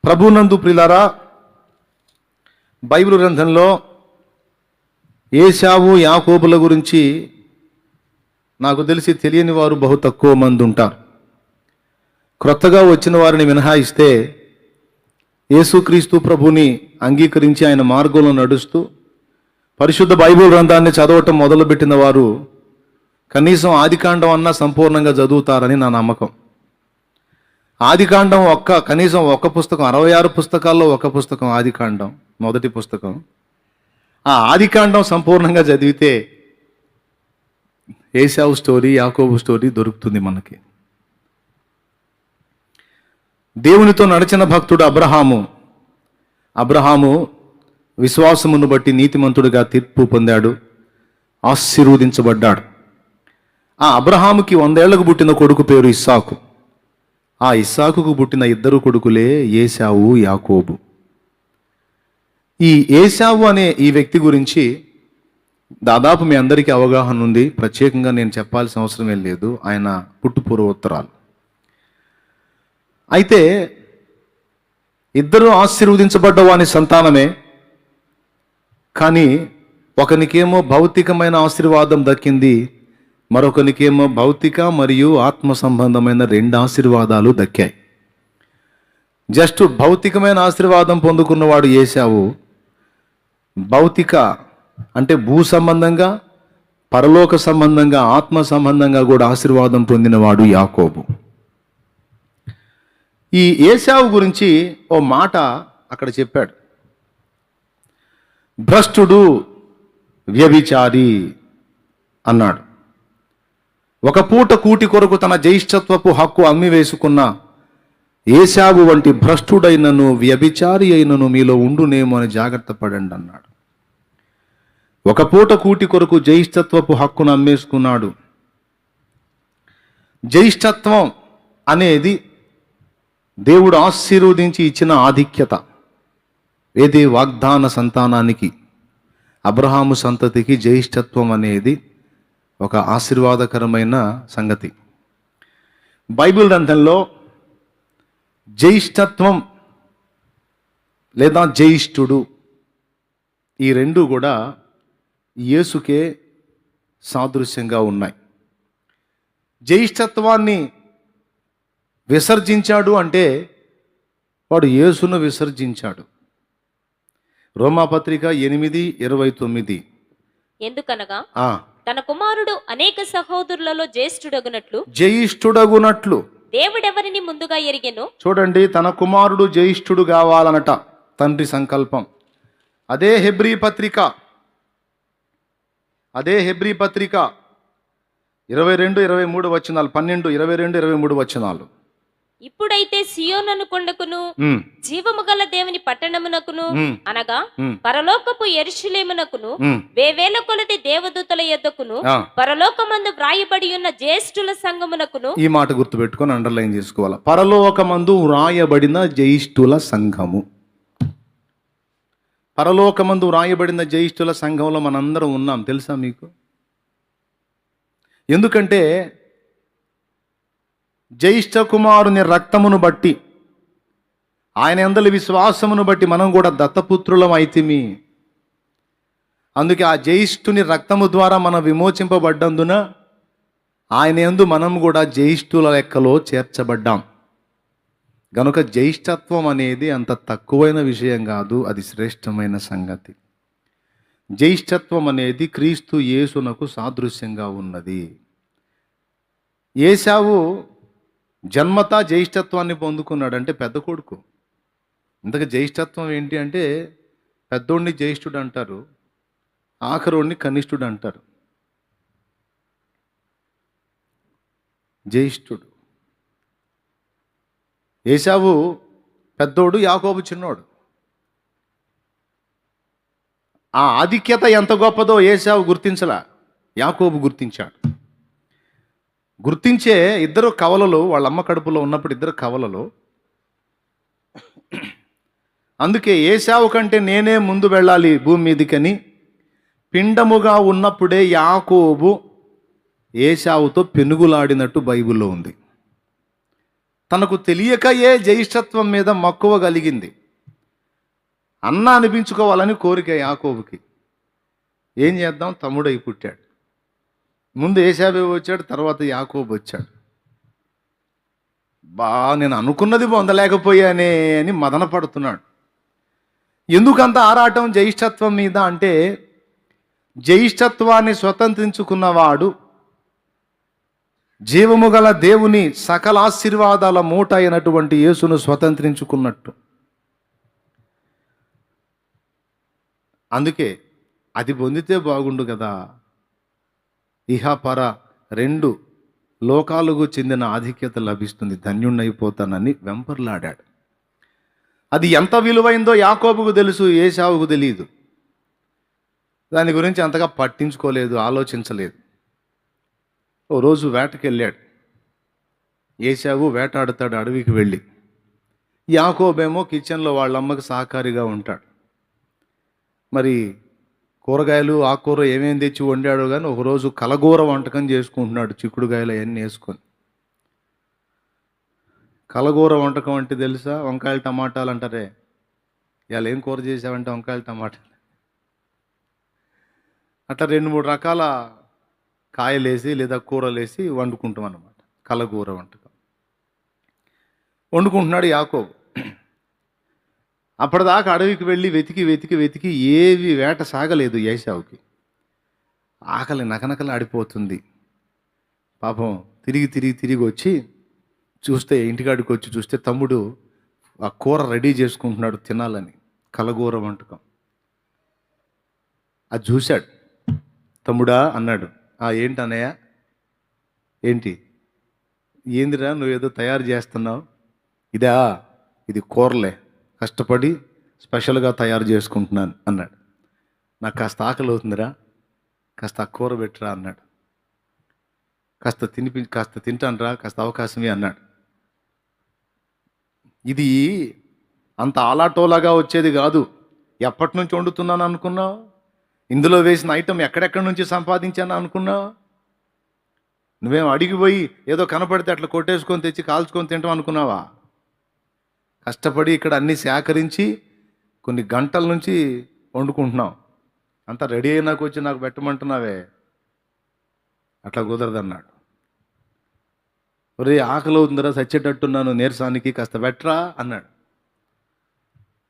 ప్రభునందు ప్రియులారా, బైబిల్ గ్రంథంలో ఏశావు యాకోబుల గురించి నాకు తెలిసి తెలియని వారు బహు తక్కువ మంది ఉంటారు. క్రొత్తగా వచ్చిన వారిని మినహాయిస్తే యేసుక్రీస్తు ప్రభుని అంగీకరించి ఆయన మార్గంలో నడుస్తూ పరిశుద్ధ బైబిల్ గ్రంథాన్ని చదవటం మొదలుపెట్టిన వారు కనీసం ఆదికాండం అన్నా సంపూర్ణంగా చదువుతారని నా నమ్మకం. ఆదికాండం కనీసం ఒక పుస్తకం, 66 పుస్తకాల్లో ఒక పుస్తకం ఆదికాండం, మొదటి పుస్తకం. ఆ ఆదికాండం సంపూర్ణంగా చదివితే ఏశావు స్టోరీ, యాకోబు స్టోరీ దొరుకుతుంది మనకి. దేవునితో నడిచిన భక్తుడు అబ్రహాము విశ్వాసమును బట్టి నీతిమంతుడిగా తీర్పు పొందాడు, ఆశీర్వదించబడ్డాడు. ఆ అబ్రహాముకి 100 ఏళ్లకు పుట్టిన కొడుకు పేరు ఇస్సాకు. ఆ ఇస్సాకుకు పుట్టిన 2 కొడుకులే ఏశావు, యాకోబు. ఈ ఏశావు అనే ఈ వ్యక్తి గురించి దాదాపు మీ అందరికీ అవగాహన ఉంది. ప్రత్యేకంగా నేను చెప్పాల్సిన అవసరమే లేదు. ఆయన పుట్టుపూర్వోత్తరాలు. అయితే ఇద్దరు ఆశీర్వదించబడ్డ వాని సంతానమే. కానీ ఒకనికేమో భౌతికమైన ఆశీర్వాదం దక్కింది, మరొకనికేమో భౌతిక మరియు ఆత్మ సంబంధమైన 2 ఆశీర్వాదాలు దక్కాయి. జస్ట్ భౌతికమైన ఆశీర్వాదం పొందుకున్నవాడు ఏశావు. భౌతిక అంటే భూ సంబంధంగా, పరలోక సంబంధంగా, ఆత్మ సంబంధంగా కూడా ఆశీర్వాదం పొందినవాడు యాకోబు. ఈ ఏశావు గురించి ఓ మాట అక్కడ చెప్పాడు. భ్రష్టుడు, వ్యభిచారి అన్నాడు. ఒక పూట కూటి కొరకు తన జ్యేష్ఠత్వపు హక్కు అమ్మి వేసుకున్న ఏశావు వంటి భ్రష్టుడైనను వ్యభిచారి అయినను మీలో ఉండునేమో అని జాగ్రత్త పడండి అన్నాడు. ఒక పూట కూటి కొరకు జ్యేష్ఠత్వపు హక్కును అమ్మేసుకున్నాడు. జ్యేష్ఠత్వం అనేది దేవుడు ఆశీర్వదించి ఇచ్చిన ఆధిక్యత. ఏది? వాగ్దాన సంతానానికి, అబ్రహాము సంతతికి జ్యేష్ఠత్వం అనేది ఒక ఆశీర్వాదకరమైన సంగతి. బైబిల్ గ్రంథంలో జ్యేష్ఠత్వం లేదా జ్యేష్ఠుడు ఈ 2 కూడా యేసుకే సాదృశ్యంగా ఉన్నాయి. జ్యేష్ఠత్వాన్ని విసర్జించాడు అంటే వాడు యేసును విసర్జించాడు. రోమాపత్రిక 8:29. ఎందుకనగా తన కుమారుడు అనేక సహోదరులలో జ్యేష్ఠుడగునట్లు దేవుడెవరిని ముందుగా ఎరిగెను. చూడండి, తన కుమారుడు జ్యేష్ఠుడు కావాలనట తండ్రి సంకల్పం. అదే హెబ్రీ పత్రిక 22-23 వచనాలు, 12-22-23 వచనాలు. ఇప్పుడైతే సియోను కొండకును జీవము గల దేవుని పట్టణమునకును అనగా పరలోకపు యెరూషలేమునకును వేవేల కొలది దేవదూతల యొద్దకును పరలోకమందు వ్రాయబడి ఉన్న జ్యేష్ఠుల సంఘమునకును. ఈ మాట గుర్తుపెట్టుకొని అండర్లైన్ చేసుకోవాలి. పరలోకమందు వ్రాయబడిన జ్యేష్ఠుల సంఘము. పరలోకమందు వ్రాయబడిన జ్యేష్ఠుల సంఘంలో మనందరం ఉన్నాం. తెలుసా మీకు? ఎందుకంటే జ్యేష్ఠ కుమారుని రక్తమును బట్టి, ఆయన యందలి విశ్వాసమును బట్టి మనం కూడా దత్తపుత్రులం అయితిమి. అందుకే ఆ జ్యేష్ఠుని రక్తము ద్వారా మనం విమోచింపబడ్డందున ఆయన యందు మనం కూడా జ్యేష్ఠుల లెక్కలో చేర్చబడ్డాం. గనుక జ్యేష్ఠత్వం అనేది అంత తక్కువైన విషయం కాదు, అది శ్రేష్టమైన సంగతి. జ్యేష్ఠత్వం అనేది క్రీస్తు యేసునకు సాదృశ్యంగా ఉన్నది. ఏశావు జన్మతా జ్యేష్ఠత్వాన్ని పొందుకున్నాడంటే పెద్ద కొడుకు. ఇంతకు జ్యేష్ఠత్వం ఏంటి అంటే పెద్దోడిని జ్యేష్ఠుడు అంటారు, ఆఖరోడిని కనిష్ఠుడు అంటారు. జ్యేష్ఠుడు ఏశావు పెద్దోడు, యాకోబు చిన్నోడు. ఆ ఆధిక్యత ఎంత గొప్పదో ఏశావు గుర్తించలా, యాకోబు గుర్తించాడు. గుర్తించే ఇద్దరు కవలలు, వాళ్ళ అమ్మ కడుపులో ఉన్నప్పుడు 2 కవలలు. అందుకే ఏశావు కంటే నేనే ముందు వెళ్ళాలి భూమి మీదికని పిండముగా ఉన్నప్పుడే యాకోబు ఏశావుతో పెనుగులాడినట్టు బైబిల్లో ఉంది. తనకు తెలియకయే జ్యేష్ఠత్వం మీద మక్కువ కలిగింది. అన్న అనిపించుకోవాలని కోరిక యాకోబుకి. ఏం చేద్దాం, తమ్ముడై పుట్టాడు. ముందు ఏశాబే వచ్చాడు, తర్వాత యాకోబు వచ్చాడు. నేను అనుకున్నది పొందలేకపోయానే అని మదన పడుతున్నాడు. ఎందుకంత ఆరాటం జ్యేష్ఠత్వం మీద అంటే, జ్యేష్ఠత్వాన్ని స్వతంత్రించుకున్నవాడు జీవము గల దేవుని సకల ఆశీర్వాదాల మూట అయినటువంటి యేసును స్వతంత్రించుకున్నట్టు. అందుకే అది పొందితే బాగుండు కదా, ఇహపర రెండు లోకాలకు చెందిన ఆధిక్యత లభిస్తుంది, ధన్యుణ్ణైపోతానని వెంపర్లాడాడు. అది ఎంత విలువైందో యాకోబుకు తెలుసు, ఏశావుకు తెలియదు. దాని గురించి అంతగా పట్టించుకోలేదు, ఆలోచించలేదు. ఓ రోజు వేటకి వెళ్ళాడు. ఏశావు వేటాడుతాడు అడవికి వెళ్ళి. యాకోబేమో కిచెన్లో వాళ్ళ అమ్మకి సహకారిగా ఉంటాడు. మరి కూరగాయలు ఆకుకూర ఏమేమి తెచ్చి వండాడో కానీ ఒకరోజు కలగూర వంటకం చేసుకుంటున్నాడు, చిక్కుడుగాయలు అవన్నీ వేసుకొని. కలగూర వంటకం అంటే తెలుసా? వంకాయలు టమాటాలు అంటారే. ఇవాళ ఏం కూర చేసావంటే వంకాయలు టమాటాలు. అట్లా 2-3 రకాల కాయలేసి లేదా కూరలేసి వండుకుంటాం అన్నమాట. కలగూర వంటకం వండుకుంటున్నాడు యాకోబు. అప్పటిదాకా అడవికి వెళ్ళి వెతికి వెతికి వెతికి ఏవి వేట సాగలేదు ఏశావుకి. ఆకలి నకనకలు ఆడిపోతుంది. పాపం తిరిగి తిరిగి తిరిగి వచ్చి చూస్తే, ఇంటికాడికి వచ్చి చూస్తే తమ్ముడు ఆ కూర రెడీ చేసుకుంటున్నాడు తినాలని, కలగూర వంటకం. అది చూశాడు. తమ్ముడా అన్నాడు. ఏంటి అన్నయ్య? ఏంటి? ఏందిరా నువ్వేదో తయారు చేస్తున్నావు? ఇది కూరలే, కష్టపడి స్పెషల్గా తయారు చేసుకుంటున్నాను అన్నాడు. నాకు కాస్త ఆకలి అవుతుందిరా, కాస్త ఆ కూర పెట్టరా అన్నాడు. కాస్త తింటానురా, కాస్త అవకాశమే అన్నాడు. ఇది అంత ఆలాటోలాగా వచ్చేది కాదు. ఎప్పటి నుంచి వండుతున్నాను అనుకున్నావు? ఇందులో వేసిన ఐటెం ఎక్కడెక్కడి నుంచి సంపాదించాను అనుకున్నావు? నువ్వేం అడిగిపోయి ఏదో కనపడితే అట్లా కొట్టేసుకొని తెచ్చి కాల్చుకొని తింటాం అనుకున్నావా? కష్టపడి ఇక్కడ అన్నీ సేకరించి కొన్ని గంటల నుంచి వండుకుంటున్నావు. అంతా రెడీ అయినాక వచ్చి నాకు పెట్టమంటున్నావే, అట్లా కుదరదన్నాడు. ఒరే ఆకలి అవుతుందిరా, చచ్చేటట్టున్నాను నీరసానికి, కాస్త పెట్టరా అన్నాడు.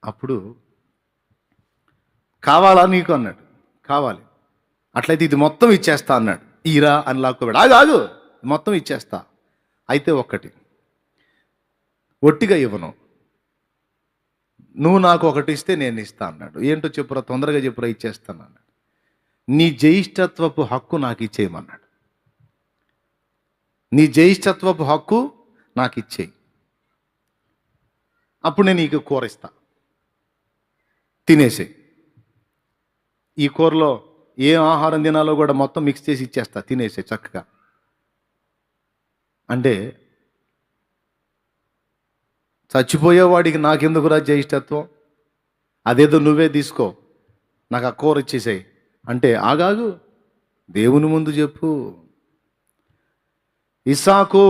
అప్పుడు కావాలా నీకు అన్నాడు. కావాలి, అట్లయితే ఇది మొత్తం ఇచ్చేస్తా అన్నాడు. ఈరా అని లాక్కోబెడు. ఆగు మొత్తం ఇచ్చేస్తా, అయితే ఒక్కటి ఒట్టిగా ఇవ్వను, నువ్వు నాకు ఒకటి ఇస్తే నేను ఇస్తా అన్నాడు. ఏంటో చెప్పురా, తొందరగా చెప్పురా, ఇచ్చేస్తాను అన్నాడు. నీ జ్యేష్ఠత్వపు హక్కు నాకు ఇచ్చేయమన్నాడు. నీ జ్యేష్ఠత్వపు హక్కు నాకు ఇచ్చేయి, అప్పుడు నేను నీకు కూర ఇస్తా, తినేసే. ఈ కూరలో ఏ ఆహారం తినాలో కూడా మొత్తం మిక్స్ చేసి ఇచ్చేస్తా, తినేసే చక్కగా అంటే, చచ్చిపోయేవాడికి నాకెందుకురా జ్యేష్ఠత్వం, అదేదో నువ్వే తీసుకో, నాకు ఆ కూర ఇచ్చేసాయి అంటే, ఆగాగు దేవుని ముందు చెప్పు. ఇస్సాకు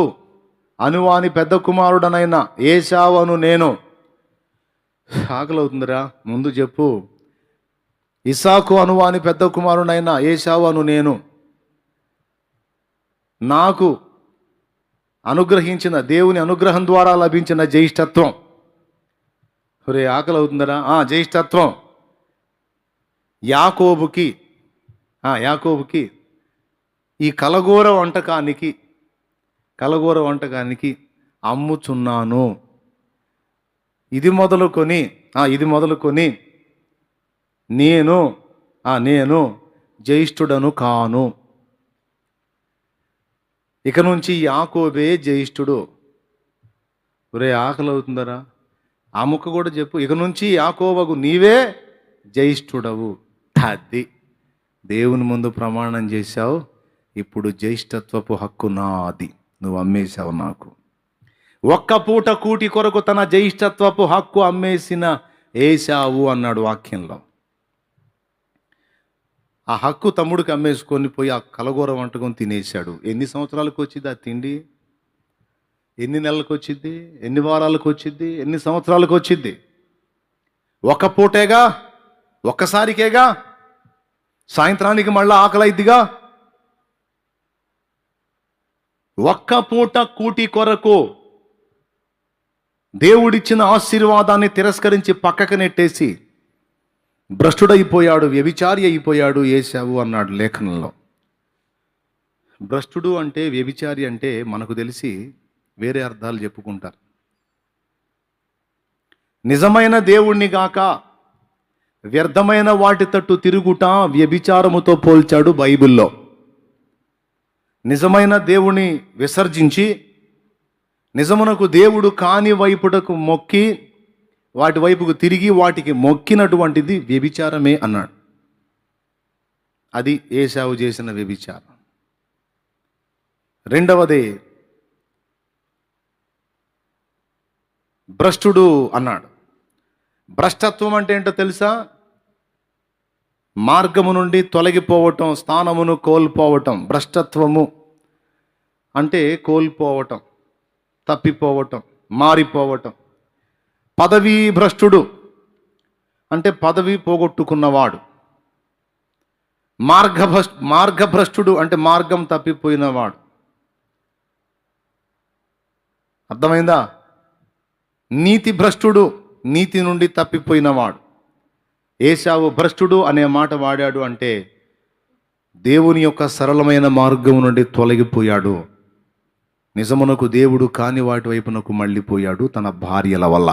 అనువాని పెద్ద కుమారుడనైన ఏశావు అను నేను, ఆకలి అవుతుందిరా, ముందు చెప్పు. ఇస్సాకు అనువాని పెద్ద కుమారుడైన ఏశావు అను నేను, నాకు అనుగ్రహించిన దేవుని అనుగ్రహం ద్వారా లభించిన జ్యేష్ఠత్వం. ఒరే ఆకలి అవుతుందరా, జ్యేష్ఠత్వం యాకోబుకి ఈ కలగూర వంటకానికి అమ్ముచున్నాను. ఇది మొదలుకొని నేను జ్యేష్ఠుడను కాను. ఇక నుంచి యాకోబే జ్యేష్ఠుడు. ఒరే ఆకలి అవుతుందరా, ఆ ముక్క కూడా చెప్పు. ఇక నుంచి యాకోబగు నీవే జ్యేష్ఠుడవు. అది దేవుని ముందు ప్రమాణం చేశావు, ఇప్పుడు జ్యేష్ఠత్వపు హక్కు నాది, నువ్వు అమ్మేశావు నాకు. ఒక్క పూట కూటి కొరకు తన జ్యేష్ఠత్వపు హక్కు అమ్మేసిన ఏశావు అన్నాడు వాక్యంలో. ఆ హక్కు తమ్ముడికి అమ్మేసుకొని పోయి ఆ కలగూర వంటకం తినేశాడు. ఎన్ని సంవత్సరాలకు వచ్చింది ఆ తిండి? ఎన్ని నెలలకు వచ్చిద్ది, ఎన్ని వారాలకు వచ్చిద్ది, ఎన్ని సంవత్సరాలకు వచ్చిద్ది? ఒక పూటేగా, ఒక్కసారికేగా, సాయంత్రానికి మళ్ళా ఆకలైద్దిగా. ఒక్క పూట కూటి కొరకు దేవుడిచ్చిన ఆశీర్వాదాన్ని తిరస్కరించి పక్కకు నెట్టేసి భ్రష్టుడైపోయాడు, వ్యభిచారి అయిపోయాడు ఏశావు అన్నాడు లేఖనంలో. భ్రష్టుడు అంటే, వ్యభిచారి అంటే మనకు తెలిసి వేరే అర్థాలు చెప్పుకుంటారు. నిజమైన దేవుణ్ణి గాక వ్యర్థమైన వాటి తట్టు తిరుగుట వ్యభిచారముతో పోల్చాడు బైబిల్లో. నిజమైన దేవుని విసర్జించి నిజమునకు దేవుడు కాని వైపుటకు మొక్కి వాటి వైపుకు తిరిగి వాటికి మొక్కినటువంటిది వ్యభిచారమే అన్నాడు. అది ఏశావు చేసిన వ్యభిచారం. రెండవది భ్రష్టుడు అన్నాడు. భ్రష్టత్వం అంటే ఏంటో తెలుసా? మార్గము నుండి తొలగిపోవటం, స్థానమును కోల్పోవటం. భ్రష్టత్వము అంటే కోల్పోవటం, తప్పిపోవటం, మారిపోవటం. పదవీ భ్రష్టుడు అంటే పదవి పోగొట్టుకున్నవాడు. మార్గభ్రష్టుడు అంటే మార్గం తప్పిపోయినవాడు. అర్థమైందా? నీతి భ్రష్టుడు నీతి నుండి తప్పిపోయినవాడు. ఏశావు భ్రష్టుడు అనే మాట వాడాడు అంటే దేవుని యొక్క సరళమైన మార్గం నుండి తొలగిపోయాడు. నిజమునకు దేవుడు కాని వాటి వైపునకు మళ్ళీపోయాడు తన భార్యల వల్ల.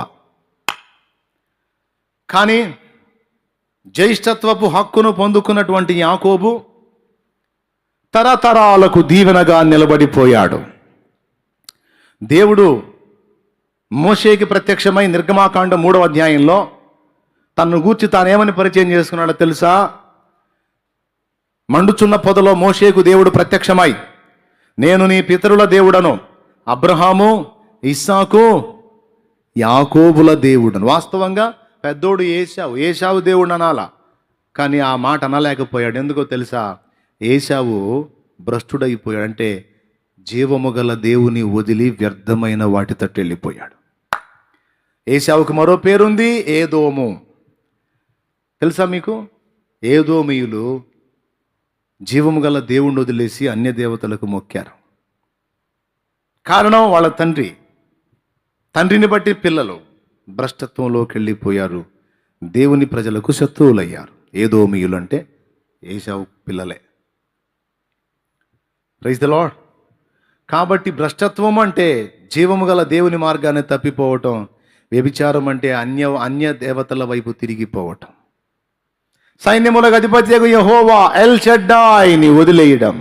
కానీ జ్యేష్ఠత్వపు హక్కును పొందుకున్నటువంటి యాకోబు తరతరాలకు దీవెనగా నిలబడిపోయాడు. దేవుడు మోషేకి ప్రత్యక్షమై నిర్గమాకాండం 3వ అధ్యాయంలో తన్ను గూర్చి తానేమని పరిచయం చేసుకున్నాడో తెలుసా? మండుచున్న పొదలో మోషేకు దేవుడు ప్రత్యక్షమై, నేను నీ పితరుల దేవుడను, అబ్రహాము, ఇస్సాకు, యాకోబుల దేవుడను. వాస్తవంగా పెద్దోడు ఏశావు దేవుడు అనాలా, కానీ ఆ మాట అనలేకపోయాడు. ఎందుకో తెలుసా? ఏశావు భ్రష్టుడైపోయాడు. అంటే జీవము గల దేవుని వదిలి వ్యర్థమైన వాటి తట్టు వెళ్ళిపోయాడు. ఏశావుకు మరో పేరుంది, ఏదోము. తెలుసా మీకు? ఏదోమీయులు జీవము గల దేవుణ్ణి వదిలేసి అన్య దేవతలకు మొక్కారు. కారణం వాళ్ళ తండ్రిని బట్టి పిల్లలు భ్రష్టత్వంలోకి వెళ్ళిపోయారు. దేవుని ప్రజలకు శత్రువులయ్యారు. ఏదోమీయులు అంటే ఏశావు పిల్లలే. Praise the lord. కాబట్టి భ్రష్టత్వం అంటే జీవము గల దేవుని మార్గాన్ని తప్పిపోవటం. వ్యభిచారం అంటే అన్య దేవతల వైపు తిరిగిపోవటం. సైన్యములకు అధిపత్యకు యెహోవా ఎల్ షడ్డాయిని వదిలేయడం.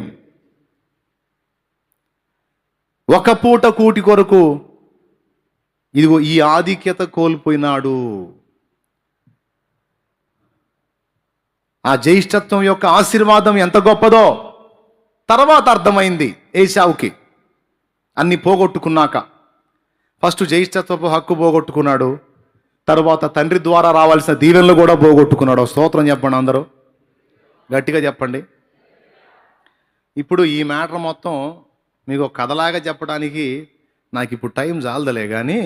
ఒక పూట కూటి కొరకు ఇదిగో ఈ ఆధిక్యత కోల్పోయినాడు. ఆ జ్యేష్ఠత్వం యొక్క ఆశీర్వాదం ఎంత గొప్పదో తర్వాత అర్థమైంది ఏశావుకి. అన్ని పోగొట్టుకున్నాక ఫస్ట్ జ్యేష్ఠత్వపు హక్కు పోగొట్టుకున్నాడు, తర్వాత తండ్రి ద్వారా రావాల్సిన దీవెనలు కూడా పోగొట్టుకున్నాడు. స్తోత్రం చెప్పండి అందరూ, గట్టిగా చెప్పండి. ఇప్పుడు ఈ మ్యాటర్ మొత్తం మీకు ఒక కథలాగా చెప్పడానికి నాకు ఇప్పుడు టైం చాలదలే, కానీ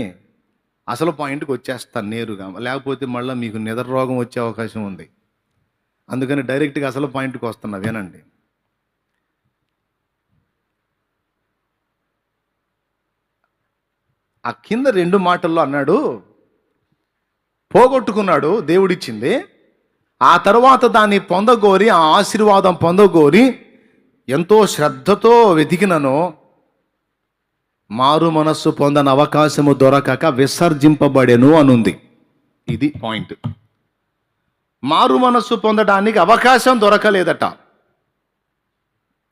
అసలు పాయింట్కి వచ్చేస్తాను నేరుగా, లేకపోతే మళ్ళీ మీకు నిద్ర రోగం వచ్చే అవకాశం ఉంది. అందుకని డైరెక్ట్గా అసలు పాయింట్కి వస్తున్నా, వినండి. ఆ కింద 2 మాటల్లో అన్నాడు, పోగొట్టుకున్నాడు దేవుడిచ్చింది, ఆ తర్వాత దాన్ని పొందగోరి, ఆ ఆశీర్వాదం పొందగోరి ఎంతో శ్రద్ధతో వెతికినను మారు మనస్సు పొందని అవకాశము దొరకక విసర్జింపబడెను అనుంది. ఇది పాయింట్. మారు మనస్సు పొందడానికి అవకాశం దొరకలేదట.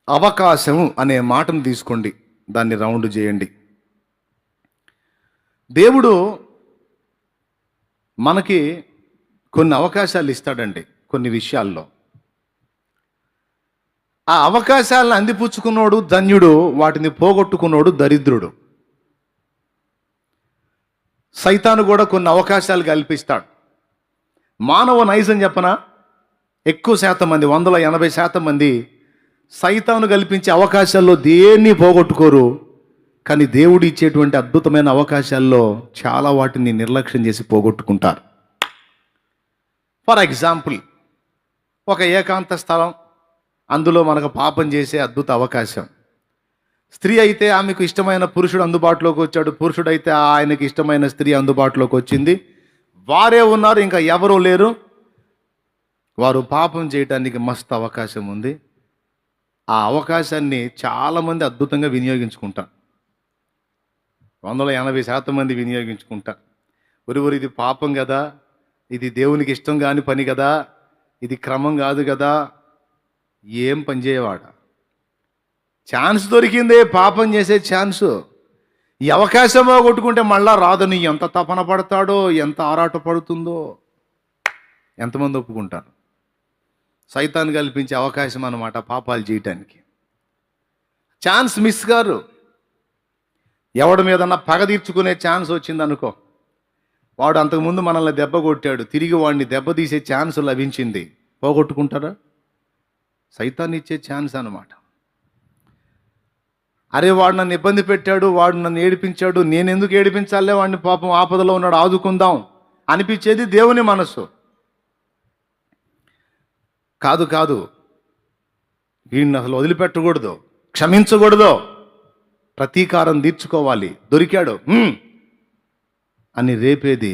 అవకాశం అనే మాటను తీసుకోండి, దాన్ని రౌండ్ చేయండి. దేవుడు మనకి కొన్ని అవకాశాలు ఇస్తాడండి కొన్ని విషయాల్లో. ఆ అవకాశాలను అందిపుచ్చుకున్నోడు ధన్యుడు, వాటిని పోగొట్టుకున్నోడు దరిద్రుడు. సైతాను కూడా కొన్ని అవకాశాలు కల్పిస్తాడు. మానవ నైజం చెప్పనా, ఎక్కువ శాతం మంది 180% మంది సైతాను కల్పించే అవకాశాల్లో దేన్ని పోగొట్టుకోరు, కానీ దేవుడు ఇచ్చేటువంటి అద్భుతమైన అవకాశాల్లో చాలా వాటిని నిర్లక్ష్యం చేసి పోగొట్టుకుంటారు. ఫర్ ఎగ్జాంపుల్, ఒక ఏకాంత స్థలం, అందులో మనకు పాపం చేసే అద్భుత అవకాశం. స్త్రీ అయితే ఆమెకు ఇష్టమైన పురుషుడు అందుబాటులోకి వచ్చాడు, పురుషుడైతే ఆయనకి ఇష్టమైన స్త్రీ అందుబాటులోకి వచ్చింది. వారే ఉన్నారు, ఇంకా ఎవరూ లేరు. వారు పాపం చేయటానికి మస్తు అవకాశం ఉంది. ఆ అవకాశాన్ని చాలామంది అద్భుతంగా వినియోగించుకుంటారు. 180% మంది వినియోగించుకుంటారు. ఒరివరు ఇది పాపం కదా, ఇది దేవునికి ఇష్టం కాని పని కదా, ఇది క్రమం కాదు కదా. ఏం పని చేయవాడ, ఛాన్స్ దొరికిందే, పాపం చేసే ఛాన్సు. ఈ అవకాశమో కొట్టుకుంటే మళ్ళా రాదని ఎంత తపన పడతాడో, ఎంత ఆరాట పడుతుందో. ఎంతమంది ఒప్పుకుంటారు? సైతాన్ని కల్పించే అవకాశం అన్నమాట పాపాలు చేయటానికి. ఛాన్స్ మిస్ గారు. ఎవడి మీదన్నా పగ తీర్చుకునే ఛాన్స్ వచ్చిందనుకో, వాడు అంతకుముందు మనల్ని దెబ్బ కొట్టాడు, తిరిగి వాడిని దెబ్బతీసే ఛాన్స్ లభించింది, పోగొట్టుకుంటారా? సైతాన్ని ఇచ్చే ఛాన్స్ అన్నమాట. అరే వాడు నన్ను ఇబ్బంది పెట్టాడు, వాడు నన్ను ఏడిపించాడు, నేను ఎందుకు ఏడిపించాలే వాడిని, పాపం ఆపదలో ఉన్నాడు, ఆదుకుందాం అనిపించేది దేవుని మనస్సు. కాదు కాదు, వీడిని అసలు వదిలిపెట్టకూడదు, క్షమించకూడదు, ప్రతీకారం తీర్చుకోవాలి, దొరికాడు అని రేపేది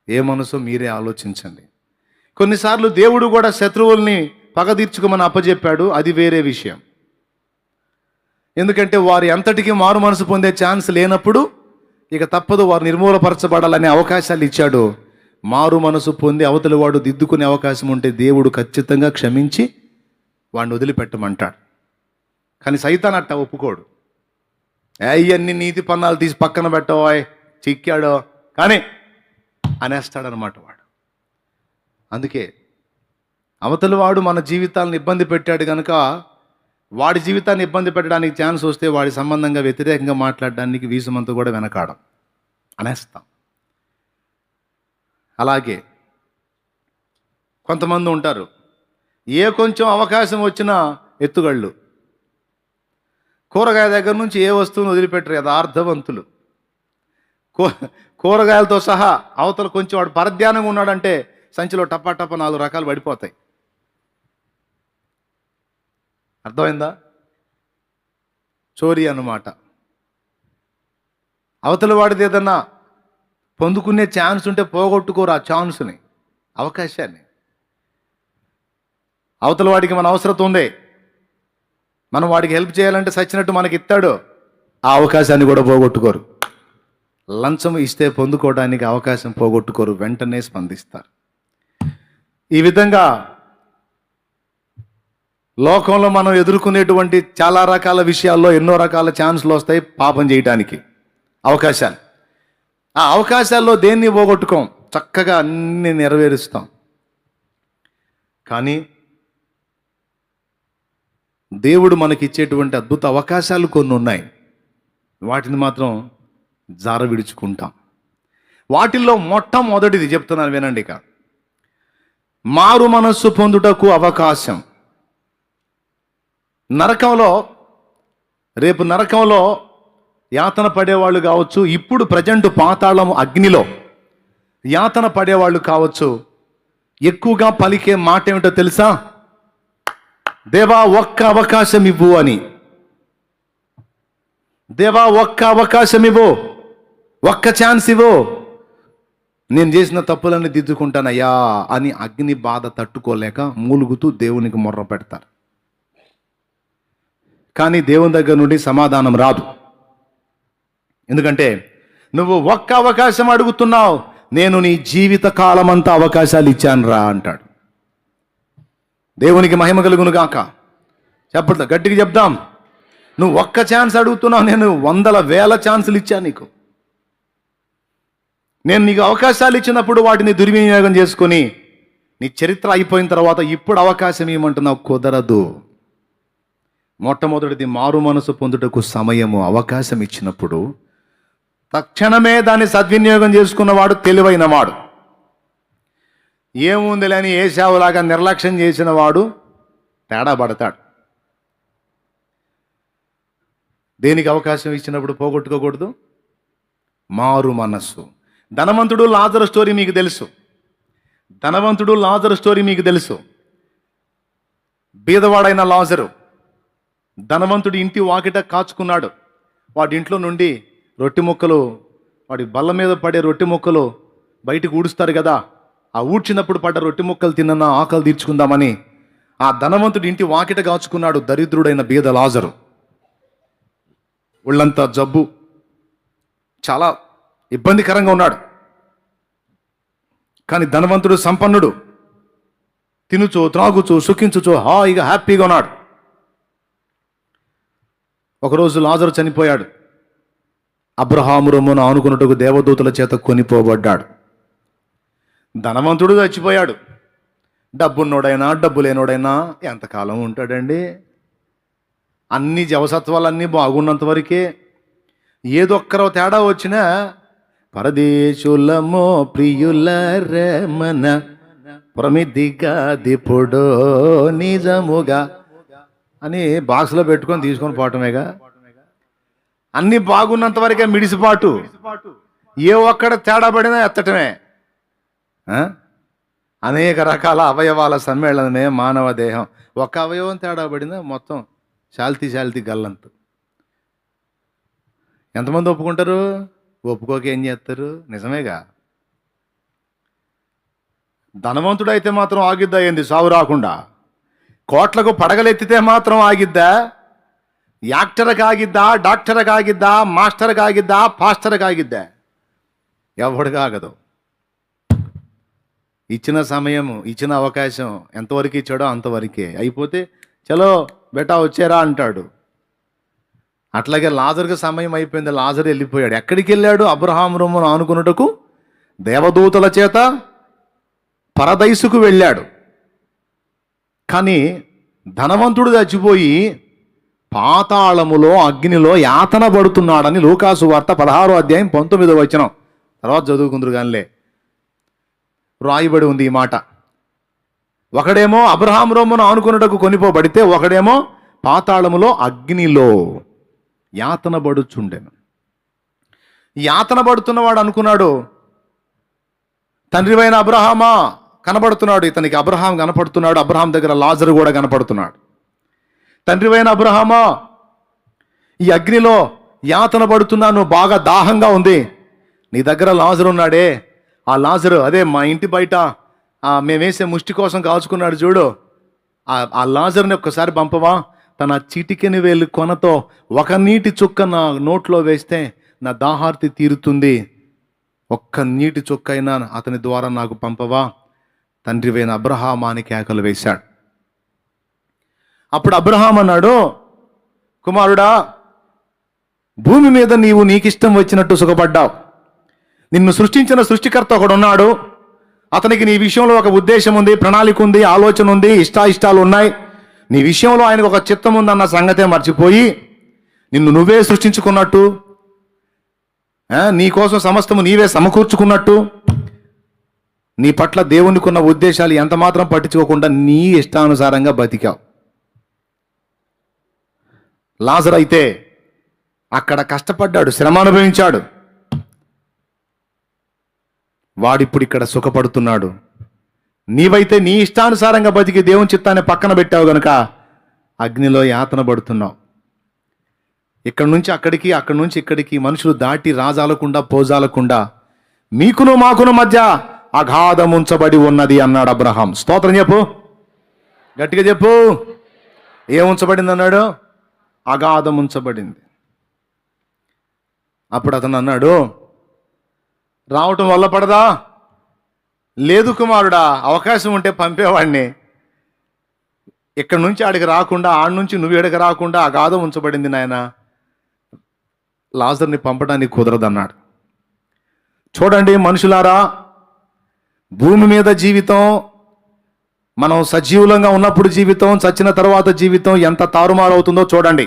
ఏ మనసో మీరే ఆలోచించండి. కొన్నిసార్లు దేవుడు కూడా శత్రువుల్ని పగ తీర్చుకోమని అప్పచెప్పాడు, అది వేరే విషయం. ఎందుకంటే వారి అంతటికీ మారు మనసు పొందే ఛాన్స్ లేనప్పుడు ఇక తప్పదు, వారు నిర్మూలపరచబడాలనే అవకాశాలు ఇచ్చాడు. మారు మనసు పొంది అవతలి వాడు దిద్దుకునే అవకాశం ఉంటే దేవుడు ఖచ్చితంగా క్షమించి వాడిని వదిలిపెట్టమంటాడు. కానీ సైతాన్ అట్ట ఒప్పుకోడు. అన్ని నీతి పన్నాలు తీసి పక్కన పెట్టవాయ్, చిక్కాడో కానీ అనేస్తాడనమాట వాడు. అందుకే అవతలి వాడు మన జీవితాలను ఇబ్బంది పెట్టాడు కనుక వాడి జీవితాన్ని ఇబ్బంది పెట్టడానికి ఛాన్స్ వస్తే వాడి సంబంధంగా వ్యతిరేకంగా మాట్లాడడానికి వీసమంతా కూడా వెనకాడం, అనేస్తాం. అలాగే కొంతమంది ఉంటారు, ఏ కొంచెం అవకాశం వచ్చినా ఎత్తుగళ్ళు. కూరగాయ దగ్గర నుంచి ఏ వస్తువును వదిలిపెట్టరు యథార్థవంతులు. కూరగాయలతో సహా అవతల కొంచెం వాడు పరధ్యానంగా ఉన్నాడంటే సంచిలో టపా 4 రకాలు పడిపోతాయి. అర్థమైందా? చోరీ అన్నమాట. అవతల వాడిది ఏదన్నా పొందుకునే ఛాన్స్ ఉంటే పోగొట్టుకోరు ఆ ఛాన్స్ని, అవకాశాన్ని. అవతల వాడికి మన అవసరం ఉంది, మనం వాడికి హెల్ప్ చేయాలంటే సచ్చినట్టు మనకి ఇస్తాడు, ఆ అవకాశాన్ని కూడా పోగొట్టుకోరు. లంచం ఇస్తే పొందుకోవడానికి అవకాశం పోగొట్టుకోరు, వెంటనే స్పందిస్తారు. ఈ విధంగా లోకంలో మనం ఎదుర్కొనేటువంటి చాలా రకాల విషయాల్లో ఎన్నో రకాల ఛాన్స్లు వస్తాయి పాపం చేయటానికి, అవకాశాలు. ఆ అవకాశాల్లో దేన్ని పోగొట్టుకోం, చక్కగా అన్ని నెరవేరుస్తాం. కానీ దేవుడు మనకి ఇచ్చేటువంటి అద్భుత అవకాశాలు కొన్ని ఉన్నాయి, వాటిని మాత్రం జార విడుచుకుంటాం. వాటిల్లో మొట్టమొదటిది చెప్తున్నాను వినండి. ఇక మారు మనస్సు పొందుటకు అవకాశం. రేపు నరకంలో యాతన పడేవాళ్ళు కావచ్చు, ఇప్పుడు ప్రజెంట్ పాతాళం అగ్నిలో యాతన పడేవాళ్ళు కావచ్చు. ఎక్కువగా పలికే మాట ఏమిటో తెలుసా? దేవా ఒక్క అవకాశం ఇవ్వు అని. దేవా ఒక్క అవకాశం ఇవ్వు, ఒక్క ఛాన్స్ ఇవ్వు, నేను చేసిన తప్పులన్నీ దిద్దుకుంటానయ్యా అని అగ్ని బాధ తట్టుకోలేక మూలుగుతూ దేవునికి మొర్ర పెడతారు. కానీ దేవుని దగ్గర నుండి సమాధానం రాదు. ఎందుకంటే నువ్వు ఒక్క అవకాశం అడుగుతున్నావు, నేను నీ జీవిత కాలమంతా అవకాశాలు ఇచ్చాను రా అంటాడు. దేవునికి మహిమ కలుగును గాక. చెప్పట్లా, గట్టిగా చెప్దాం. నువ్వు ఒక్క ఛాన్స్ అడుగుతున్నావు, నేను 100,000 ఛాన్సులు ఇచ్చాను నీకు. నేను నీకు అవకాశాలు ఇచ్చినప్పుడు వాటిని దుర్వినియోగం చేసుకొని నీ చరిత్ర అయిపోయిన తర్వాత ఇప్పుడు అవకాశం ఇవ్వమంటున్నావు, కుదరదు. మొట్టమొదటిది మారు మనసు పొందుటకు సమయము, అవకాశం ఇచ్చినప్పుడు తక్షణమే దాన్ని సద్వినియోగం చేసుకున్నవాడు తెలివైన వాడు. ఏముంది లేని ఏశావులాగా నిర్లక్ష్యం చేసిన వాడు తేడా పడతాడు. దేనికి అవకాశం ఇచ్చినప్పుడు పోగొట్టుకోకూడదు? మారు మనస్సు. ధనవంతుడు లాజరు స్టోరీ మీకు తెలుసు. ధనవంతుడు లాజరు స్టోరీ మీకు తెలుసు. బీదవాడైన లాజరు ధనవంతుడి ఇంటి వాకిట కాచుకున్నాడు. వాడి ఇంట్లో నుండి రొట్టె ముక్కలు, వాడి బల్ల మీద పడే రొట్టె ముక్కలు బయటకు ఊడుస్తారు కదా, ఆ ఊడ్చినప్పుడు పడ్డ రొట్టె ముక్కలు తిన్న ఆకలి తీర్చుకుందామని ఆ ధనవంతుడి ఇంటి వాకిట కాచుకున్నాడు దరిద్రుడైన బీద లాజరు. ఒళ్ళంతా జబ్బు, చాలా ఇబ్బందికరంగా ఉన్నాడు. కానీ ధనవంతుడు సంపన్నుడు, తినుచో త్రాగుచో సుఖించుచో హాయిగా హ్యాపీగా ఉన్నాడు. ఒకరోజు లాజరు చనిపోయాడు. అబ్రహాము రొమ్మును ఆనుకున్నట్టుకు దేవదూతల చేత కొనిపోబడ్డాడు. ధనవంతుడు చచ్చిపోయాడు. డబ్బున్నోడైనా డబ్బు లేనోడైనా ఎంతకాలం ఉంటాడండి? అన్ని జవసత్వాలన్నీ బాగున్నంత వరకే. ఏదొక్కరో తేడా వచ్చినా పరదేశులమో ప్రియుల రమణ ప్రమిదిగా దిపుడో నిజముగా అని బాక్స్లో పెట్టుకొని తీసుకొని పోవటమేగా. అన్ని బాగున్నంత వరకే మిడిసిపాటు. ఏ ఒక్కడ తేడా పడినా ఎత్తటమే. అనేక రకాల అవయవాల సమ్మేళనమే మానవ దేహం. ఒక అవయవం తేడా పడినా మొత్తం శాల్తీ గల్లంతు. ఎంతమంది ఒప్పుకుంటారు? ఒప్పుకోక ఏం చేస్తారు? నిజమేగా. ధనవంతుడు అయితే మాత్రం ఆగిద్దా ఏంది సావు రాకుండా? కోట్లకు పడగలెత్తితే మాత్రం ఆగిద్దా? యాక్టర్కి ఆగిద్దా? డాక్టర్కి ఆగిద్దా? మాస్టర్కి ఆగిద్దా? పాస్టర్కి ఆగిద్దా? ఎవడికి ఆగదు. ఇచ్చిన సమయం, ఇచ్చిన అవకాశం ఎంతవరకు ఇచ్చాడో అంతవరకే. అయిపోతే చలో బేటా వచ్చారా అంటాడు. అట్లాగే లాజరుకి సమయం అయిపోయింది, లాజరు వెళ్ళిపోయాడు. ఎక్కడికి వెళ్ళాడు? అబ్రహాము రొమ్మును ఆనుకున్నట్టుకు దేవదూతల చేత పరదైసుకు వెళ్ళాడు. కానీ ధనవంతుడు చచ్చిపోయి పాతాళములో అగ్నిలో యాతన పడుతున్నాడని లూకాసు వార్త 16వ అధ్యాయం 19వ వచనం తర్వాత చదువుకుందరు గానిలే రాయబడి ఉంది ఈ మాట. ఒకడేమో అబ్రహాము రొమ్మును ఆనుకున్నట్టుకు కొనిపోబడితే, ఒకడేమో పాతాళములో అగ్నిలో యాతన పడుచుండెను. యాతన పడుతున్నవాడు అనుకున్నాడు, తండ్రివైన అబ్రహామా కనబడుతున్నాడు. ఇతనికి అబ్రహాం కనపడుతున్నాడు. అబ్రహాం దగ్గర లాజరు కూడా కనపడుతున్నాడు. తండ్రివైన అబ్రహామా, ఈ అగ్నిలో యాతన పడుతున్నాను, బాగా దాహంగా ఉంది. నీ దగ్గర లాజరు ఉన్నాడే, ఆ లాజరు అదే మా ఇంటి బయట మేమేసే ముష్టి కోసం కాచుకున్నాడు చూడు, ఆ లాజర్ని ఒక్కసారి పంపవా? తన చిటికెని వేలు కొనతో ఒక నీటి చుక్క నా నోట్లో వేస్తే నా దాహార్తి తీరుతుంది. ఒక్క నీటి చుక్క అయినా అతని ద్వారా నాకు పంపవా? తండ్రివైన అబ్రహామా అని కేకలు వేశాడు. అప్పుడు అబ్రహాం అన్నాడు, కుమారుడా, భూమి మీద నీకిష్టం వచ్చినట్టు సుఖపడ్డావు. నిన్ను సృష్టించిన సృష్టికర్త ఒకడున్నాడు. అతనికి నీ విషయంలో ఒక ఉద్దేశం ఉంది, ప్రణాళిక ఉంది, ఆలోచన ఉంది, ఇష్టాయిష్టాలు ఉన్నాయి. నీ విషయంలో ఆయనకు ఒక చిత్తం ఉందన్న సంగతే మర్చిపోయి నిన్ను నువ్వే సృష్టించుకున్నట్టు, నీ కోసం సమస్తము నీవే సమకూర్చుకున్నట్టు, నీ పట్ల దేవునికి ఉన్న ఉద్దేశాలు ఎంత మాత్రం పట్టించుకోకుండా నీ ఇష్టానుసారంగా బతికావు. లాజరు అయితే అక్కడ కష్టపడ్డాడు, శ్రమ అనుభవించాడు. వాడిప్పుడు ఇక్కడ సుఖపడుతున్నాడు. నీవైతే నీ ఇష్టానుసారంగా బతికి దేవుని చిత్తాన్ని పక్కన పెట్టావు గనుక అగ్నిలో యాతన పడుతున్నావు. ఇక్కడి నుంచి అక్కడికి, అక్కడి నుంచి ఇక్కడికి మనుషులు దాటి రాజాలకుండా పోజాలకుండా మీకును మాకును మధ్య అగాధం ఉంచబడి ఉన్నది అన్నాడు అబ్రహాం. స్తోత్రం చెప్పు, గట్టిగా చెప్పు. ఏం ఉంచబడింది అన్నాడు? అగాధం ఉంచబడింది. అప్పుడు అతను అన్నాడు, రావటం వల్ల పడదా? లేదు కుమారుడా, అవకాశం ఉంటే పంపేవాడిని. ఇక్కడి నుంచి ఆడికి రాకుండా, ఆడి నుంచి నువ్వు ఎడకి రాకుండా అగాధం ఉంచబడింది నాయన, లాజర్ని పంపడానికి కుదరదన్నాడు. చూడండి మనుషులారా, భూమి మీద జీవితం, మనం సజీవులంగా ఉన్నప్పుడు జీవితం, చచ్చిన తర్వాత జీవితం ఎంత తారుమారు అవుతుందో చూడండి.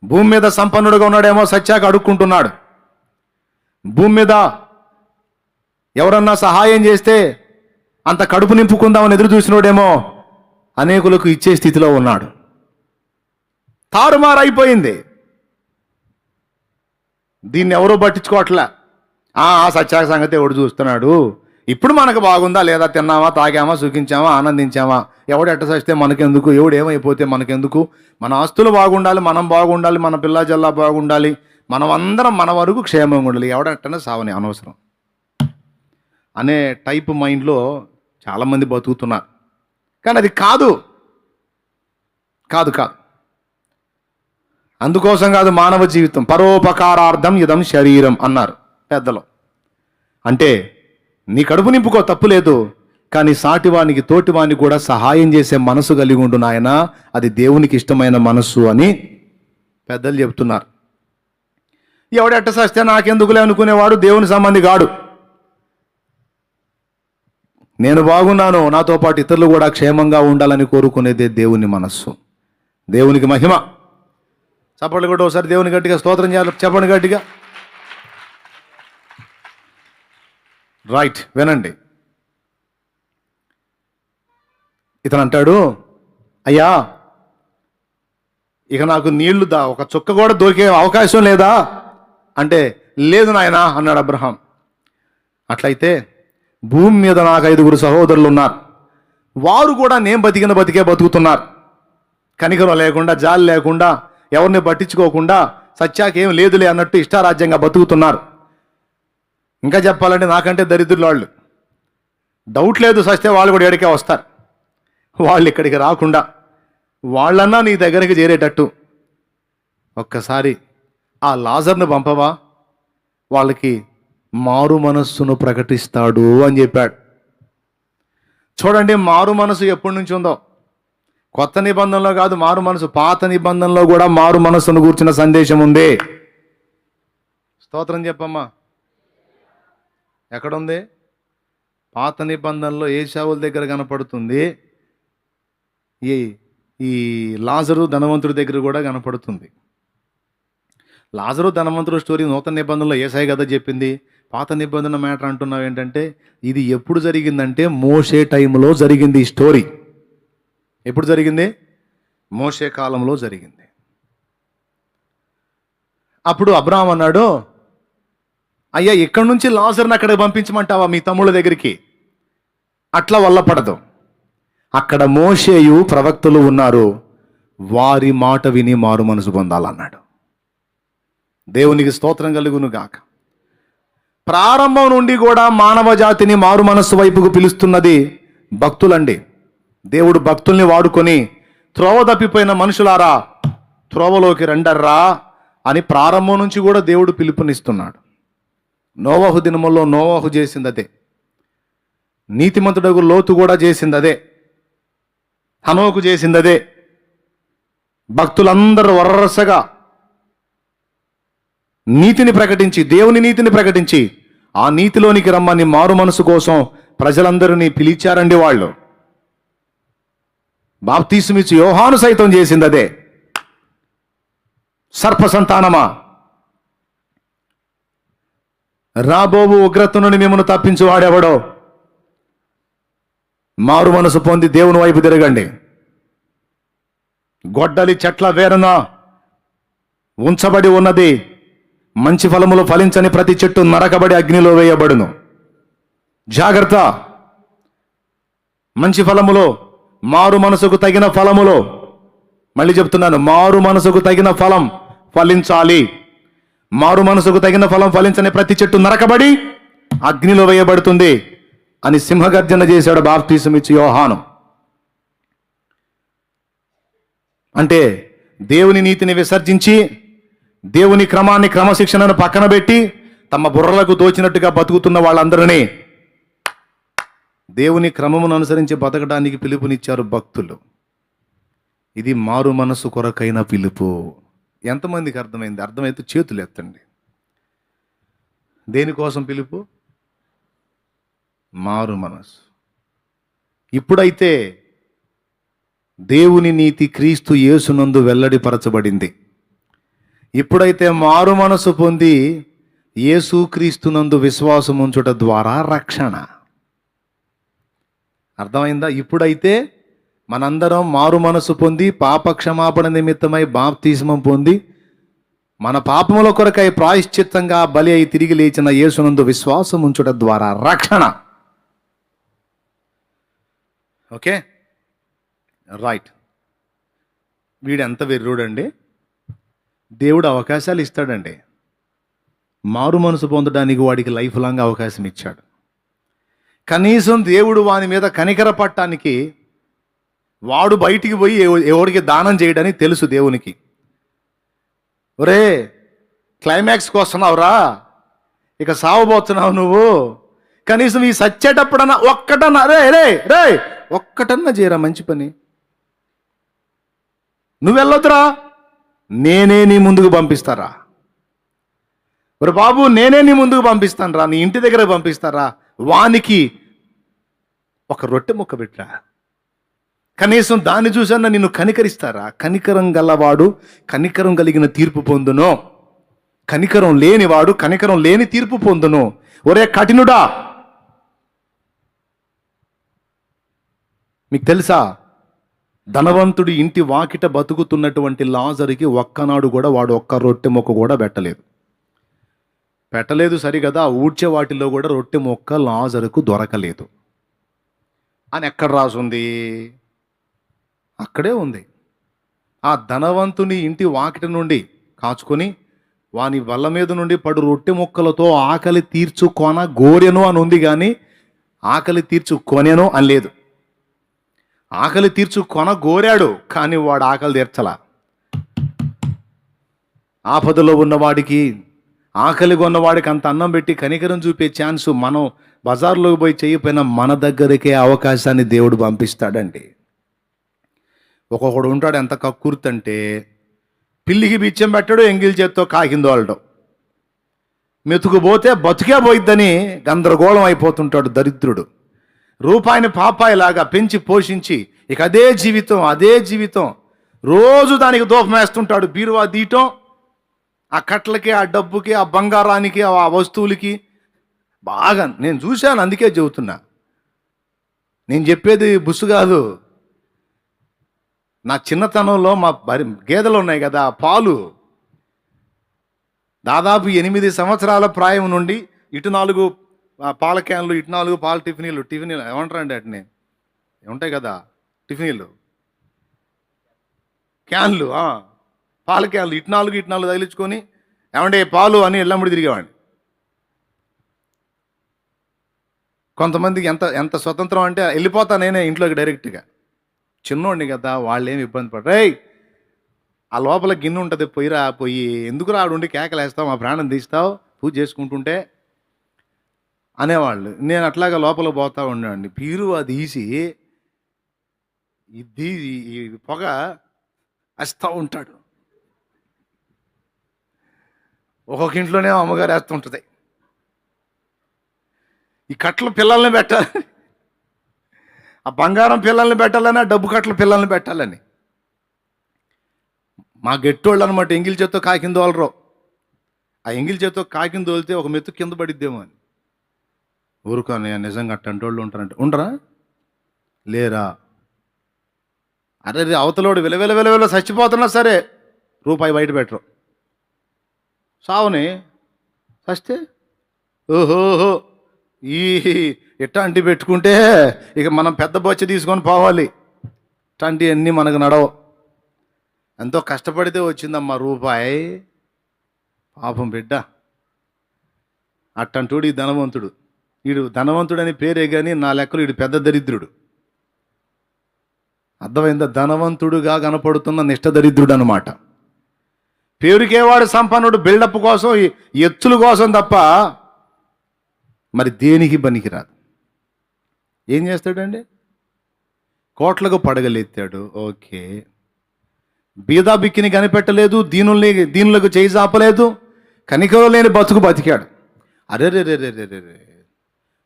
భూమి మీద సంపన్నుడుగా ఉన్నాడేమో సత్యాక అడుక్కుంటున్నాడు. భూమి మీద ఎవరన్నా సహాయం చేస్తే అంత కడుపు నింపుకుందామని ఎదురు చూసినోడేమో అనేకులకు ఇచ్చే స్థితిలో ఉన్నాడు. తారుమారైపోయింది. దీన్ని ఎవరో పట్టించుకోవట్లే. సత్యాగ సంగతి ఎవడు చూస్తున్నాడు, ఇప్పుడు మనకు బాగుందా లేదా, తిన్నామా తాగామా సుఖించామా ఆనందించామా, ఎవడు ఎట్ట సస్తే మనకెందుకు, ఎవడు ఏమైపోతే మనకెందుకు, మన ఆస్తులు బాగుండాలి, మనం బాగుండాలి, మన పిల్ల జల్లా బాగుండాలి, మనం అందరం మన వరకు క్షేమంగా ఉండాలి, ఎవడట్టనే సావని అనవసరం అనే టైప్ మైండ్లో చాలామంది బతుకుతున్నారు. కానీ అది కాదు. అందుకోసం కాదు మానవ జీవితం. పరోపకారార్థం ఇదం శరీరం అన్నారు పెద్దలు. అంటే నీ కడుపు నింపుకో, తప్పు లేదు, కానీ సాటివానికి తోటివానికి కూడా సహాయం చేసే మనసు కలిగి ఉండు నాయన, అది దేవునికి ఇష్టమైన మనస్సు అని పెద్దలు చెప్తున్నారు. ఎవడెట్ట సస్తే నాకెందుకులే అనుకునేవాడు దేవుని సంబంధి కాడు. నేను బాగున్నాను, నాతో పాటు ఇతరులు కూడా క్షేమంగా ఉండాలని కోరుకునేదే దేవుని మనస్సు. దేవునికి మహిమ. చప్పట్లు కూడా ఒకసారి దేవుని గట్టిగా స్తోత్రం చేయాలి. చెప్పండి గట్టిగా. రైట్, వినండి. ఇతను అంటాడు, అయ్యా ఇక నాకు నీళ్లు ఒక చుక్క కూడా దొరికే అవకాశం లేదా అంటే, లేదు నాయనా అన్నాడు అబ్రహాం. అట్లయితే భూమి మీద నాకు 5 సహోదరులు ఉన్నారు, వారు కూడా నేను బతికే బతుకుతున్నారు. కనికరం లేకుండా, జాలి లేకుండా, ఎవరిని పట్టించుకోకుండా, సత్యాకేం లేదులే అన్నట్టు ఇష్టారాజ్యంగా బతుకుతున్నారు. ఇంకా చెప్పాలంటే నాకంటే దరిద్రులు వాళ్ళు. డౌట్ లేదు, సస్తే వాళ్ళు కూడా ఎడికే వస్తారు. వాళ్ళు ఇక్కడికి రాకుండా వాళ్ళన్నా నీ దగ్గరికి చేరేటట్టు ఒక్కసారి ఆ లాజర్ను పంపవా, వాళ్ళకి మారు మనస్సును ప్రకటిస్తాడు అని చెప్పాడు. చూడండి, మారు మనసు ఎప్పటి నుంచి ఉందో, కొత్త నిబంధనలో కాదు మారు మనసు, పాత నిబంధనలో కూడా మారు మనస్సును కూర్చున్న సందేశం ఉంది. స్తోత్రం చెప్పమ్మా. ఎక్కడుంది? పాత నిబంధనలో ఏశావుల దగ్గర కనపడుతుంది, ఈ లాజరు ధనవంతుడి దగ్గర కూడా కనపడుతుంది. లాజరు ధనవంతుడు స్టోరీ నూతన నిబంధనలో యేసాయి కదా చెప్పింది. పాత నిబంధన మ్యాటర్ అంటున్నావు ఏంటంటే, ఇది ఎప్పుడు జరిగిందంటే మోషే టైంలో జరిగింది ఈ స్టోరీ. ఎప్పుడు జరిగింది? మోషే కాలంలో జరిగింది. అప్పుడు అబ్రాహాం అన్నాడు, అయ్యా ఇక్కడి నుంచి లాజర్ని అక్కడికి పంపించమంటావా మీ తమ్ముళ్ళ దగ్గరికి? అట్లా వల్ల పడదు. అక్కడ మోషేయు ప్రవక్తలు ఉన్నారు, వారి మాట విని మారు మనసు పొందాలన్నాడు. దేవునికి స్తోత్రం కలుగును గాక. ప్రారంభం నుండి కూడా మానవ జాతిని మారు మనస్సు వైపుకు పిలుస్తున్నది భక్తులండి. దేవుడు భక్తుల్ని వాడుకొని, త్రోవ తప్పిపోయిన మనుషులారా త్రోవలోకి రండర్రా అని ప్రారంభం నుంచి కూడా దేవుడు పిలుపునిస్తున్నాడు. నోవహు దినముల్లో నోవహు చేసింది అదే, నీతిమంతుడగు లోతు కూడా చేసింది అదే, హనోకు చేసింది అదే. భక్తులందరూ వరసగా నీతిని ప్రకటించి, దేవుని నీతిని ప్రకటించి, ఆ నీతిలోనికి రమ్మని మారు మనసు కోసం ప్రజలందరినీ పిలిచారండి వాళ్ళు. బాప్తీసుమిచ్చి యోహాను సైతం చేసింది అదే. సర్ప సంతానమా, రాబోవు ఉగ్రత నుండి మిమ్మల్ని తప్పించువాడెవడో, మారు మనసు పొంది దేవుని వైపు తిరగండి. గొడ్డలి చెట్ల వేరున ఉంచబడి ఉన్నది, మంచి ఫలములు ఫలించని ప్రతి చెట్టు నరకబడి అగ్నిలో వేయబడును. జాగ్రత్త. మంచి ఫలములో, మారు మనసుకు తగిన ఫలములో, మళ్ళీ చెప్తున్నాను, మారు మనసుకు తగిన ఫలం ఫలించాలి. మారు మనసుకు తగిన ఫలం ఫలించని ప్రతి చెట్టు నరకబడి అగ్నిలో వేయబడుతుంది అని సింహగర్జన చేశాడు బాప్తీసమిచ్చి యోహాను. అంటే దేవుని నీతిని విసర్జించి, దేవుని క్రమాన్ని, క్రమశిక్షణను పక్కన పెట్టి, తమ బుర్రలకు తోచినట్టుగా బతుకుతున్న వాళ్ళందరినీ దేవుని క్రమమును అనుసరించి బతకడానికి పిలుపునిచ్చారు భక్తులు. ఇది మారు మనసు కొరకైన పిలుపు. ఎంతమందికి అర్థమైంది? అర్థమైతే చేతులు ఎత్తండి. దేనికోసం పిలుపు? మారు మనసు. ఇప్పుడైతే దేవుని నీతి క్రీస్తు యేసునందు వెల్లడిపరచబడింది. ఇప్పుడైతే మారు మనసు పొంది యేసు క్రీస్తునందు విశ్వాసం ఉంచుట ద్వారా రక్షణ. అర్థమైందా? ఇప్పుడైతే మనందరం మారు మనసు పొంది పాప క్షమాపణ నిమిత్తమై బాప్తిస్మం పొంది మన పాపముల కొరకై ప్రాయశ్చిత్తంగా బలి అయి తిరిగి లేచిన యేసునందు విశ్వాసం ఉంచుట ద్వారా రక్షణ. Okay, right. వీడు ఎంత వెర్రుడండి. దేవుడు అవకాశాలు ఇస్తాడండి. మారు మనసు పొందడానికి వాడికి లైఫ్ లాంగ్ అవకాశం ఇచ్చాడు. కనీసం దేవుడు వాని మీద కనికర పట్టడానికి వాడు బయటికి పోయి ఎవరికి దానం చేయడానికి తెలుసు దేవునికి. ఒరే, క్లైమాక్స్కి వస్తున్నావురా, ఇక సావబోతున్నావు నువ్వు, కనీసం ఈ సచ్చేటప్పుడన్నా ఒక్కటన్నా రే రే రే ఒక్కటన్నా చేయరా మంచి పని. నువ్వు వెళ్ళొద్దురా, నేనే నీ ముందుకు పంపిస్తారా. ఒరే బాబు, నేనే నీ ముందుకు పంపిస్తాను రా, నీ ఇంటి దగ్గర పంపిస్తారా. వానికి ఒక రొట్టె ముక్క పెట్టరా, కనీసం దాన్ని చూసన్నా నిన్ను కనికరిస్తారా. కనికరం గలవాడు కనికరం కలిగిన తీర్పు పొందును, కనికరం లేనివాడు కనికరం లేని తీర్పు పొందును. ఒరే కఠినుడా, మీకు తెలుసా, ధనవంతుడి ఇంటి వాకిట బతుకుతున్నటువంటి లాజరుకి ఒక్కనాడు కూడా వాడు ఒక్క రొట్టె మొక్క కూడా పెట్టలేదు సరిగదా. ఊడ్చే వాటిలో కూడా రొట్టె మొక్క లాజరుకు దొరకలేదు అని ఎక్కడ రాసుంది? అక్కడే ఉంది. ఆ ధనవంతుని ఇంటి వాకిట నుండి కాచుకొని వాని వల్ల మీద నుండి పడు రొట్టె ముక్కలతో ఆకలి తీర్చుకొన గోరెను అని ఉంది, కానీ ఆకలి తీర్చుకొనేను అని లేదు. ఆకలి తీర్చుకొన గోరాడు, కానీ వాడు ఆకలి తీర్చలా. ఆపదలో ఉన్నవాడికి, ఆకలి కొన్నవాడికి అంత అన్నం పెట్టి కనికరం చూపే ఛాన్స్ మనం బజార్లోకి పోయి చేయకపోయినా మన దగ్గరికే అవకాశాన్ని దేవుడు పంపిస్తాడండి. ఒక్కొక్కడు ఉంటాడు ఎంత కక్కుర్తంటే, పిల్లికి బిచ్చం పెట్టాడు, ఎంగిల్ చేత్తో కాకిందో వాళ్ళడు, మెతుకుపోతే బతుకే పోయిద్దని గందరగోళం అయిపోతుంటాడు దరిద్రుడు. రూపాయిని పాపాయిలాగా పెంచి పోషించి ఇక అదే జీవితం రోజు దానికి దూపం వేస్తుంటాడు. బీరువా దీయటం, ఆ కట్లకి, ఆ డబ్బుకి, ఆ బంగారానికి, ఆ వస్తువులకి బాగా నేను చూశాను, అందుకే చెబుతున్నా. నేను చెప్పేది బుస్సు కాదు. నా చిన్నతనంలో మా గేదెలు ఉన్నాయి కదా, పాలు దాదాపు 8 సంవత్సరాల ప్రాయం నుండి ఇటు 4 పాల క్యాన్లు, ఇటు 4 పాల టిఫినీలు ఏమంటారండి వాటిని, ఉంటాయి కదా టిఫినీలు, క్యాన్లు, పాల క్యాన్లు, ఇటు 4 తగిలించుకొని ఏమంటే పాలు అని ఎల్లమ్మడి తిరిగేవాడిని. కొంతమందికి ఎంత స్వతంత్రం అంటే వెళ్ళిపోతా నేనే ఇంట్లోకి డైరెక్ట్గా. చిన్నోడిని కదా, వాళ్ళు ఏమి ఇబ్బంది పడరు. ఆ లోపల గిన్నె ఉంటుంది, పోయి ఎందుకు రాడుండి కేకలేస్తావు, మా ప్రాణం తీస్తావు పూజ చేసుకుంటుంటే అనేవాళ్ళు. నేను అట్లాగా లోపల పోతా ఉండేవాడిని. బీరువా తీసి ఈ పొగ వేస్తూ ఉంటాడు. ఒక్కొక్క ఇంట్లోనే అమ్మగారు వేస్తూ ఉంటుంది. ఈ కట్టలు పిల్లల్ని పెట్టాలి, ఆ బంగారం పిల్లల్ని పెట్టాలని, ఆ డబ్బు కట్టలు పిల్లల్ని పెట్టాలని. మా గెట్టోళ్ళు అనమాట ఎంగిల్ చేత్తో కాకింది వాళ్ళరు. ఆ ఎంగిల్ చేత్తో కాకింది తోలితే ఒక మెత్తు కింద పడిద్దేమో అని. ఊరుకోని నిజంగా అట్టంటోళ్ళు ఉంటారంటే ఉండరా లేరా. అరే అవతలోడు విలవిల చచ్చిపోతున్నా సరే రూపాయి బయట పెట్టరు. సావుని చస్తే ఓహోహో ఈ ఇట్లాంటి పెట్టుకుంటే ఇక మనం పెద్ద బొచ్చ తీసుకొని పోవాలి. ఇట్లాంటివి అన్నీ మనకు నడవు. ఎంతో కష్టపడితే వచ్చిందమ్మా రూపాయి. పాపం బిడ్డ. అట్టంటోడు ఈ ధనవంతుడు. వీడు ధనవంతుడని పేరే కానీ నా లెక్కలు వీడు పెద్ద దరిద్రుడు. అర్థమైందా? ధనవంతుడుగా కనపడుతున్న నిష్ఠ దరిద్రుడు అనమాట. పేరుకేవాడు సంపన్నుడు, బిల్డప్ కోసం, ఎత్తుల కోసం తప్ప మరి దేనికి పనికిరాదు. ఏం చేస్తాడండి? కోట్లకు పడగలెత్తాడు, ఓకే. బీదా బిక్కిని కనిపెట్టలేదు, దీనులకు చేయి చాపలేదు, కనికరం లేని బతుకు బతికాడు. అరే రే రే రే రే రే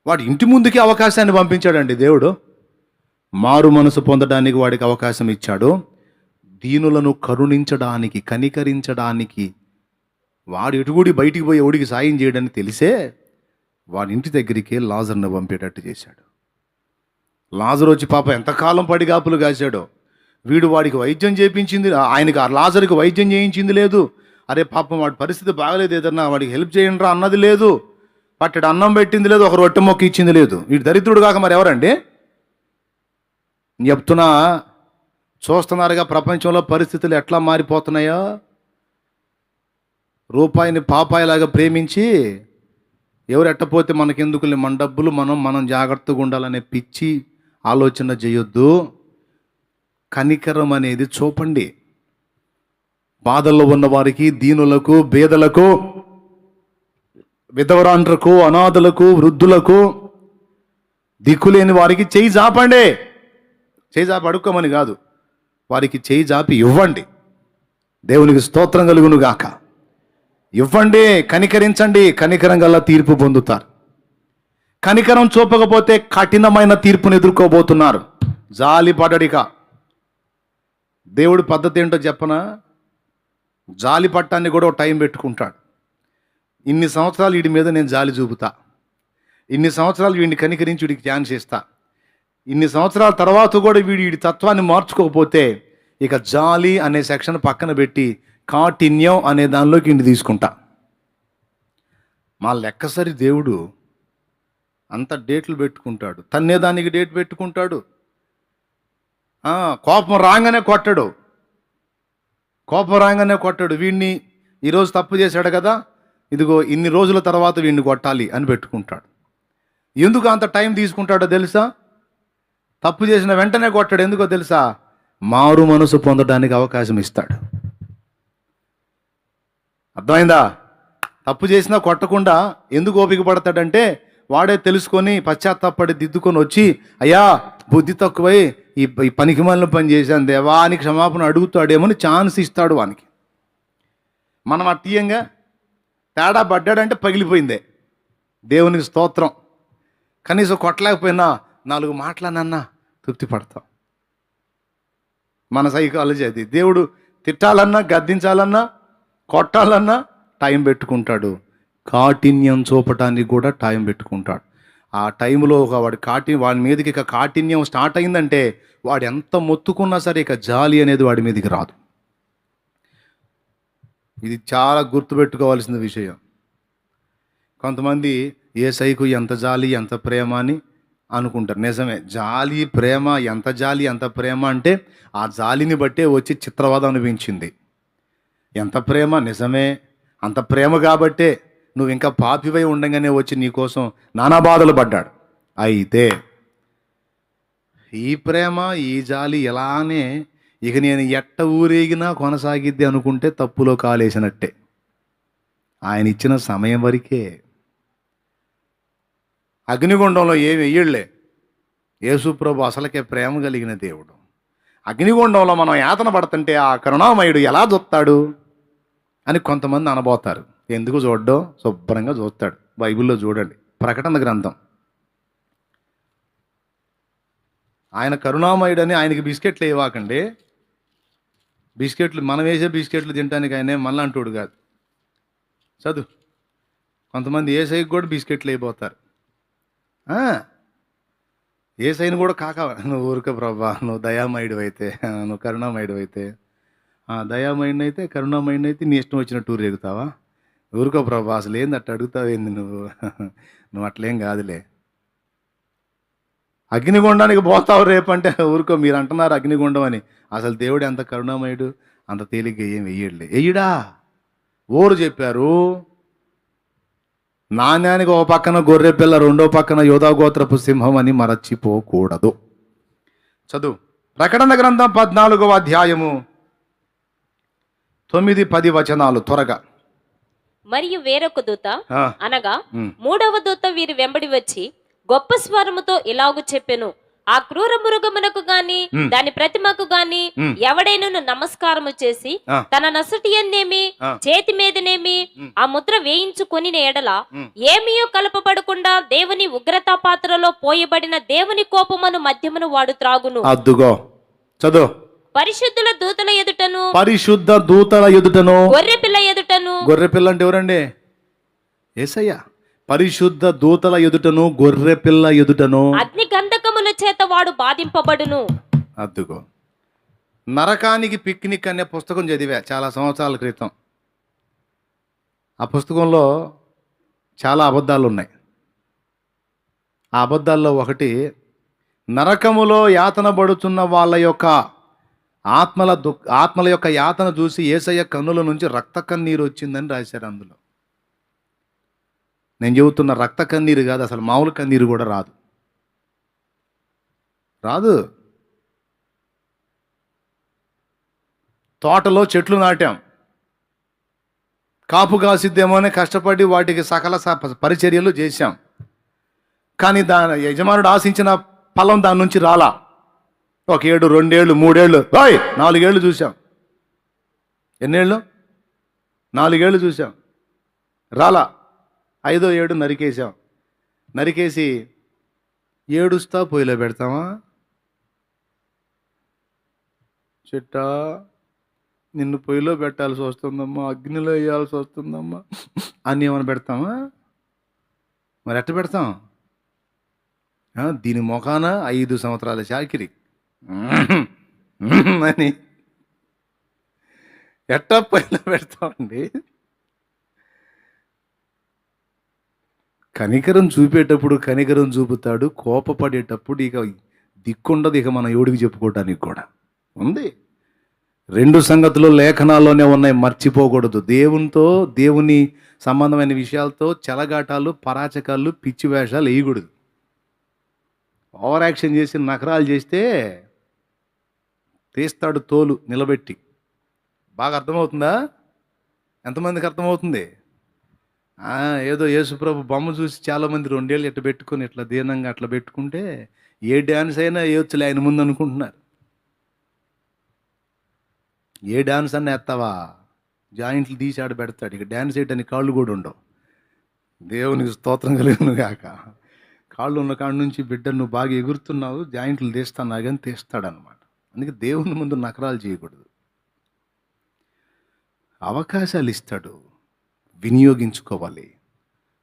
వాడు ఇంటి ముందుకి అవకాశాన్ని పంపించాడండి దేవుడు. మారు మనసు పొందడానికి వాడికి అవకాశం ఇచ్చాడు. దీనులను కరుణించడానికి, కనికరించడానికి, వాడు ఎటుగుడి బయటికి పోయి ఎవడికి సాయం చేయడానికి తెలిసే వాడి ఇంటి దగ్గరికి లాజర్ను పంపేటట్టు చేశాడు. లాజరు వచ్చి పాప ఎంతకాలం పడిగాపులు కాశాడో, వీడు వాడికి వైద్యం చేయించింది, ఆయనకి ఆ లాజరుకి వైద్యం చేయించింది లేదు. అరే పాపం వాడి పరిస్థితి బాగలేదు, ఏదన్నా వాడికి హెల్ప్ చేయండి రా అన్నది లేదు, పట్టెడు అన్నం పెట్టింది లేదు, ఒక రొట్టె మొక్క ఇచ్చింది లేదు. వీడు దరిద్రుడు కాక మరి ఎవరండి? చెప్తున్నా, చూస్తున్నారుగా ప్రపంచంలో పరిస్థితులు ఎట్లా మారిపోతున్నాయో. రూపాయిని పాపాయిలాగా ప్రేమించి ఎవరు ఎట్టపోతే మనకెందుకులే, మన డబ్బులు మనం జాగ్రత్తగా ఉండాలనే పిచ్చి ఆలోచన చేయొద్దు. కనికరం అనేది చూపండి. బాధల్లో ఉన్న వారికి, దీనులకు, బేదలకు, విధవరాండ్రకు, అనాథులకు, వృద్ధులకు, దిక్కులేని వారికి చేయి జాపండి. చేయి జాపి అడుక్కోమని కాదు, వారికి చేయి జాపి ఇవ్వండి. దేవునికి స్తోత్రం కలుగును గాక. ఇవ్వండి, కనికరించండి, కనికరం గల్లా తీర్పు పొందుతారు. కనికరం చూపకపోతే కఠినమైన తీర్పును ఎదుర్కోబోతున్నారు. జాలి పడడిక. దేవుడి పద్ధతి ఏంటో చెప్పనా? జాలి పట్టాన్ని కూడా ఒక టైం పెట్టుకుంటాడు. ఇన్ని సంవత్సరాలు వీడి మీద నేను జాలి చూపుతా, ఇన్ని సంవత్సరాలు వీడిని కనికరించి వీడికి ఛాన్స్ ఇస్తా, ఇన్ని సంవత్సరాల తర్వాత కూడా వీడి తత్వాన్ని మార్చుకోకపోతే ఇక జాలి అనే సెక్షన్ పక్కన పెట్టి కాఠిన్యం అనే దానిలోకి ఇంటి తీసుకుంటా. మా లెక్కసరి దేవుడు అంత డేట్లు పెట్టుకుంటాడు, తన్నేదానికి డేట్ పెట్టుకుంటాడు. కోపం రాగానే కొట్టాడు, వీడిని ఈరోజు తప్పు చేశాడు కదా, ఇదిగో ఇన్ని రోజుల తర్వాత వీడిని కొట్టాలి అని పెట్టుకుంటాడు. ఎందుకు అంత టైం తీసుకుంటాడో తెలుసా? తప్పు చేసిన వెంటనే కొట్టాడు. ఎందుకో తెలుసా? మారు మనసు పొందడానికి అవకాశం ఇస్తాడు. అర్థమైందా? తప్పు చేసినా కొట్టకుండా ఎందుకు ఓపిక పడతాడంటే, వాడే తెలుసుకొని పశ్చాత్తాపడి దిద్దుకొని వచ్చి, అయ్యా బుద్ధి తక్కువై ఈ పనికి మాలిన పని చేశాను దేవా అని క్షమాపణ అడుగుతాడేమని ఛాన్స్ ఇస్తాడు వానికి. మనం అతీయంగా తేడా పడ్డాడంటే పగిలిపోయిందే. దేవునికి స్తోత్రం. కనీసం కొట్టలేకపోయినా 4 మాటలనన్నా తృప్తి పడతాం. మన సైకాలజీ అది. దేవుడు తిట్టాలన్నా, గద్దించాలన్నా, కొట్టాలన్నా టైం పెట్టుకుంటాడు. కాఠిన్యం చూపటానికి కూడా టైం పెట్టుకుంటాడు. ఆ టైంలో వాడి మీదకి ఇక కాఠిన్యం స్టార్ట్ అయిందంటే వాడు ఎంత మొత్తుకున్నా సరే ఇక జాలి అనేది వాడి మీదకి రాదు. ఇది చాలా గుర్తుపెట్టుకోవాల్సిన విషయం. కొంతమంది యేసయ్యకు ఎంత జాలి ఎంత ప్రేమ అని అనుకుంటారు. నిజమే, జాలి ప్రేమ, ఎంత జాలి ఎంత ప్రేమ అంటే ఆ జాలిని బట్టే వచ్చి చిత్రవద అనిపించింది. ఎంత ప్రేమ, నిజమే, అంత ప్రేమ కాబట్టే నువ్వు ఇంకా పాపివై ఉండగానే వచ్చి నీకోసం నానా బాధలు పడ్డాడు. అయితే ఈ ప్రేమ ఈ జాలి ఎలానే ఇక నేను ఎట్ట ఊరేగినా కొనసాగిద్ది అనుకుంటే తప్పులో కాలేసినట్టే. ఆయన ఇచ్చిన సమయం వరకే. అగ్నిగుండంలో ఏమి వెయ్యళ్లే. యేసుప్రభు అసలకే ప్రేమ కలిగిన దేవుడు. అగ్నిగుండంలో మనం యాతన పడుతుంటే ఆ కరుణామయుడు ఎలా చూస్తాడు అని కొంతమంది అనబోతారు. ఎందుకు చూడ్డం? శుభ్రంగా చూస్తాడు. బైబిల్లో చూడండి, ప్రకటన గ్రంథం. ఆయన కరుణామయుడని ఆయనకి బిస్కెట్లు ఇవ్వకండి. బిస్కెట్లు మనం వేసే బిస్కెట్లు తినడానికి ఆయనే మళ్ళీ అంటోడు కాదు. చదువు. కొంతమంది ఏసైకి కూడా బిస్కెట్లు అయిపోతారు. ఏసైని కూడా కాక నువ్వు ఊరిక ప్రభా, నువ్వు దయామయుడు అయితే, నువ్వు కరుణామయుడు అయితే, దయామయుడిని అయితే కరుణామయుడిని అయితే నీ ఇష్టం వచ్చిన టూర్ ఎగుతావా? ఊరుకో ప్రభా, అసలు ఏంది అట్ట అడుగుతావేంది నువ్వు అట్లేం కాదులే. అగ్నిగుండానికి పోతావు రేపంటే ఊరుకో. మీరు అంటున్నారు అగ్నిగుండం అని. అసలు దేవుడు ఎంత కరుణామయుడు, అంత తేలిగ్గా ఏం వెయ్యడులే. వెయ్యడా? ఓరు చెప్పారు. నాణ్యానికి ఒక పక్కన గొర్రె పిల్ల, రెండో పక్కన యోధాగోత్రపు సింహం అని మరచిపోకూడదు. చదువు. ప్రకటన గ్రంథం 14వ అధ్యాయము 9-10 వచనాలు త్వరగా. మరియు వేరొక దూత అనగా 3వ దూత వీరి వెంబడి వచ్చి గొప్ప స్వరముతో ఇలాగు చెప్పెను, ఆ క్రూర మృగమునకు గాని దాని ప్రతిమకు గాని ఎవడైనను నమస్కారము చేసి తన నొసటి యందేమి చేతి మీదనేమి ఆ ముద్ర వేయించుకొని ఎడల ఏమీయో కలపబడకుండా దేవుని ఉగ్రతా పాత్రలో పోయబడిన దేవుని కోపమును మద్యమును వాడు త్రాగును. అద్దుగో చదువు. పరిశుద్ధుల దూతల ఎదుటను, పరిశుద్ధ దూతల ఎదుటను, గొర్రె పిల్ల ఎదుటను. గొర్రె పిల్ల అంటే ఎవరండి? యేసయ్య. పరిశుద్ధ దూతల ఎదుటను గొర్రె పిల్ల ఎదుటను అగ్ని గంధకముల చేత వాడు బాధింపబడును. అద్దుకో. నరకానికి పిక్నిక్ అనే పుస్తకం చదివా చాలా సంవత్సరాల క్రితం. ఆ పుస్తకంలో చాలా అబద్ధాలు ఉన్నాయి. ఆ అబద్ధాల్లో ఒకటి, నరకములో యాతన పడుతున్న వాళ్ళ యొక్క ఆత్మల యొక్క యాతన చూసి యేసయ్య కన్నుల నుంచి రక్త కన్నీరు వచ్చిందని రాశారు అందులో. నేను చెబుతున్న రక్త కన్నీరు కాదు, అసలు మామూలు కన్నీరు కూడా రాదు. తోటలో చెట్లు నాటాం, కాపు కాసిద్దేమో అని కష్టపడి వాటికి సకల పరిచర్యలు చేశాం. కానీ దాని యజమానుడు ఆశించిన ఫలం దాని నుంచి రాలా. 1 ఏడు, 2 ఏళ్ళు, 3 ఏళ్ళు, 4 ఏళ్ళు చూసాం. ఎన్నేళ్ళు? 4 ఏళ్ళు చూసాం, రాలా. 5వ ఏడు నరికేసాం. నరికేసి ఏడుస్తా పొయ్యిలో పెడతామా? చిట్టా, నిన్ను పొయ్యిలో పెట్టాల్సి వస్తుందమ్మా, అగ్నిలో వేయాల్సి వస్తుందమ్మా అని ఏమైనా పెడతామా? మరి ఎట్ట పెడతాం? దీని మొఖాన 5 సంవత్సరాల చాకిరి అని ఎట్టా పొయ్యిలో పెడతామండి? కనికరం చూపేటప్పుడు కనికరం చూపుతాడు, కోపపడేటప్పుడు ఇక దిక్కుండదు. ఇక మనం ఎవడికి చెప్పుకోవటానికి కూడా ఉంది. 2 సంగతులు లేఖనాల్లోనే ఉన్నాయి, మర్చిపోకూడదు. దేవుని సంబంధమైన విషయాలతో చెలగాటాలు, పరాచకాలు, పిచ్చి వేషాలు వేయకూడదు. ఓవర్ యాక్షన్ చేసి నకరాలు చేస్తే తీస్తాడు తోలు నిలబెట్టి. బాగా అర్థమవుతుందా? ఎంతమందికి అర్థమవుతుంది? ఏదో యేసుప్రభు బొమ్మ చూసి చాలామంది 2 ఏళ్ళు ఇట్లా పెట్టుకొని ఇట్లా దీనంగా అట్లా పెట్టుకుంటే ఏ డ్యాన్స్ అయినా వేయొచ్చులే ఆయన ముందు అనుకుంటున్నారు. ఏ డ్యాన్స్ అన్నా ఎత్తావా? జాయింట్లు తీసి ఆడ పెడతాడు. ఇక డ్యాన్స్ వేయటానికి కాళ్ళు కూడా ఉండవు. దేవునికి స్తోత్రం కలిగిన గాక. కాళ్ళు ఉన్న కాడ నుంచి బిడ్డ నువ్వు బాగా ఎగురుతున్నావు, జాయింట్లు తీస్తాను కానీ తీస్తాడనమాట. అందుకే దేవుని ముందు నకరాలు చేయకూడదు. అవకాశాలు ఇస్తాడు, వినియోగించుకోవాలి.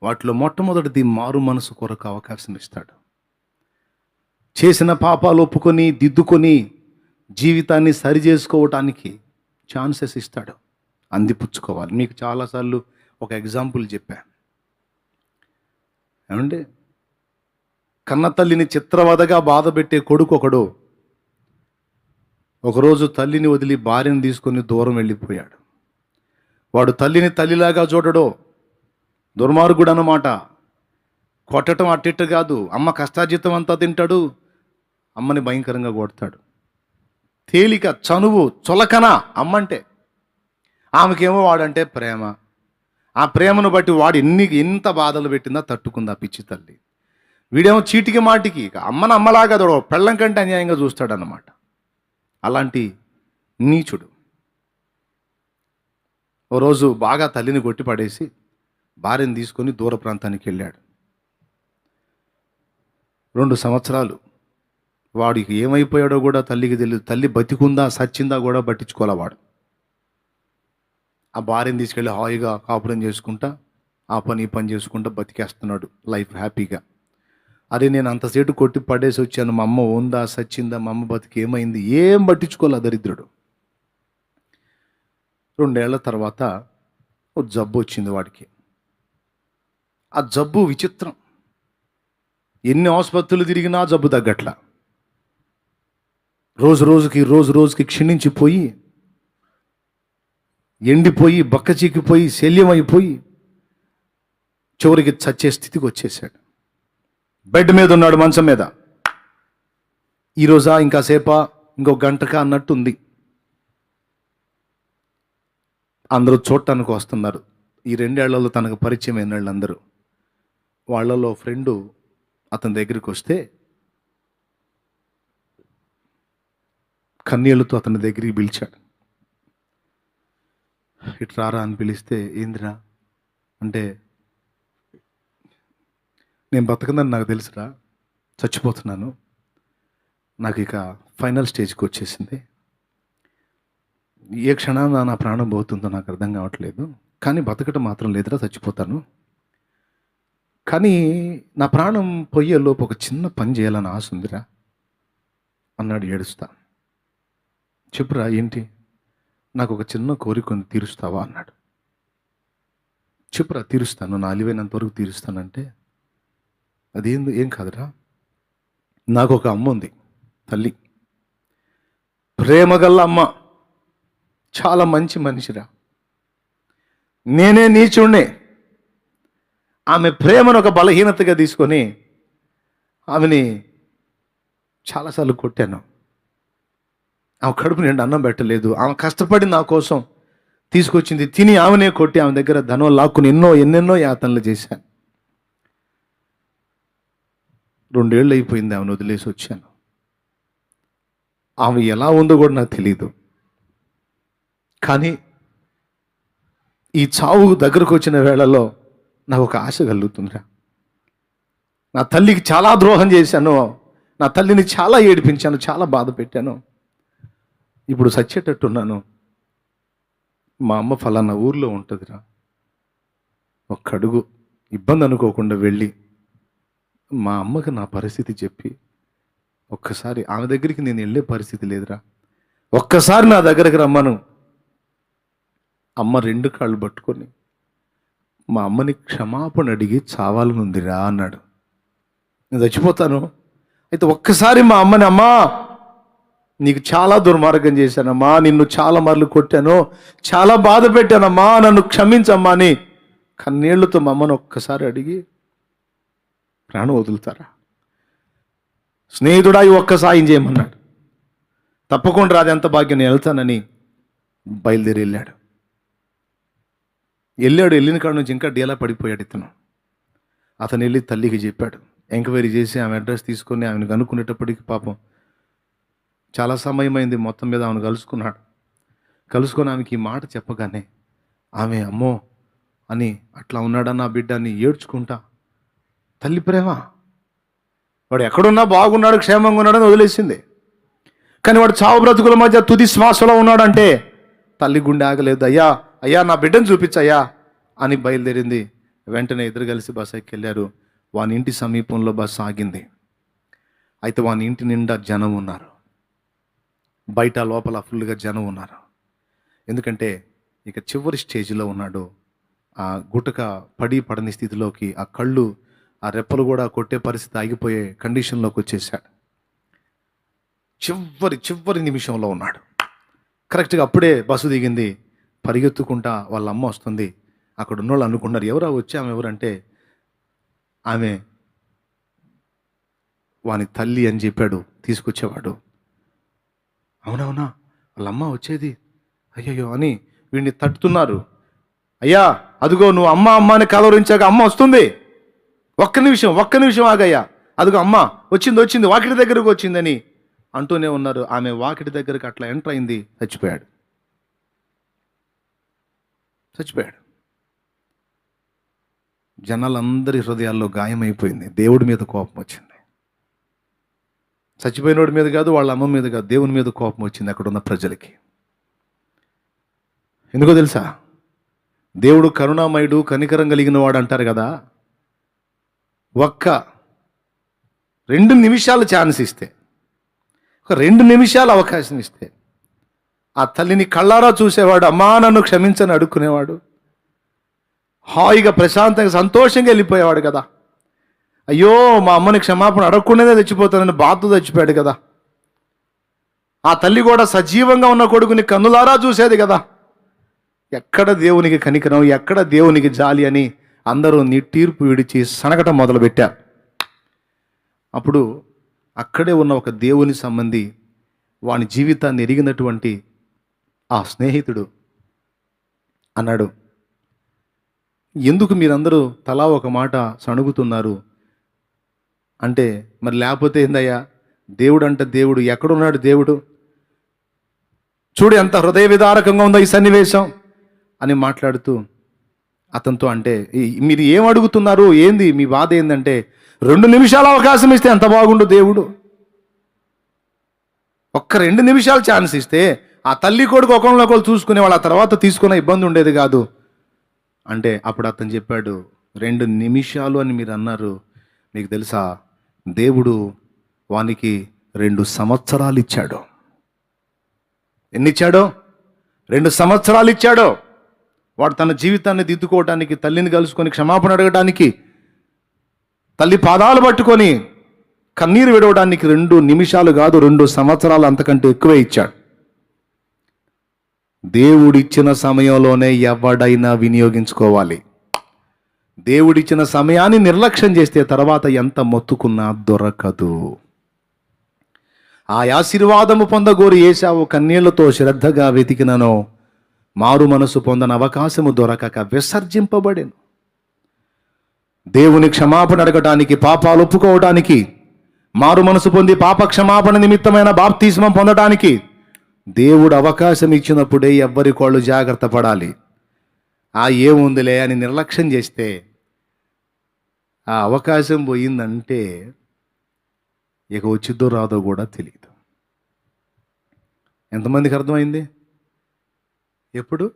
వాటిలో మొట్టమొదటిది మారు మనసు కొరకు అవకాశం ఇస్తాడు. చేసిన పాపాలు ఒప్పుకొని దిద్దుకొని జీవితాన్ని సరి చేసుకోవటానికి ఛాన్సెస్ ఇస్తాడు, అందిపుచ్చుకోవాలి. మీకు చాలాసార్లు ఒక ఎగ్జాంపుల్ చెప్పాను. ఏమంటే, కన్న తల్లిని చిత్రవదగా బాధ పెట్టే కొడుకు ఒకడు ఒకరోజు తల్లిని వదిలి భార్యను తీసుకొని దూరం వెళ్ళిపోయాడు. వాడు తల్లిని తల్లిలాగా చూడడు, దుర్మార్గుడు అన్నమాట. కొట్టడం అట్టిట్టు కాదు, అమ్మ కష్టార్జితం అంతా తింటాడు, అమ్మని భయంకరంగా కొడతాడు. తేలిక, చనువు, చులకన అమ్మంటే. ఆమెకేమో వాడంటే ప్రేమ. ఆ ప్రేమను బట్టి వాడు ఎంత బాధలు పెట్టిందా తట్టుకుందా పిచ్చి తల్లి. వీడేమో చీటికి మాటికి అమ్మను అమ్మలాగా పెళ్ళం కంటే అన్యాయంగా చూస్తాడన్నమాట. అలాంటి నీచుడు ఓ రోజు బాగా తల్లిని కొట్టి పడేసి భార్యను తీసుకొని దూర ప్రాంతానికి వెళ్ళాడు. 2 సంవత్సరాలు వాడికి ఏమైపోయాడో కూడా తల్లికి తెలియదు. తల్లి బతికుందా సచ్చిందా కూడా పట్టించుకోలే వాడు. ఆ భార్యను తీసుకెళ్ళి హాయిగా కాపురం చేసుకుంటా, ఆ పని ఈ పని చేసుకుంటా బతికేస్తున్నాడు లైఫ్ హ్యాపీగా. అరే, నేను అంతసేటు కొట్టి పడేసి వచ్చాను, మా అమ్మ ఉందా సచ్చిందా, మా అమ్మ బతికి ఏమైంది, ఏం పట్టించుకోలే దరిద్రుడు. 2 ఏళ్ల తర్వాత ఓ జబ్బు వచ్చింది వాడికి. ఆ జబ్బు విచిత్రం. ఎన్ని ఆసుపత్రులు తిరిగినా జబ్బు తగ్గట్లా. రోజు రోజుకి క్షీణించిపోయి, ఎండిపోయి, బక్కచీకిపోయి, శల్యమైపోయి చివరికి చచ్చే స్థితికి వచ్చేసాడు. బెడ్ మీద ఉన్నాడు, మంచం మీద. ఈరోజా ఇంకాసేపా ఇంకో గంటకా అన్నట్టుంది. అందరూ చూడటానికి వస్తున్నారు. ఈ 2 ఏళ్లలో తనకు పరిచయం అయిన వాళ్ళందరూ. వాళ్ళలో ఫ్రెండు అతని దగ్గరికి వస్తే కన్నీళ్లతో అతని దగ్గరికి పిలిచాడు. ఇట్రారా అని పిలిస్తే, ఏందిరా అంటే, నేను బతకదని నాకు తెలుసురా, చచ్చిపోతున్నాను, నాకు ఇక ఫైనల్ స్టేజ్కి వచ్చేసింది, ఏ క్షణాన నా ప్రాణం పోతుందో నాకు అర్థం కావట్లేదు, కానీ బతకటం మాత్రం లేదురా, చచ్చిపోతాను, కానీ నా ప్రాణం పోయేలోపు ఒక చిన్న పని చేయాలని ఆశ ఉందిరా అన్నాడు ఏడుస్తా. చెప్పురా ఏంటి? నాకు ఒక చిన్న కోరిక ఉంది, తీరుస్తావా అన్నాడు. చెప్పురా తీరుస్తాను, నా అలివైనంత వరకు తీరుస్తానంటే, ఏం కాదురా, నాకు ఒక అమ్మ ఉంది, తల్లి, ప్రేమగల్ల అమ్మ, చాలా మంచి మనిషిరా, నేనే నీచుణ్ణే. ఆమె ప్రేమను ఒక బలహీనతగా తీసుకొని ఆమెని చాలాసార్లు కొట్టాను. ఆమె కడుపు నిండా అన్నం పెట్టలేదు. ఆమె కష్టపడి నా కోసం తీసుకొచ్చింది తిని ఆమెనే కొట్టి ఆమె దగ్గర ధనం లాక్కుని ఎన్నెన్నో యాతనలు చేశాను. 2 ఏళ్ళు అయిపోయింది ఆమెను వదిలేసి వచ్చాను. ఆమె ఎలా ఉందో కూడా నాకు తెలియదు. కానీ ఈ చావు దగ్గరకు వచ్చిన వేళలో నాకు ఒక ఆశ కలుగుతుందిరా. నా తల్లికి చాలా ద్రోహం చేశాను, నా తల్లిని చాలా ఏడిపించాను, చాలా బాధ పెట్టాను. ఇప్పుడు చచ్చేటట్టున్నాను. మా అమ్మ ఫలానా ఊర్లో ఉంటుందిరా, ఒక్క అడుగు ఇబ్బంది అనుకోకుండా వెళ్ళి మా అమ్మకి నా పరిస్థితి చెప్పి ఒక్కసారి ఆమె దగ్గరికి నేను వెళ్ళే పరిస్థితి లేదురా, ఒక్కసారి నా దగ్గరికి రమ్మను. అమ్మ 2 కాళ్ళు పట్టుకొని మా అమ్మని క్షమాపణ అడిగి చావాలనుందిరా అన్నాడు. నేను చచ్చిపోతాను, అయితే ఒక్కసారి మా అమ్మని, అమ్మా నీకు చాలా దుర్మార్గం చేశానమ్మా, నిన్ను చాలా మార్లు కొట్టాను, చాలా బాధ పెట్టానమ్మా, నన్ను క్షమించమ్మా అని కన్నీళ్లతో మా అమ్మను ఒక్కసారి అడిగి ప్రాణం వదులుతారా? స్నేహితుడా ఒక్క సాయం చేయమన్నాడు. తప్పకుండా అది ఎంత భాగ్యం, నేను వెళ్తానని బయలుదేరి వెళ్ళిన కాడ నుంచి ఇంకా డేలా పడిపోయాడు ఇతను. అతను వెళ్ళి తల్లికి చెప్పాడు. ఎంక్వైరీ చేసి ఆమె అడ్రస్ తీసుకొని ఆమెను కనుక్కునేటప్పటికి పాపం చాలా సమయం అయింది. మొత్తం మీద ఆమెను కలుసుకొని ఆమెకి ఈ మాట చెప్పగానే ఆమె అమ్మో అని అట్లా ఉన్నాడా నా బిడ్డ అని ఏడ్చుకుంటా, తల్లి ప్రేమ, వాడు ఎక్కడున్నా బాగున్నాడు, క్షేమంగా ఉన్నాడని వదిలేసింది. కానీ వాడు చావు బ్రతుకుల మధ్య తుది శ్వాసలో ఉన్నాడంటే తల్లి గుండె ఆగలేదు. అయ్యా అయ్యా నా బిడ్డను చూపించయ్యా అని బయలుదేరింది. వెంటనే ఇద్దరు కలిసి బస్సు ఎక్కెళ్ళారు. వాని ఇంటి సమీపంలో బస్సు ఆగింది. అయితే వాని ఇంటి నిండా జనం ఉన్నారు, బయట లోపల ఫుల్గా జనం ఉన్నారు. ఎందుకంటే ఇక చివరి స్టేజ్లో ఉన్నాడు. ఆ గుటక పడని స్థితిలోకి, ఆ కళ్ళు, ఆ రెప్పలు కూడా కొట్టే పరిస్థితి ఆగిపోయే కండిషన్లోకి వచ్చేసాడు. చివరి నిమిషంలో ఉన్నాడు. కరెక్ట్గా అప్పుడే బస్సు దిగింది. పరిగెత్తుకుంటా వాళ్ళ అమ్మ వస్తుంది. అక్కడ ఉన్నోళ్ళు అనుకున్నారు, ఎవరా వచ్చి ఆమె ఎవరంటే ఆమె వాని తల్లి అని చెప్పాడు తీసుకొచ్చేవాడు. అవునవునా వాళ్ళ అమ్మ వచ్చేది, అయ్యయ్యో అని వీడిని తట్టుతున్నారు. అయ్యా అదిగో నువ్వు అమ్మ అని కలవరించాక అమ్మ వస్తుంది, ఒక్క నిమిషం ఆగయ్యా, అదిగో అమ్మ వచ్చింది వాకిటి దగ్గరకు వచ్చిందని అంటూనే ఉన్నారు. ఆమె వాకిటి దగ్గరకు అట్లా ఎంటర్ అయింది, చచ్చిపోయాడు. జనాలందరి హృదయాల్లో గాయమైపోయింది. దేవుడి మీద కోపం వచ్చింది. చచ్చిపోయినోడి మీద కాదు, వాళ్ళ అమ్మ మీద కాదు, దేవుని మీద కోపం వచ్చింది అక్కడ ఉన్న ప్రజలకి. ఎందుకో తెలుసా? దేవుడు కరుణామయుడు, కనికరం కలిగిన వాడు అంటారు కదా. ఒక్క 2 నిమిషాలు ఛాన్స్ ఇస్తే, ఒక 2 నిమిషాలు అవకాశం ఇస్తే ఆ తల్లిని కళ్ళారా చూసేవాడు, అమ్మా నన్ను క్షమించని అడుక్కునేవాడు, హాయిగా ప్రశాంతంగా సంతోషంగా వెళ్ళిపోయేవాడు కదా. అయ్యో మా అమ్మని క్షమాపణ అడగకుండానే చచ్చిపోతానని బాధతో చచ్చిపోయాడు కదా. ఆ తల్లి కూడా సజీవంగా ఉన్న కొడుకుని కన్నులారా చూసేది కదా. ఎక్కడ దేవునికి కనికరం, ఎక్కడ దేవునికి జాలి అని అందరూ నిట్టీర్పు విడిచి సనగటం మొదలుపెట్టారు. అప్పుడు అక్కడే ఉన్న ఒక దేవుని సంబంధి, వాని జీవితాన్ని ఎరిగినటువంటి ఆ స్నేహితుడు అన్నాడు, ఎందుకు మీరందరూ తలా ఒక మాట సణుగుతున్నారు అంటే, మరి లేకపోతే ఏందయ్యా, దేవుడు అంటే దేవుడు ఎక్కడున్నాడు? దేవుడు చూడు ఎంత హృదయ విదారకంగా ఉందో ఈ సన్నివేశం అని మాట్లాడుతూ అతనితో, అంటే మీరు ఏం అడుగుతున్నారు, ఏంది మీ బాధ ఏందంటే, 2 నిమిషాలు అవకాశం ఇస్తే ఎంత బాగుండు దేవుడు. ఒక్క 2 నిమిషాలు ఛాన్స్ ఇస్తే ఆ తల్లి కొడుకు ఒకరినొకరు చూసుకునే వాళ్ళు, ఆ తర్వాత తీసుకునే ఇబ్బంది ఉండేది కాదు అంటే. అప్పుడు అతను చెప్పాడు, 2 నిమిషాలు అని మీరు అన్నారు. మీకు తెలుసా, దేవుడు వానికి 2 సంవత్సరాలు ఇచ్చాడు. ఎన్ని ఇచ్చాడో? 2 సంవత్సరాలు ఇచ్చాడో. వాడు తన జీవితాన్ని దిద్దుకోవడానికి, తల్లిని కలుసుకొని క్షమాపణ అడగడానికి, తల్లి పాదాలు పట్టుకొని కన్నీరు విడవడానికి 2 నిమిషాలు కాదు, 2 సంవత్సరాలు అంతకంటే ఎక్కువే ఇచ్చాడు. దేవుడిచ్చిన సమయంలోనే ఎవడైనా వినియోగించుకోవాలి. దేవుడిచ్చిన సమయాన్ని నిర్లక్ష్యం చేస్తే తర్వాత ఎంత మొత్తుకున్నా దొరకదు. ఆ ఆశీర్వాదము పొందగోరి ఏశావు కన్నీళ్లతో శ్రద్ధగా వెతికినను మారు మనసు పొందని అవకాశము దొరకక విసర్జింపబడెను. దేవుని క్షమాపణ అడగటానికి, పాపాలు ఒప్పుకోవడానికి, మారు మనసు పొంది పాప క్షమాపణ నిమిత్తమైన బాప్తిస్మం పొందడానికి దేవుడు అవకాశం ఇచ్చినప్పుడే ఎవ్వరి కోళ్ళు జాగ్రత్త పడాలి. ఏముందిలే అని నిర్లక్ష్యం చేస్తే ఆ అవకాశం పోయిందంటే ఇక వచ్చిద్దో రాదో కూడా తెలియదు. ఎంతమందికి అర్థమైంది? ఎప్పుడు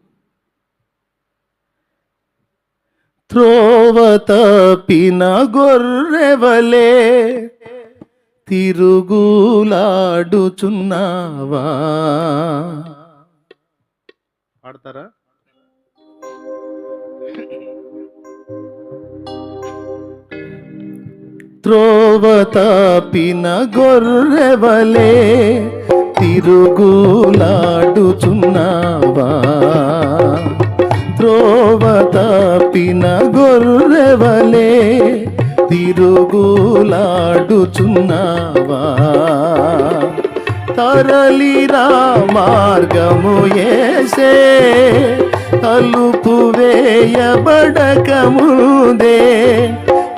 త్రోవ తప్పిన గొర్రెవలే తిరుగులాడుచున్నావా? పాడతారా? త్రోవ తప్పిన గొర్రెవలే తిరుగులాడుచున్నావా? త్రోవ తప్పిన గొర్రెవలే తిరుగులాడుచున్నావా? తరలిరా మార్గము యేసే, తలుపు వేయబడకముందే.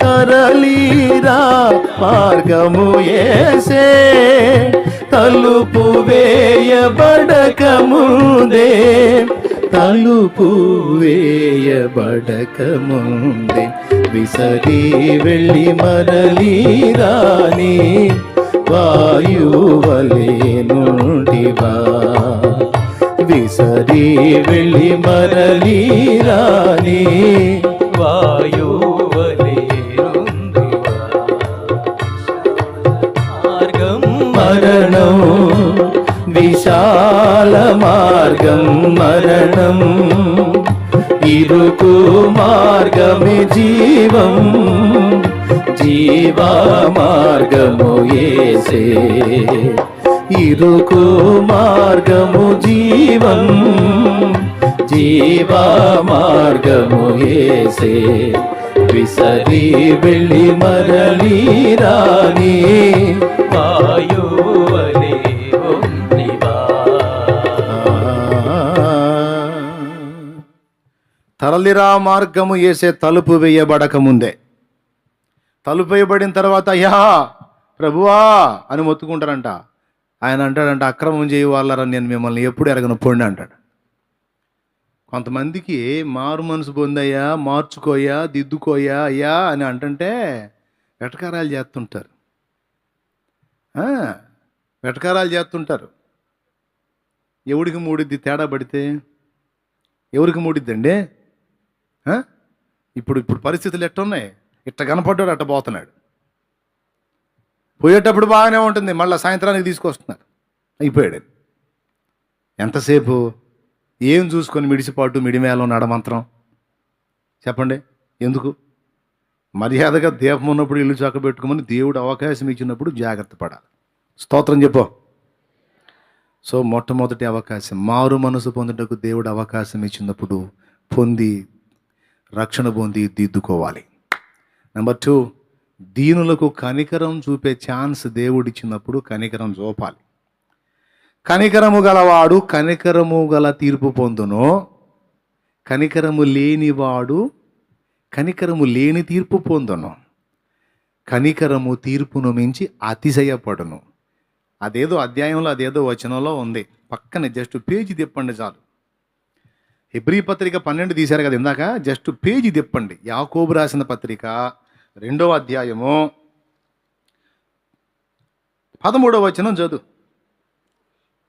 తరలిరా మార్గము యేసే, తలుపు వేయబడకముందే. తలుపు వేయబడకముందే విసరి వెళ్ళి మరలి రాని వాయువలే నుండివా. విసరి వెళ్ళి మరలి రాని వాయువలే నుండివా. మార్గం మరణం విశాల మార్గం మరణం, ఇరుకు మార్గమే జీవం. జీవా మార్గము యేసే, ఇరుకు మార్గము జీవం. జీవా మార్గము యేసే, విసరి వెళ్ళి మరలి రాని వాయువలే నుండివా. తరలిరా మార్గము యేసే, తలుపు వేయబడక ముందే. తలుపు వేయబడిన తర్వాత అయ్యా ప్రభువా అని మొత్తుకుంటారంట. ఆయన అంటాడంట, అక్రమం చేయ వాళ్ళరా నేను మిమ్మల్ని ఎప్పుడు ఎరగను పోండి అంటాడు. కొంతమందికి మారు మనసు పొందయ్యా, మార్చుకోయా, దిద్దుకోయా అయ్యా అని అంటుంటే వెటకారాలు చేస్తుంటారు. వెటకారాలు చేస్తుంటారు. ఎవడికి మూడిద్ది తేడా పడితే? ఎవరికి మూడిద్దండి? ఇప్పుడు పరిస్థితులు ఎట్టున్నాయి? ఇట్ట కనపడ్డాడు అట్ట పోతున్నాడు. పోయేటప్పుడు బాగానే ఉంటుంది, మళ్ళీ సాయంత్రానికి తీసుకొస్తున్నారు. అయిపోయాడు. ఎంతసేపు ఏం చూసుకొని మిడిసిపాటు మిడిమేళం నడమంత్రం చెప్పండి? ఎందుకు? మర్యాదగా దీపం ఉన్నప్పుడు ఇల్లు చక్కబెట్టుకోమని దేవుడు అవకాశం ఇచ్చినప్పుడు జాగ్రత్త పడాలి. స్తోత్రం చెప్పు. సో మొట్టమొదటి అవకాశం, మారు మనసు పొందుటకు దేవుడు అవకాశం ఇచ్చినప్పుడు పొంది రక్షణ పొంది దిద్దుకోవాలి. నెంబర్ 2, దీనులకు కనికరం చూపే ఛాన్స్ దేవుడిచ్చినప్పుడు కనికరం చూపాలి. కనికరము గలవాడు కనికరము గల తీర్పు పొందును, కనికరము లేనివాడు కనికరము లేని తీర్పు పొందును. కనికరము తీర్పును మించి అతిశయపడును. అదేదో అధ్యాయంలో అదేదో వచనంలో ఉంది, పక్కనే జస్ట్ పేజీ తిప్పండి చాలు. హెబ్రీ పత్రిక 12 తీశారు కదా ఇందాక, జస్ట్ పేజీ తిప్పండి. యాకోబు రాసిన పత్రిక 2వ అధ్యాయము 13వ వచనం చదువు.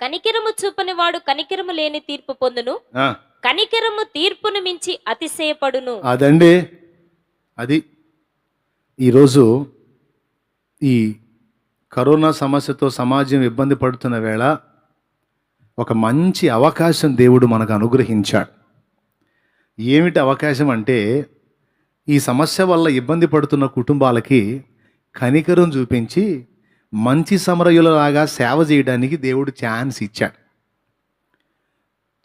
కనికరము చూపని వాడు కనికరము లేని తీర్పు పొందును, కనికరము తీర్పును మించి అతిశయపడును. అదండి, అది ఈరోజు ఈ కరోనా సమస్యతో సమాజం ఇబ్బంది పడుతున్న వేళ ఒక మంచి అవకాశం దేవుడు మనకు అనుగ్రహించాడు. ఏమిటి అవకాశం అంటే, ఈ సమస్య వల్ల ఇబ్బంది పడుతున్న కుటుంబాలకి కనికరం చూపించి మంచి సమరయులలాగా సేవ చేయడానికి దేవుడు ఛాన్స్ ఇచ్చాడు.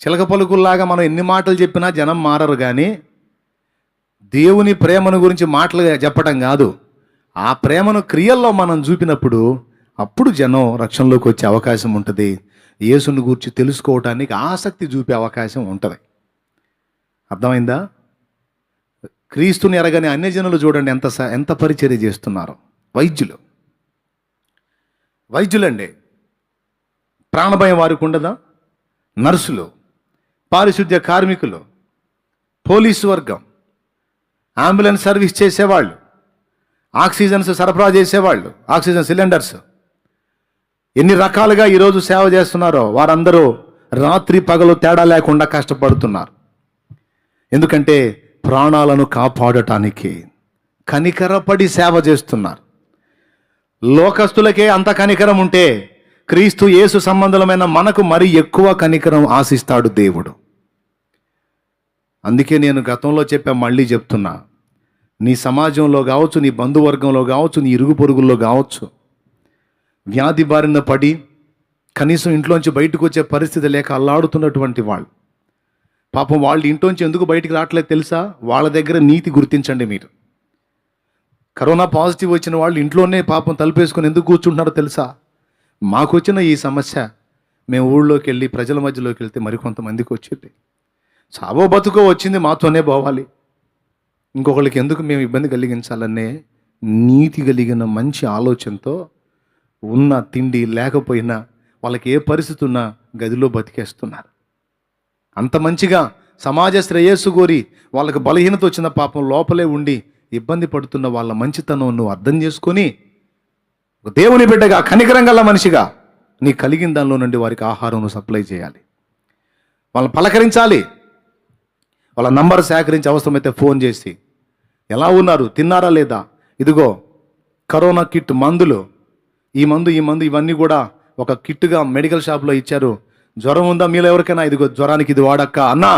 చిలక పలుకుల్లాగా మనం ఎన్ని మాటలు చెప్పినా జనం మారరు, కానీ దేవుని ప్రేమను గురించి మాటలుగా చెప్పడం కాదు, ఆ ప్రేమను క్రియల్లో మనం చూపినప్పుడు అప్పుడు జనం రక్షణలోకి వచ్చే అవకాశం ఉంటుంది. యేసుని గురించి తెలుసుకోవటానికి ఆసక్తి చూపే అవకాశం ఉంటుంది. అర్థమైందా? క్రీస్తుని ఎరగని అన్యజనులు చూడండి ఎంత పరిచర్య చేస్తున్నారు. వైద్యులండి, ప్రాణభయం వారికి ఉండదా? నర్సులు, పారిశుద్ధ్య కార్మికులు, పోలీసు వర్గం, అంబులెన్స్ సర్వీస్ చేసేవాళ్ళు, ఆక్సిజన్స్ సరఫరా చేసేవాళ్ళు, ఆక్సిజన్ సిలిండర్స్, ఎన్ని రకాలుగా ఈరోజు సేవ చేస్తున్నారో వారందరూ రాత్రి పగలు తేడా లేకుండా కష్టపడుతున్నారు. ఎందుకంటే ప్రాణాలను కాపాడటానికి కనికరపడి సేవ చేస్తున్నారు. లోకస్తులకే అంత కనికరం ఉంటే క్రీస్తు యేసు సంబంధమైన మనకు మరి ఎక్కువ కనికరం ఆశిస్తాడు దేవుడు. అందుకే నేను గతంలో చెప్పా, మళ్ళీ చెప్తున్నా, నీ సమాజంలో కావచ్చు, నీ బంధువర్గంలో కావచ్చు, నీ ఇరుగు పొరుగుల్లో కావచ్చు, వ్యాధి బారిన పడి కనీసం ఇంట్లోంచి బయటకు వచ్చే పరిస్థితి లేక అల్లాడుతున్నటువంటి వాళ్ళు, పాపం వాళ్ళ ఇంట్లోంచి ఎందుకు బయటికి రావట్లేదు తెలుసా? వాళ్ళ దగ్గర నీతి గుర్తించండి. మీరు కరోనా పాజిటివ్ వచ్చిన వాళ్ళు ఇంట్లోనే పాపం తలుపేసుకొని ఎందుకు కూర్చుంటున్నారో తెలుసా? మాకు వచ్చిన ఈ సమస్య మేము ఊళ్ళోకి వెళ్ళి ప్రజల మధ్యలోకి వెళ్తే మరికొంతమందికి వచ్చింది. సావో బతుకో వచ్చింది, మాతోనే పోవాలి, ఇంకొకళ్ళకి ఎందుకు మేము ఇబ్బంది కలిగించాలనే నీతి కలిగిన మంచి ఆలోచనతో ఉన్న తిండి లేకపోయినా వాళ్ళకి ఏ పరిస్థితి ఉన్నా గదిలో బతికేస్తున్నారు. అంత మంచిగా సమాజ శ్రేయస్సు కోరి వాళ్ళకి బలహీనత వచ్చిన పాపం లోపలే ఉండి ఇబ్బంది పడుతున్న వాళ్ళ మంచితనం నువ్వు అర్థం చేసుకొని దేవుని బిడ్డగా కనికరం గల మనిషిగా నీ కలిగిన దానిలో నుండి వారికి ఆహారం సప్లై చేయాలి, వాళ్ళని పలకరించాలి, వాళ్ళ నంబర్ సేకరించి అవసరమైతే ఫోన్ చేసి ఎలా ఉన్నారు, తిన్నారా లేదా, ఇదిగో కరోనా కిట్ మందులు, ఈ మందు ఇవన్నీ కూడా ఒక కిట్గా మెడికల్ షాప్లో ఇచ్చారు. జ్వరం ఉందా మీలో ఎవరికైనా, ఇదిగో జ్వరానికి ఇది వాడక్క, అన్నా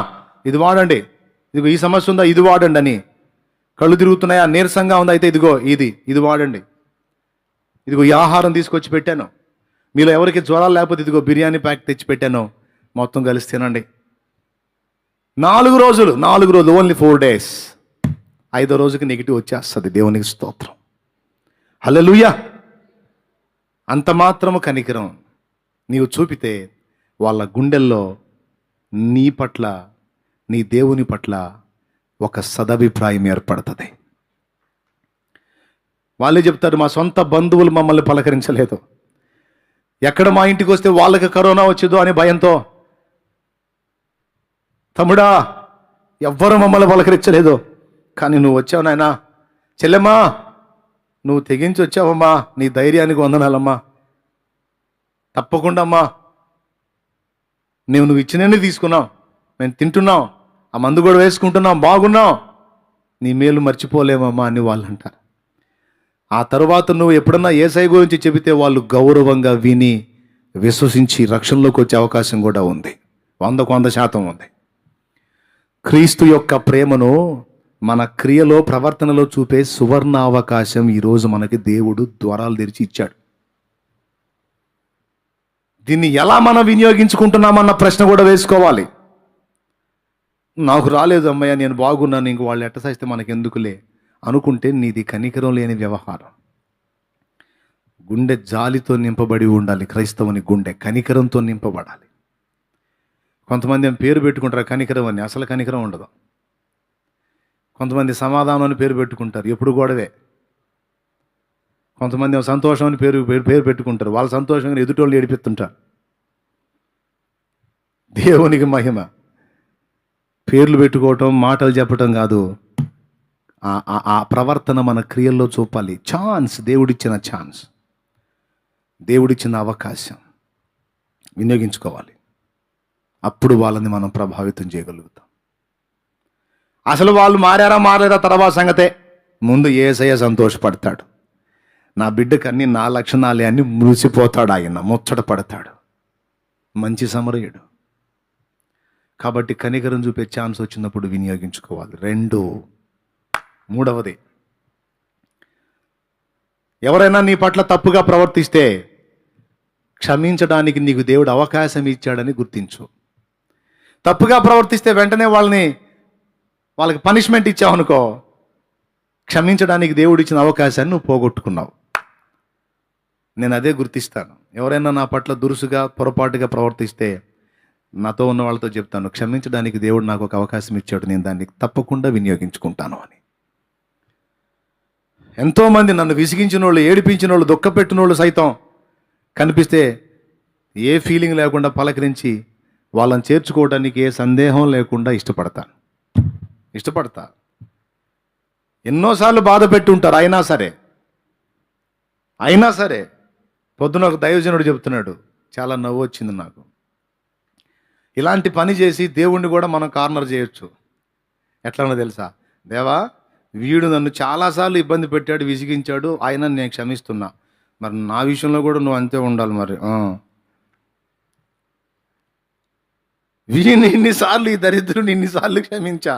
ఇది వాడండి, ఇదిగో ఈ సమస్య ఉందా ఇది వాడండి అని, కళ్ళు తిరుగుతున్నాయా నీరసంగా ఉందా అయితే ఇదిగో ఇది వాడండి, ఇదిగో ఈ ఆహారం తీసుకొచ్చి పెట్టాను, మీలో ఎవరికి జ్వరాలు లేకపోతే ఇదిగో బిర్యానీ ప్యాక్ తెచ్చి పెట్టాను, మొత్తం కలిసి తినండి. 4 రోజులు ఓన్లీ 4 days, 5వ రోజుకి నెగిటివ్ వచ్చేస్తుంది. దేవునికి స్తోత్రం, హల్లెలూయా. అంత మాత్రము కనికరం నీవు చూపితే వాళ్ళ గుండెల్లో నీ పట్ల, నీ దేవుని పట్ల ఒక సదభిప్రాయం ఏర్పడుతుంది. వాళ్ళే చెప్తారు, మా సొంత బంధువులు మమ్మల్ని పలకరించలేదు, ఎక్కడ మా ఇంటికి వస్తే వాళ్ళకి కరోనా వచ్చిందో అనే భయంతో, తమ్ముడా ఎవ్వరు మమ్మల్ని పలకరించలేదు, కానీ నువ్వు వచ్చావు నాయనా, చెల్లెమ్మా నువ్వు తెగించి వచ్చావమ్మా, నీ ధైర్యానికి వందనాలమ్మా, తప్పకుండా అమ్మా, నువ్వు ఇచ్చినన్ని తీసుకున్నావు, మేము తింటున్నాం, ఆ మందు కూడా వేసుకుంటున్నాం, బాగున్నాం, నీ మేలు మర్చిపోలేమమ్మా అని వాళ్ళు అంటారు. ఆ తర్వాత నువ్వు ఎప్పుడన్నా యేసయ్య గురించి చెబితే వాళ్ళు గౌరవంగా విని విశ్వసించి రక్షణలోకి వచ్చే అవకాశం కూడా ఉంది, 100% ఉంది. క్రీస్తు యొక్క ప్రేమను మన క్రియలో ప్రవర్తనలో చూపే సువర్ణ అవకాశం ఈరోజు మనకి దేవుడు ద్వారాలు తెరిచి ఇచ్చాడు. దీన్ని ఎలా మనం వినియోగించుకుంటున్నామన్న ప్రశ్న కూడా వేసుకోవాలి. నాకు రాలేదు అమ్మయ్య, నేను బాగున్నాను, ఇంక వాళ్ళు ఎట్ట చేస్తే మనకెందుకులే అనుకుంటే నీది కనికరం లేని వ్యవహారం. గుండె జాలితో నింపబడి ఉండాలి. క్రైస్తవుని గుండె కనికరంతో నింపబడాలి. కొంతమంది ఏం పేరు పెట్టుకుంటారు కనికరం అని, అసలు కనికరం ఉండదు. కొంతమంది సమాధానం అని పేరు పెట్టుకుంటారు, ఎప్పుడు గొడవే. కొంతమంది ఏమో సంతోషం అని పేరు పెట్టుకుంటారు, వాళ్ళ సంతోషంగా ఎదుటోళ్ళు ఏడిపిస్తుంటారు. దేవునికి మహిమ. పేర్లు పెట్టుకోవటం, మాటలు చెప్పటం కాదు, ఆ ప్రవర్తన మన క్రియల్లో చూపాలి. దేవుడిచ్చిన ఛాన్స్, దేవుడిచ్చిన అవకాశం వినియోగించుకోవాలి. అప్పుడు వాళ్ళని మనం ప్రభావితం చేయగలుగుతాం. అసలు వాళ్ళు మారారా మారలేదా తర్వాత సంగతే. ముందు యేసయ్య సంతోషపడతాడు. నా బిడ్డకు అన్ని నా లక్షణాలే అని మురిసిపోతాడు, ఆయన ముచ్చట పడతాడు. మంచి సమరయుడు. కాబట్టి కనికరం చూపే ఛాన్స్ వచ్చినప్పుడు వినియోగించుకోవాలి. మూడవది, ఎవరైనా నీ పట్ల తప్పుగా ప్రవర్తిస్తే క్షమించడానికి నీకు దేవుడు అవకాశం ఇచ్చాడని గుర్తించు. తప్పుగా ప్రవర్తిస్తే వెంటనే వాళ్ళకి పనిష్మెంట్ ఇచ్చావనుకో, క్షమించడానికి దేవుడు ఇచ్చిన అవకాశాన్ని నువ్వు పోగొట్టుకున్నావు. నేను అదే గుర్తిస్తాను. ఎవరైనా నా పట్ల దురుసుగా పొరపాటుగా ప్రవర్తిస్తే నాతో ఉన్న వాళ్ళతో చెప్తాను, క్షమించడానికి దేవుడు నాకు ఒక అవకాశం ఇచ్చాడు, నేను దాన్ని తప్పకుండా వినియోగించుకుంటాను అని. ఎంతోమంది నన్ను విసిగించిన వాళ్ళు, ఏడిపించిన వాళ్ళు, దుఃఖపెట్టిన వాళ్ళు సైతం కనిపిస్తే ఏ ఫీలింగ్ లేకుండా పలకరించి వాళ్ళని చేర్చుకోవడానికి ఏ సందేహం లేకుండా ఇష్టపడతా. ఎన్నోసార్లు బాధ పెట్టి ఉంటారు, అయినా సరే పొద్దున ఒక దైవజనుడు చెప్తున్నాడు, చాలా నవ్వు వచ్చింది నాకు. ఇలాంటి పని చేసి దేవుణ్ణి కూడా మనం కార్నర్ చేయొచ్చు. ఎట్లనో తెలుసా? దేవా, వీడు నన్ను చాలాసార్లు ఇబ్బంది పెట్టాడు, విసిగించాడు, ఆయన నేను క్షమిస్తున్నా, మరి నా విషయంలో కూడా నువ్వు అంతే ఉండాలి. మరి వీడిని ఇన్నిసార్లు, ఈ దరిద్రుని ఇన్నిసార్లు క్షమించా,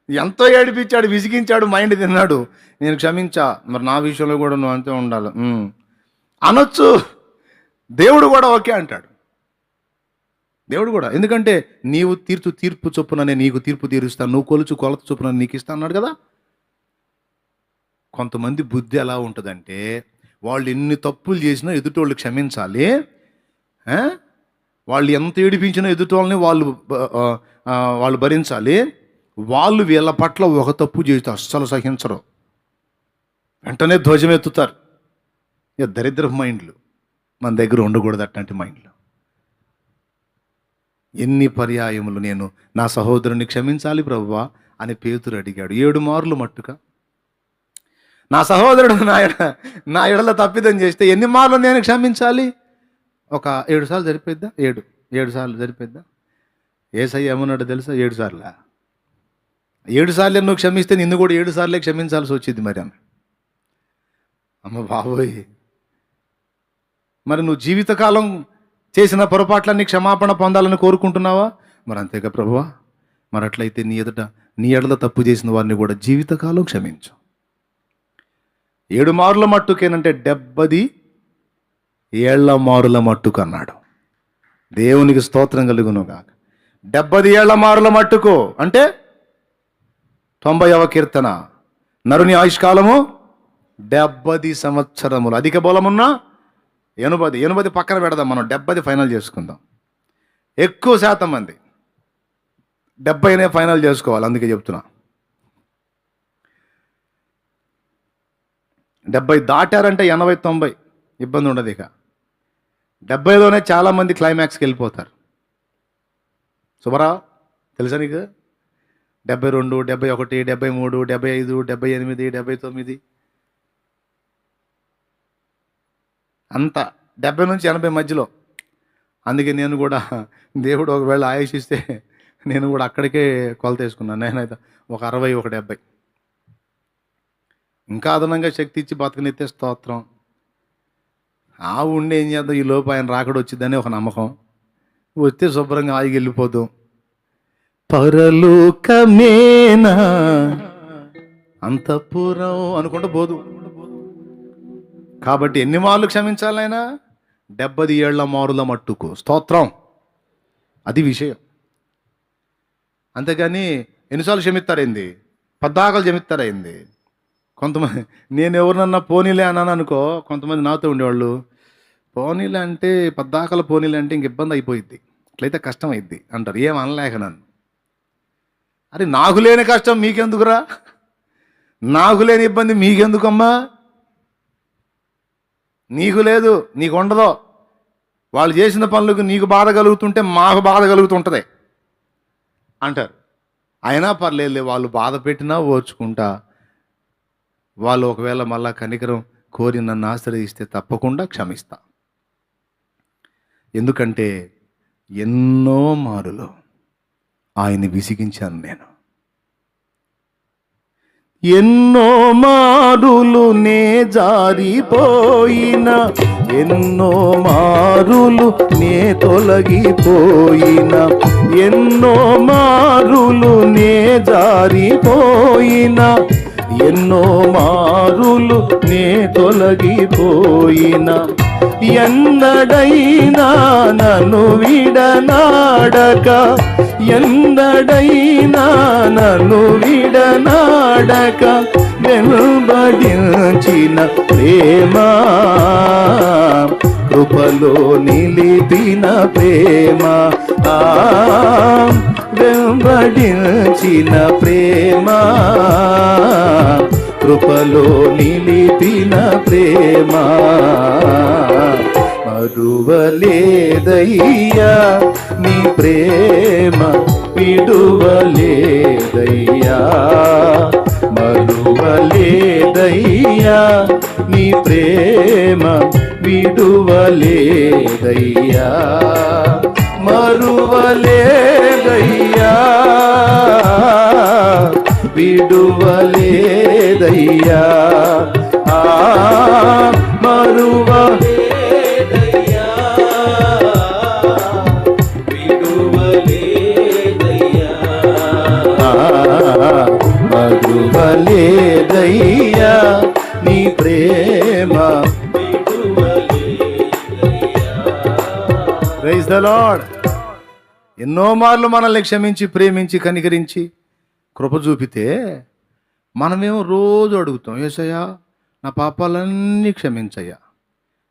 ఎంతో ఏడిపించాడు, విసిగించాడు, మైండ్ తిన్నాడు, నేను క్షమించా, మరి నా విషయంలో కూడా నువ్వు అంతే ఉండాలి అనొచ్చు. దేవుడు కూడా ఓకే అంటాడు. దేవుడు కూడా, ఎందుకంటే నీవు తీర్పు చొప్పున నీకు తీర్పు తీరుస్తాను, నువ్వు కొలత చొప్పున నీకు ఇస్తా అన్నాడు కదా. కొంతమంది బుద్ధి ఎలా ఉంటుందంటే, వాళ్ళు ఎన్ని తప్పులు చేసినా ఎదుటోళ్ళు క్షమించాలి, వాళ్ళు ఎంత ఏడిపించినా ఎదుటోళ్ళని వాళ్ళు భరించాలి, వాళ్ళు వీళ్ళ పట్ల ఒక తప్పు చేస్తే అస్సలు సహించరు, వెంటనే ధ్వజం ఎత్తుతారు. ఇక దరిద్ర మైండ్లు మన దగ్గర ఉండకూడదు. అట్లాంటి మైండ్లు. ఎన్ని పర్యాయములు నేను నా సహోదరుని క్షమించాలి ప్రభువా అని పేతురు అడిగాడు. 7 మార్లు మట్టుగా. నా సహోదరుడు నా ఎడల తప్పిదం చేస్తే ఎన్ని మార్లు నేను క్షమించాలి? ఒక 7 సార్లు సరిపోద్దా? 7 సార్లు సరిపోద్దా? యేసయ్య ఏమన్నాడు తెలుసా? 7 సార్లా? 7 సార్లు నువ్వు క్షమిస్తే నిన్ను కూడా 7 సార్లే క్షమించాల్సి వచ్చింది. మరి అమ్మ బాబోయ్, మరి నువ్వు జీవితకాలం చేసిన పొరపాట్లన్నీ క్షమాపణ పొందాలని కోరుకుంటున్నావా? మరి అంతేగా ప్రభువా, మరి అట్లయితే నీ ఎడల తప్పు చేసిన వారిని కూడా జీవితకాలం క్షమించు. 7 మార్ల మట్టుకేనంటే 70 ఏళ్ల మారుల మట్టుకు అన్నాడు. దేవునికి స్తోత్రం కలుగును గాక. 70 ఏళ్ల మారుల మట్టుకు అంటే 90వ కీర్తన, నరుని ఆయుష్కాలము 70 సంవత్సరములు. అధిక బలమున్నా 80 పక్కన పెడదాం, మనం 70 ఫైనల్ చేసుకుందాం. ఎక్కువ శాతం మంది 70నే ఫైనల్ చేసుకోవాలి. అందుకే చెప్తున్నా, 70 దాటారంటే 80, 90 ఇబ్బంది ఉండదు. ఇక 70లోనే చాలామంది క్లైమాక్స్కి వెళ్ళిపోతారు. శుభరావు తెలుసా నీకు? 72, 71, 73, 75, 78, 79 అంతా 70 నుంచి 80 మధ్యలో. అందుకే నేను కూడా దేవుడు ఒకవేళ ఆయుష్ ఇస్తే నేను కూడా అక్కడికే కొలత వేసుకున్నాను. నేనైతే ఒక 60, ఒక 70 ఇంకా అదనంగా శక్తి ఇచ్చి బతకనెత్తే స్తోత్రం. ఉండి ఏం చేద్దాం, ఈ లోపు ఆయన రాకడ వచ్చిందని ఒక నమ్మకం. వస్తే శుభ్రంగా ఆగి వెళ్ళిపోదాం. పరలోకమేనా అంతఃపురం అనుకుంటూ పోదు. కాబట్టి ఎన్ని మార్లు క్షమించాలి ఆయన? 70 ఏళ్ల మారుల మట్టుకు. స్తోత్రం. అది విషయం. అంతేగాని ఎన్నిసార్లు క్షమిస్తారైంది? 10 క్షమిస్తారైంది. కొంతమంది, నేను ఎవరినన్నా పోనీలే అన్నాను అనుకో, కొంతమంది నాతో ఉండేవాళ్ళు, పోనీలే అంటే 10 పోనీలే అంటే ఇంక ఇబ్బంది అయిపోయిద్ది, అట్లయితే కష్టం అయిద్ది అంటారు. ఏం అనలేక నన్ను. అరే నాకు లేని కష్టం మీకెందుకురా? నాకు లేని ఇబ్బంది మీకెందుకమ్మా? నీకు లేదు, నీకు ఉండదు. వాళ్ళు చేసిన పనులకు నీకు బాధ కలుగుతుంటే మాకు బాధ కలుగుతుంటుంది అంటారు. అయినా పర్లేదు, వాళ్ళు బాధ పెట్టినా ఓర్చుకుంటా. వాళ్ళు ఒకవేళ మళ్ళా కనికరం కోరి నన్ను ఆశ్రయిస్తే తప్పకుండా క్షమిస్తా. ఎందుకంటే ఎన్నో మారులు ఆయన్ని విసిగించాను నేను. ఎన్నో మారులు నే జారిపోయిన, ఎన్నో మారులు నే తొలగిపోయిన, ఎన్నో మారులు నే జారిపోయిన, ఎన్నో మారులు నే తొలగిపోయిన, ఎన్నడైనా నన్ను విడనాడక, ఎన్నడైనా నన్ను విడనాడక వెనుబడించిన ప్రేమ, కృపలో నిలిపిన ప్రేమ, వెంబడించిన ప్రేమ, కృపలో నిలిపిన ప్రేమ, మరువలేదయ్యా నీ ప్రేమ, విడువలేదయ్యా, మరువలేదయ్యా నీ ప్రేమ, విడువలేదయ్యా, మరువలేదయ్యా, విడువలేదయ్యా, మరువలేదయ్యా, విడువలేదయ్యా, మరువలేదయ్యా నీ ప్రేమ, ప్రైజ్ ద లార్డ్. ఎన్నో మార్లు మనల్ని క్షమించి, ప్రేమించి, కనికరించి, కృప చూపితే మనమేమో రోజు అడుగుతాం, యేసయ్యా నా పాపాలన్నీ క్షమించయ్యా.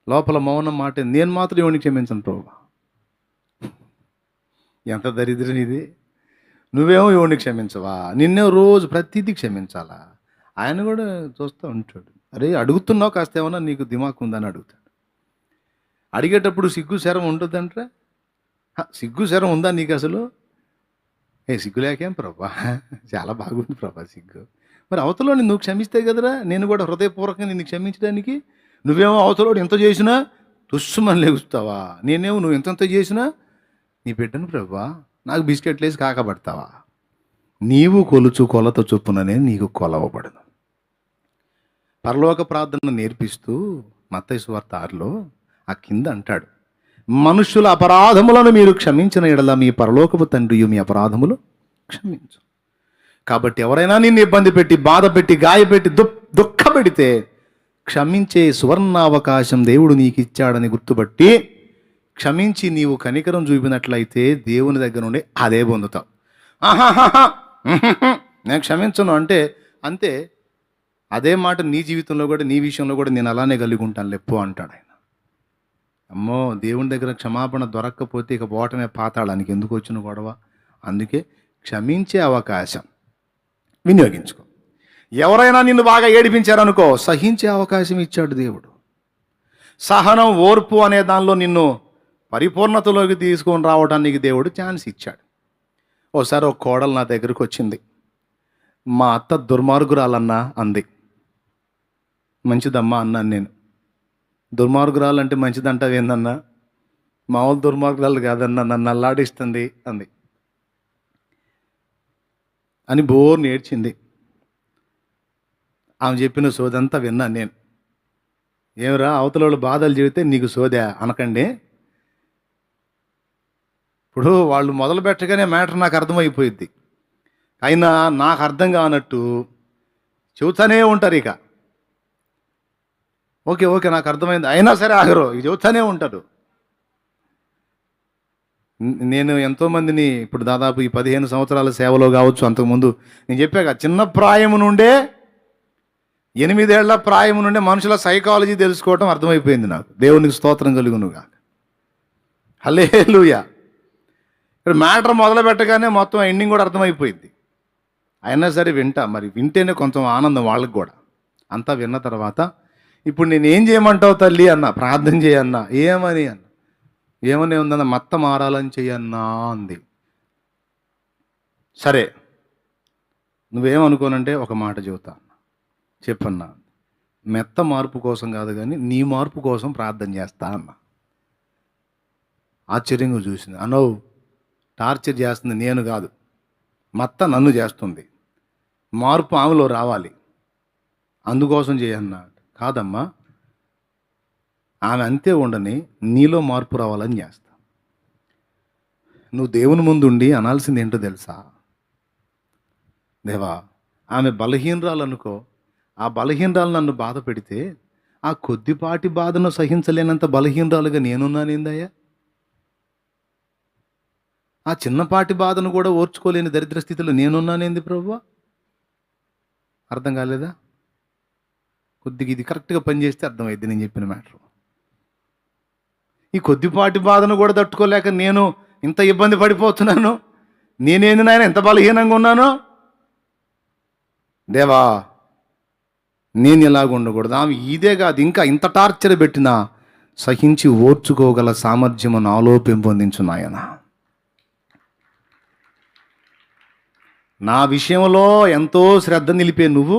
లోపల మౌనం మాట, నేను మాత్రం ఎవరిని క్షమించను ప్రభు. ఎంత దరిద్రం ఇది. నువ్వేమో ఎవరిని క్షమించవా, నిన్నే రోజు ప్రతిదీ క్షమించాలా. ఆయన కూడా చూస్తూ ఉంటాడు, అరే అడుగుతున్నావు కాస్త ఏమన్నా నీకు దిమాకు ఉందని అడుగుతాడు. అడిగేటప్పుడు సిగ్గు శరం ఉంటుందంటే, సిగ్గు శరం ఉందా నీకు అసలు? సిగ్గు లేకేం ప్రభా, చాలా బాగుంది ప్రభా సిగ్గు. మరి అవతలోని నువ్వు క్షమిస్తే కదరా నేను కూడా హృదయపూర్వకంగా నిన్ను క్షమించడానికి. నువ్వేమో అవతలోడు ఎంత చేసినా తుస్సుమని లేగుస్తావా, నేనేమో నువ్వు ఎంతెంత చేసినా నీ బిడ్డను ప్రభా నాకు బిస్కెట్లు వేసి కాకపడతావా? నీవు కొలుచు కొలత చొప్పుననే నీకు కొలవబడను. పరలోక ప్రార్థన నేర్పిస్తూ మత్తయి సువార్త 6లో ఆ కింద అంటాడు, మనుష్యుల అపరాధములను మీరు క్షమించిన ఎడల మీ పరలోకపు తండ్రియు మీ అపరాధములు క్షమించు. కాబట్టి ఎవరైనా నిన్ను ఇబ్బంది పెట్టి, బాధ పెట్టి, గాయపెట్టి, దుఃఖపెడితే క్షమించే సువర్ణావకాశం దేవుడు నీకు ఇచ్చాడని గుర్తుపట్టి క్షమించి నీవు కనికరం చూపినట్లయితే దేవుని దగ్గర నుండి అదే పొందుతావు. నేను క్షమించను అంటే అంతే, అదే మాట నీ జీవితంలో కూడా, నీ విషయంలో కూడా నేను అలానే కలిగి ఉంటాను లెప్పో అంటాడు ఆయన. అమ్మో, దేవుని దగ్గర క్షమాపణ దొరక్కపోతే ఇక పోవటమే పాతాళానికి, ఎందుకు వచ్చిన గొడవ. అందుకే క్షమించే అవకాశం వినియోగించుకో. ఎవరైనా నిన్ను బాగా ఏడిపించారనుకో, సహించే అవకాశం ఇచ్చాడు దేవుడు. సహనం, ఓర్పు అనే దానిలో నిన్ను పరిపూర్ణతలోకి తీసుకొని రావడానికి దేవుడు ఛాన్స్ ఇచ్చాడు. ఓసారి ఒక కోడలు నా దగ్గరకు వచ్చింది, మా అత్త దుర్మార్గురాలన్నా అంది. మంచిదమ్మా అన్నాను నేను. దుర్మార్గురాలు అంటే మంచిదంటావు ఏందన్నా? మామూలు దుర్మార్గురాలు కాదన్నా, నన్ను అల్లాడిస్తుంది అంది అని బోర్ నేర్చింది. ఆమె చెప్పిన సోదంతా విన్నా నేను. ఏమరా అవతల బాధలు చెబితే నీకు సోదా అనకండి. ఇప్పుడు వాళ్ళు మొదలు పెట్టగానే మ్యాటర్ నాకు అర్థమైపోయింది, అయినా నాకు అర్థం కానట్టు చెబుతానే ఉంటారు. ఇక ఓకే ఓకే నాకు అర్థమైంది, అయినా సరే ఆగరు, ఇక చెబుతానే ఉంటారు. నేను ఎంతోమందిని ఇప్పుడు దాదాపు ఈ 15 సంవత్సరాల సేవలో కావచ్చు, అంతకుముందు నేను చెప్పాక చిన్న ప్రాయము నుండే 8 ఏళ్ల ప్రాయము నుండే మనుషుల సైకాలజీ తెలుసుకోవటం అర్థమైపోయింది నాకు. దేవునికి స్తోత్రం కలుగునుగా. హల్లెలూయా. ఇక్కడ మ్యాటర్ మొదలు పెట్టగానే మొత్తం ఎండింగ్ కూడా అర్థమైపోయింది. అయినా సరే వింటా, మరి వింటేనే కొంచెం ఆనందం వాళ్ళకి కూడా. అంతా విన్న తర్వాత ఇప్పుడు నేను ఏం చేయమంటావు తల్లి అన్న, ప్రార్థన చేయన్నా. ఏమని అన్న, ఏమని ఉందన్న, మత్త మారాలని చెయ్యన్నా అంది. సరే నువ్వేమనుకోనంటే ఒక మాట చెబుతా అన్న. చెప్పన్నా. మెత్త మార్పు కోసం కాదు కానీ నీ మార్పు కోసం ప్రార్థన చేస్తా అన్న. ఆశ్చర్యంగా చూసింది. అనవు టార్చర్ చేస్తుంది నేను కాదు, మత్త నన్ను చేస్తుంది. మార్పు ఆమెలో రావాలి. అందుకోసం చేయన్నాడు. కాదమ్మా, ఆమె అంతే ఉండని, నీలో మార్పు రావాలని చేస్తా. నువ్వు దేవుని ముందు ఉండి అనాల్సింది ఏంటో తెలుసా? దేవా, ఆమె బలహీనరాలనుకో, ఆ బలహీనరాలు నన్ను బాధ పెడితే ఆ కొద్దిపాటి బాధను సహించలేనంత బలహీనరాలుగా నేనున్నానేందయ్యా? ఆ చిన్నపాటి బాధను కూడా ఓర్చుకోలేని దరిద్ర స్థితిలో నేనున్నానేంది ప్రభువా? అర్థం కాలేదా? కొద్దిగా ఇది కరెక్ట్గా పనిచేస్తే అర్థమైంది నేను చెప్పిన మ్యాటర్. ఈ కొద్దిపాటి బాధను కూడా తట్టుకోలేక నేను ఇంత ఇబ్బంది పడిపోతున్నాను. నేనేంది నాయన ఎంత బలహీనంగా ఉన్నాను? దేవా, నేను ఇలాగ ఉండకూడదు. ఆమె ఇదే కాదు, ఇంకా ఇంత టార్చర్ పెట్టినా సహించి ఓర్చుకోగల సామర్థ్యము నాలో పెంపొందించు నాయన. నా విషయంలో ఎంతో శ్రద్ధ నిలిపే నువ్వు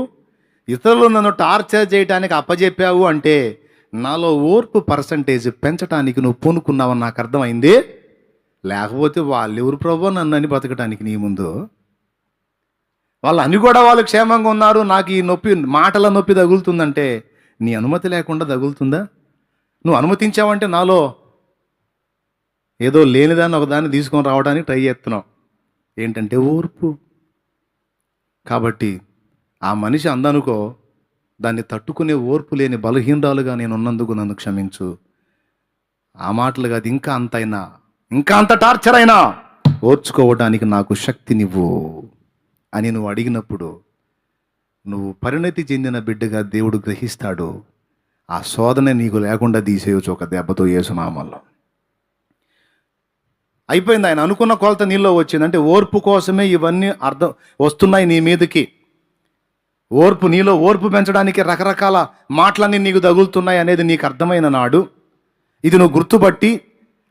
ఇతరులు నన్ను టార్చర్ చేయడానికి అప్పజెప్పావు అంటే నాలో ఓర్పు పర్సంటేజ్ పెంచడానికి నువ్వు పూనుకున్నావని నాకు అర్థమైంది. లేకపోతే వాళ్ళెవరు ప్రభు నన్ను అని బతకడానికి నీ ముందు? వాళ్ళు అని కూడా వాళ్ళు క్షేమంగా ఉన్నారు, నాకు ఈ నొప్పి, మాటల నొప్పి తగులుతుందంటే నీ అనుమతి లేకుండా తగులుతుందా? నువ్వు అనుమతించావంటే నాలో ఏదో లేనిదాన్ని ఒకదాన్ని తీసుకొని రావడానికి ట్రై చేస్తున్నావు. ఏంటంటే ఓర్పు. కాబట్టి ఆ మనిషి అందనుకో, దాన్ని తట్టుకునే ఓర్పు లేని బలహీనరాలుగా నేను ఉన్నందుకు నన్ను క్షమించు. ఆ మాటలు కాదు, ఇంకా అంతైనా, ఇంకా అంత టార్చర్ అయినా ఓర్చుకోవడానికి నాకు శక్తినివ్వు అని నువ్వు అడిగినప్పుడు నువ్వు పరిణతి చెందిన బిడ్డగా దేవుడు గ్రహిస్తాడు. ఆ శోధన నీకు లేకుండా తీసేయచ్చు ఒక దెబ్బతో యేసునామల్లో. అయిపోయింది. ఆయన అనుకున్న కొలత నీలో వచ్చింది. అంటే ఓర్పు కోసమే ఇవన్నీ అర్థం వస్తున్నాయి నీ మీదకి. ఓర్పు, నీలో ఓర్పు పెంచడానికి రకరకాల మాటలన్నీ నీకు తగులుతున్నాయి అనేది నీకు అర్థమైన నాడు, ఇది నువ్వు గుర్తుపట్టి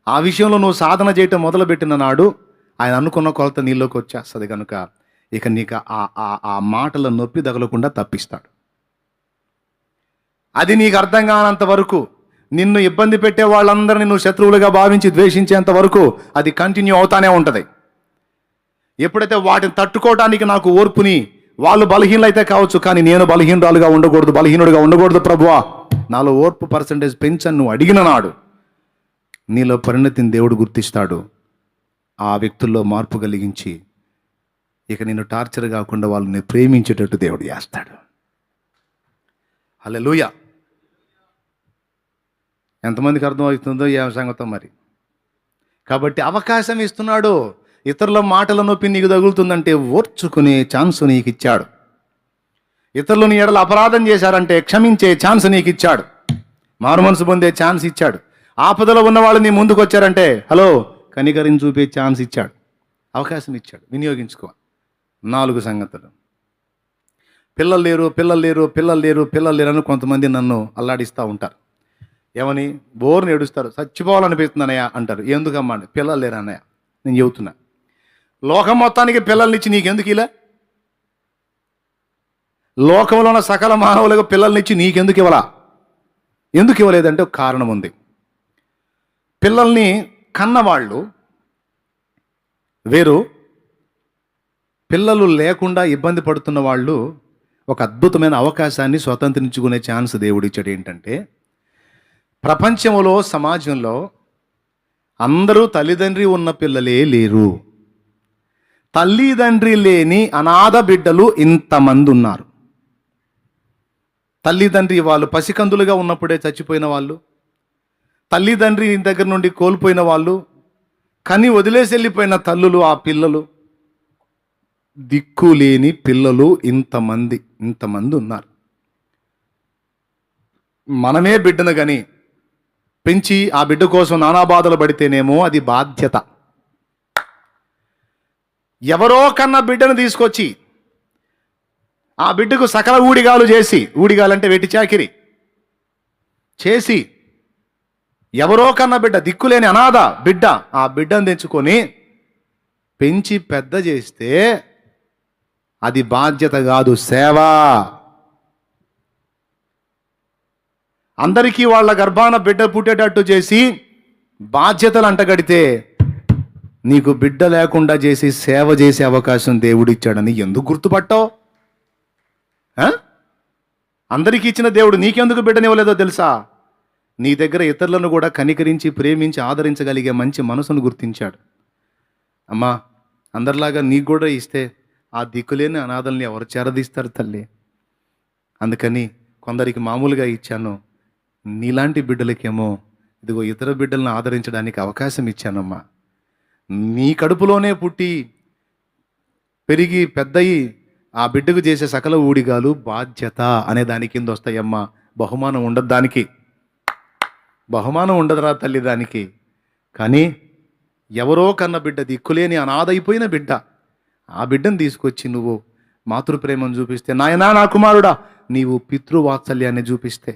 ఆ విషయంలో నువ్వు సాధన చేయటం మొదలుపెట్టిన నాడు ఆయన అనుకున్న కొలత నీలోకి వచ్చేస్తుంది. కనుక ఇక నీకు ఆ మాటల నొప్పి తగలకుండా తప్పిస్తాడు. అది నీకు అర్థం కానంత వరకు, నిన్ను ఇబ్బంది పెట్టే వాళ్ళందరినీ నువ్వు శత్రువులుగా భావించి ద్వేషించేంత వరకు అది కంటిన్యూ అవుతానే ఉంటుంది. ఎప్పుడైతే వాటిని తట్టుకోవడానికి నాకు ఓర్పుని, వాళ్ళు బలహీనలైతే కావచ్చు కానీ నేను బలహీనరాలుగా ఉండకూడదు, బలహీనుడిగా ఉండకూడదు ప్రభువా, నాలో ఓర్పు పర్సంటేజ్ పెంచని నువ్వు అడిగిన నాడు నీలో పరిణతిని దేవుడు గుర్తిస్తాడు. ఆ వ్యక్తుల్లో మార్పు కలిగించి ఇక నిన్ను టార్చర్ కాకుండా వాళ్ళని ప్రేమించేటట్టు దేవుడు చేస్తాడు. హల్లెలూయా. ఎంతమందికి అర్థమవుతుందో ఏ సంగతం మరి. కాబట్టి అవకాశం ఇస్తున్నాడు. ఇతరుల మాటల నొప్పి నీకు తగులుతుందంటే ఓర్చుకునే ఛాన్స్ నీకు ఇచ్చాడు. ఇతరులు నీ ఎడల అపరాధం చేశారంటే క్షమించే ఛాన్స్ నీకు ఇచ్చాడు. మారు మనసు పొందే ఛాన్స్ ఇచ్చాడు. ఆపదలో ఉన్న వాళ్ళు నీ ముందుకు వచ్చారంటే హలో కనికరిని చూపే ఛాన్స్ ఇచ్చాడు. అవకాశం ఇచ్చాడు, వినియోగించుకో. 4 సంగతులు. పిల్లలు లేరు, పిల్లలు లేరు, పిల్లలు లేరు, పిల్లలు లేరు అని కొంతమంది నన్ను అల్లాడిస్తూ ఉంటారు. ఏమని? బోర్ని ఏడుస్తారు, చచ్చిపోవాలనిపిస్తుందన్నయ్య అంటారు. ఎందుకమ్మా? పిల్లలు లేరు అన్నయ్య. నేను చెబుతున్నా, లోకం మొత్తానికి పిల్లల్నిచ్చి నీకెందుకు ఇలా? లోకంలో ఉన్న సకల మానవులకు పిల్లల్నిచ్చి నీకెందుకు ఇవ్వలా? ఎందుకు ఇవ్వలేదంటే ఒక కారణం ఉంది. పిల్లల్ని కన్నవాళ్ళు వేరు, పిల్లలు లేకుండా ఇబ్బంది పడుతున్న వాళ్ళు ఒక అద్భుతమైన అవకాశాన్ని స్వతంత్రించుకునే ఛాన్స్ దేవుడు ఇచ్చాడు. ఏంటంటే ప్రపంచంలో, సమాజంలో అందరూ తల్లిదండ్రి ఉన్న పిల్లలే లేరు. తల్లిదండ్రి లేని అనాథ బిడ్డలు ఇంతమంది ఉన్నారు. తల్లిదండ్రి వాళ్ళు పసికందులుగా ఉన్నప్పుడే చచ్చిపోయిన వాళ్ళు, తల్లిదండ్రి దగ్గర నుండి కోల్పోయిన వాళ్ళు, కని వదిలేసి వెళ్ళిపోయిన తల్లులు, ఆ పిల్లలు, దిక్కులేని పిల్లలు ఇంతమంది ఉన్నారు. మనమే బిడ్డను కానీ పెంచి ఆ బిడ్డ కోసం నానా బాధలు పడితేనేమో అది బాధ్యత. ఎవరో కన్నా బిడ్డను తీసుకొచ్చి ఆ బిడ్డకు సకల ఊడిగాలు చేసి, ఊడిగాలంటే వెట్టి చాకిరి చేసి, ఎవరో కన్నా బిడ్డ, దిక్కులేని అనాథ బిడ్డ, ఆ బిడ్డను తెచ్చుకొని పెంచి పెద్ద చేస్తే అది బాధ్యత కాదు, సేవ. అందరికీ వాళ్ళ గర్భాన బిడ్డ పుట్టేటట్టు చేసి బాధ్యతలు అంటగడితే నీకు బిడ్డ లేకుండా చేసి సేవ చేసే అవకాశం దేవుడిచ్చాడని ఎందుకు గుర్తుపట్టావు? అందరికీ ఇచ్చిన దేవుడు నీకెందుకు బిడ్డనివ్వలేదో తెలుసా? నీ దగ్గర ఇతరులను కూడా కనికరించి ప్రేమించి ఆదరించగలిగే మంచి మనసును గుర్తించాడు. అమ్మా, అందరిలాగా నీకు కూడా ఇస్తే ఆ దిక్కులేని అనాథల్ని ఎవరు చేరదీస్తారు తల్లి? అందుకని కొందరికి మామూలుగా ఇచ్చాను, నీలాంటి బిడ్డలకేమో ఇదిగో ఇతర బిడ్డలను ఆదరించడానికి అవకాశం ఇచ్చానమ్మా. నీ కడుపులోనే పుట్టి పెరిగి పెద్దయి ఆ బిడ్డకు చేసే సకల ఊడిగాలు బాధ్యత అనే దాని కింద వస్తాయమ్మా. బహుమానం ఉండదు దానికి, బహుమానం ఉండదురా తల్లి దానికి. కానీ ఎవరో కన్న బిడ్డ, దిక్కులేని అనాథైపోయిన బిడ్డ, ఆ బిడ్డను తీసుకొచ్చి నువ్వు మాతృప్రేమను చూపిస్తే, నాయనా నా కుమారుడా నీవు పితృవాత్సల్యాన్ని చూపిస్తే,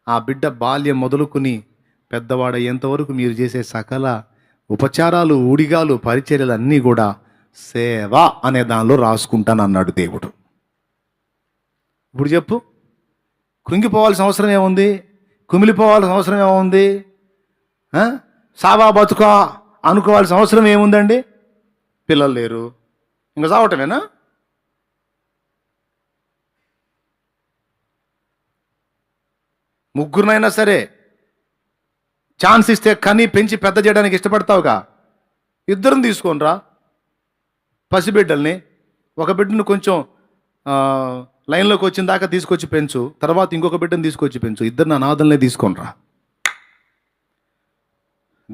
ఆ బిడ్డ బాల్యం మొదలుకుని పెద్దవాడయ్యేంతవరకు మీరు చేసే సకల ఉపచారాలు, ఊడిగాలు, పరిచర్యలు అన్నీ కూడా సేవ అనే దానిలో రాసుకుంటానన్నాడు దేవుడు. ఇప్పుడు చెప్పు, కృంగిపోవాల్సిన అవసరం ఏముంది? కుమిలిపోవాల్సిన అవసరం ఏముంది? సావా బతుకా అనుకోవాల్సిన అవసరం ఏముందండి? పిల్లలు లేరు, ఇంకా సావటమేనా? ముగ్గురునైనా సరే ఛాన్స్ ఇస్తే కని పెంచి పెద్ద చేయడానికి ఇష్టపడతావుగా, ఇద్దరిని తీసుకోనరా పసిబిడ్డల్ని. ఒక బిడ్డను కొంచెం లైన్లోకి వచ్చిన దాకా తీసుకొచ్చి పెంచు, తర్వాత ఇంకొక బిడ్డను తీసుకొచ్చి పెంచు, ఇద్దరిని అనాథల్నే తీసుకోనరా.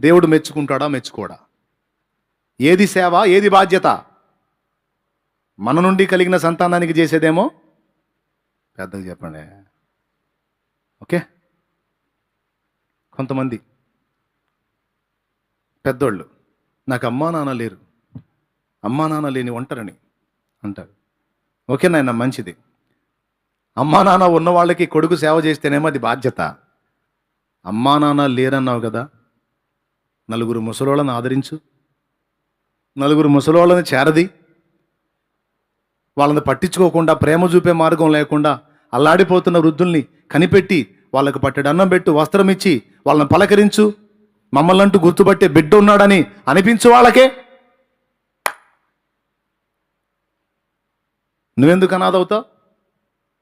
దేవుడు మెచ్చుకుంటాడా మెచ్చుకోడా? ఏది సేవ, ఏది బాధ్యత? మన నుండి కలిగిన సంతానానికి చేసేదేమో పెద్దగా చెప్పండి. ఓకే, కొంతమంది పెద్దోళ్ళు నాకు అమ్మా నాన్న లేరు, అమ్మా నాన్న లేని ఒంటరిని అంటారు. ఓకే నాయన, మంచిది. అమ్మా నాన్న ఉన్న వాళ్ళకి కొడుకు సేవ చేస్తేనేమో అది బాధ్యత. అమ్మా నాన్న లేరన్నావు కదా, నలుగురు ముసలోళ్ళని ఆదరించు, నలుగురు ముసలోళ్ళని చేరది. వాళ్ళని పట్టించుకోకుండా, ప్రేమ చూపే మార్గం లేకుండా అల్లాడిపోతున్న వృద్ధుల్ని కనిపెట్టి వాళ్ళకు పట్టెడు అన్నం పెట్టు, వస్త్రం ఇచ్చి వాళ్ళని పలకరించు. మమ్మల్ని అంటూ గుర్తుపట్టే బిడ్డ ఉన్నాడని అనిపించు వాళ్ళకే. నువ్వెందుకు అనాథవుతావు?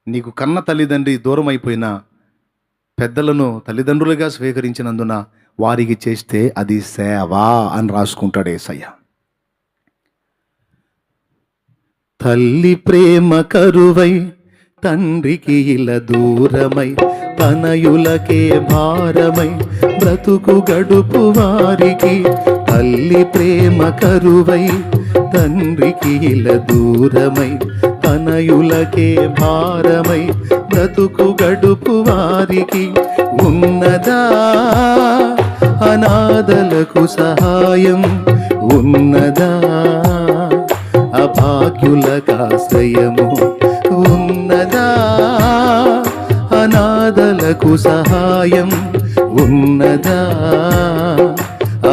నీకు కన్న తల్లిదండ్రి దూరం అయిపోయినా పెద్దలను తల్లిదండ్రులుగా స్వీకరించినందున వారికి చేస్తే అది సేవ అని రాసుకుంటాడు యేసయ్య. తల్లి ప్రేమ కరువై తండ్రికి ఇలా దూరమై, తనయులకే భారమై బ్రతుకు గడుపు వారికి. తల్లి ప్రేమ కరువై తండ్రికి ఇలా దూరమై, తనయులకే భారమై బ్రతుకు గడుపు వారికి. ఉన్నదా అనాథలకు సహాయం, ఉన్నదా అభాగ్యులకాశ్రయము, ఉన్నదా అనాథలకు సహాయం, ఉన్నదా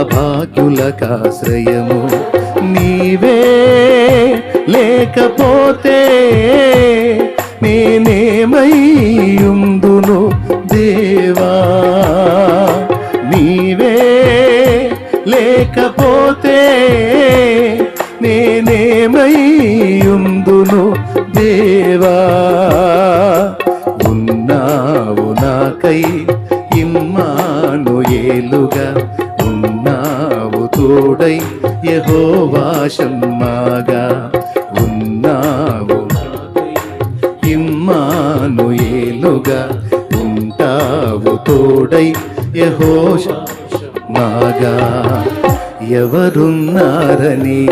అభాగ్యులకాశ్రయము. నీవే లేకపోతే నేనేమైయుందును దేవా, నీవే లేకపోతే నేనేమైయుందును దేవా. ఉన్నావు నాకై ఇమ్మానుయేలుగా, ఉన్నావు తోడై యెహోవా షమ్మాగా. ఉన్నావు ఇమ్మానుయేలుగా, ఉంటావు తోడై యెహోవా షమ్మాగా. ఎవరున్నారని,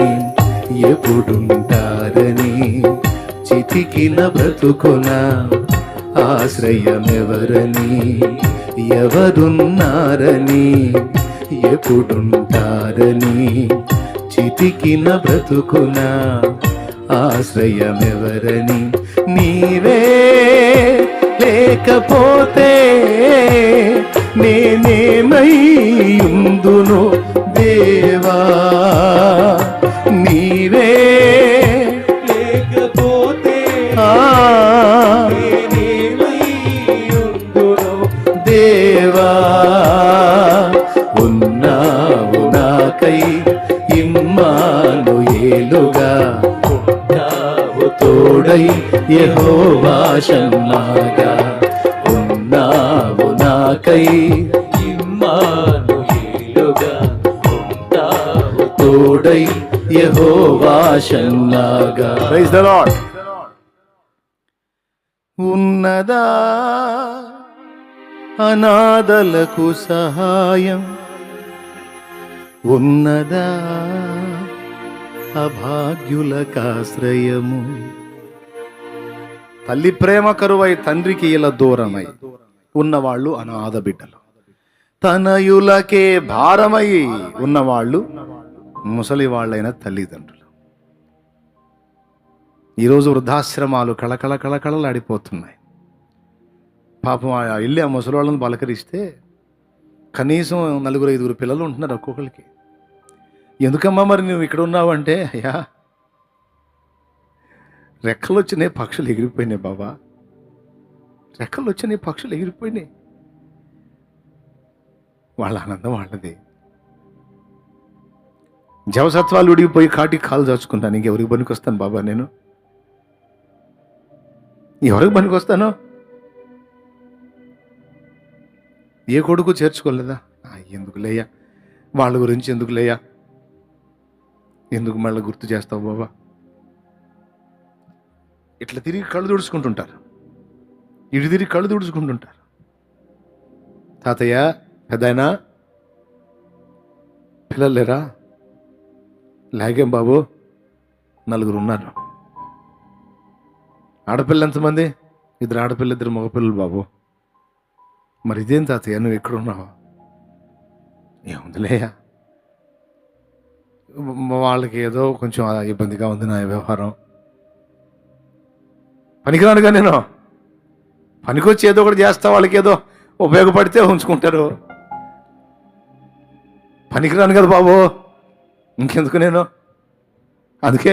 ఎప్పుడుంటారని చితికిన బ్రతుకున ఆశ్రయమెవరని. ఎవరున్నారని, ఎప్పుడుంటారని చితికిన బ్రతుకున ఆశ్రయమెవరని. నీవే లేకపోతే నేనేమైయుందును దేవా, నీవే లేకపోతే నేనేమైయుందును దేవా. ఉన్నావు నాకై ఇమ్మానుయేలుగా, ఉన్నావు తోడై తోడై యెహోవా షమ్లాగా ఉన్నావు నాకై ఇమ్మానుయేలుగా ఉంటావు తోడై యెహోవా షమ్లాగా. Praise the lord. ఉన్నదా అనాథలకు సహాయం, ఉన్నదా అభాగ్యులకాశ్రయము. తల్లి ప్రేమ కరువై తండ్రికి ఇలా దూరమై ఉన్నవాళ్ళు అనాథ బిడ్డలు, తనయులకే భారమై ఉన్నవాళ్ళు ముసలి వాళ్ళైన తల్లిదండ్రులు. ఈరోజు వృద్ధాశ్రమాలు కళకళ కళకళలాడిపోతున్నాయి. పాపం ఆ ఇల్లు ఆ ముసలి వాళ్ళని పలకరిస్తే కనీసం 4-5 పిల్లలు ఉంటున్నారు ఒక్కొక్కరికి. ఎందుకమ్మా మరి నువ్వు ఇక్కడ ఉన్నావంటే, అయ్యా రెక్కలు వచ్చినాయి పక్షులు ఎగిరిపోయినాయి బాబా, రెక్కలు వచ్చినాయి పక్షులు ఎగిరిపోయినాయి. వాళ్ళ ఆనందం వాళ్ళది. జవసత్వాలు ఉడిగిపోయి కాటికి కాలు దాచుకుంటాను. ఇంకెవరికి పనికి వస్తాను బాబా, నేను ఎవరికి పనికి వస్తాను? ఏ కొడుకు చేర్చుకోలేదా? ఎందుకు లేయా, వాళ్ళ గురించి ఎందుకు లేయా, ఎందుకు మళ్ళీ గుర్తు చేస్తావు బాబా? ఇట్లా తిరిగి కళ్ళు తుడుచుకుంటుంటారు, ఇటు తిరిగి కళ్ళు తుడుచుకుంటుంటారు. తాతయ్య, పెద్దాయనా, పిల్లలు లేరా? లాగేం బాబు, 4 ఉన్నారు. ఆడపిల్ల ఎంతమంది? 2 ఆడపిల్ల 2 మగపిల్లలు బాబు. మరి ఇదేం తాతయ్య నువ్వు ఎక్కడున్నావు? ఏముందిలేయా, వాళ్ళకి ఏదో కొంచెం ఇబ్బందిగా ఉంది నా వ్యవహారం. పనికిరానుగా నేను, పనికొచ్చి ఏదో ఒకటి చేస్తా, వాళ్ళకి ఏదో ఉపయోగపడితే ఉంచుకుంటారు. పనికిరాను కదా బాబు, ఇంకెందుకు నేను? అందుకే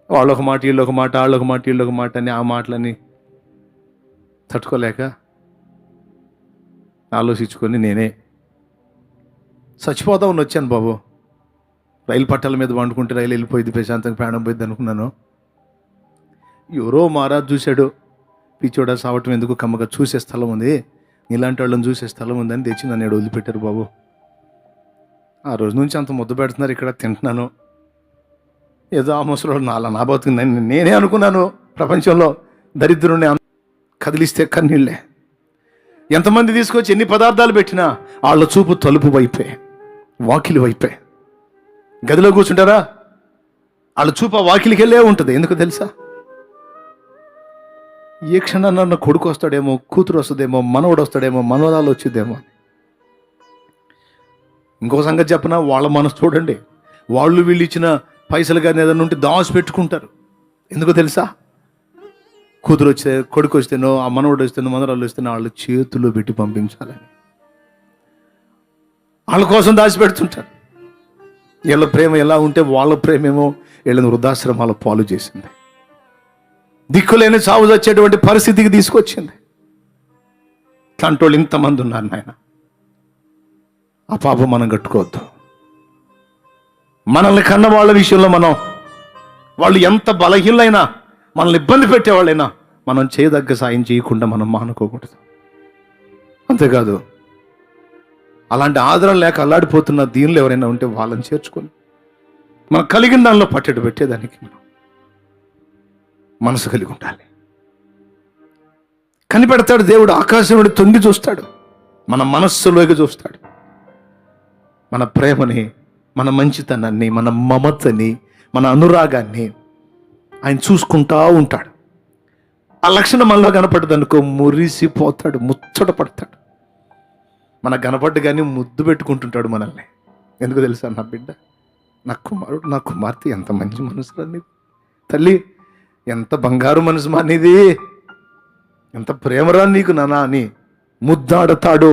వాళ్ళొక మాట, వీళ్ళొక మాట, వాళ్ళొక మాట, వీళ్ళొక మాట అని ఆ మాటలని తట్టుకోలేక ఆలోచించుకొని నేనే చచ్చిపోదామని వచ్చాను బాబు. రైలు పట్టాల మీద వండుకుంటే రైలు వెళ్ళిపోయింది, ప్రశాంతంగా ప్రాణం పోయింది అనుకున్నాను. ఎవరో మహారాజ్ చూశాడు, పిచ్చోడా సావటం ఎందుకు, కమ్మగా చూసే స్థలం ఉంది, ఇలాంటి వాళ్ళని చూసే స్థలం ఉందని తెచ్చి నన్ను వదిలిపెట్టారు బాబు. ఆ రోజు నుంచి అంత ముద్ద పెడుతున్నారు, ఇక్కడ తింటున్నాను. ఏదో ఆ ముసలోడు నా బతుకు నేనే అనుకున్నాను. ప్రపంచంలో దరిద్రుని కదిలిస్తే కన్నీళ్ళే. ఎంతమంది తీసుకొచ్చి ఎన్ని పదార్థాలు పెట్టినా వాళ్ళ చూపు తలుపు వైపే, వాకిలి వైపే. గదిలో కూర్చుంటారా, వాళ్ళ చూపు ఆ వాకిలికి వెళ్ళే ఉంటుంది. ఎందుకు తెలుసా? ఏ క్షణాన్న కొడుకు వస్తాడేమో, కూతురు వస్తుందేమో, మనవడు వస్తాడేమో, మనవరాలు వచ్చిద్దేమో. ఇంకో సంగతి చెప్పనా, వాళ్ళ మనసు చూడండి. వాళ్ళు వీళ్ళు ఇచ్చిన పైసలు కానీ ఏదైనా ఉంటే దాచి పెట్టుకుంటారు. ఎందుకో తెలుసా? కూతురు వస్తే, కొడుకు వస్తేనో, ఆ మనవడు వస్తేనో, మనవరాలు వస్తేనో వాళ్ళ చేతుల్లో పెట్టి పంపించాలని వాళ్ళ కోసం దాచిపెడుతుంటారు. వీళ్ళ ప్రేమ ఎలా ఉంటే వాళ్ళ ప్రేమేమో వీళ్ళని వృద్ధాశ్రమాల పాలు చేసింది, దిక్కులేని చావు వచ్చేటువంటి పరిస్థితికి తీసుకొచ్చింది. ఇట్లాంటి వాళ్ళు ఇంతమంది ఉన్నారు నాయన. ఆ పాపం మనం కట్టుకోవద్దు. మనల్ని కన్న వాళ్ళ విషయంలో వాళ్ళు ఎంత బలహీనైనా, మనల్ని ఇబ్బంది పెట్టేవాళ్ళైనా మనం చేయదగ్గ సాయం చేయకుండా మనం మానుకోకూడదు. అంతేకాదు, అలాంటి ఆదరణ లేక అల్లాడిపోతున్న దీనిలో ఎవరైనా ఉంటే వాళ్ళని చేర్చుకొని మనం కలిగిన దానిలో పట్టెడు పెట్టేదానికి మనం మనసు కలిగి ఉండాలి. కనిపెడతాడు దేవుడు, ఆకాశం నుండి తొంగి చూస్తాడు, మన మనస్సులోకి చూస్తాడు. మన ప్రేమని, మన మంచితనాన్ని, మన మమతని, మన అనురాగాన్ని ఆయన చూసుకుంటా ఉంటాడు. ఆ లక్షణం మనలో కనపడ్డది అనుకో, మురిసిపోతాడు, ముచ్చట పడతాడు. మన కనపడ్డ కానీ ముద్దు పెట్టుకుంటుంటాడు మనల్ని. ఎందుకు తెలుసా? నా బిడ్డ, నా కుమారుడు, నా కుమార్తె ఎంత మంచి మనసు అనేది, తల్లి ఎంత బంగారు మనసు మానేది, ఎంత ప్రేమరా నీకు నానా అని ముద్దాడతాడు.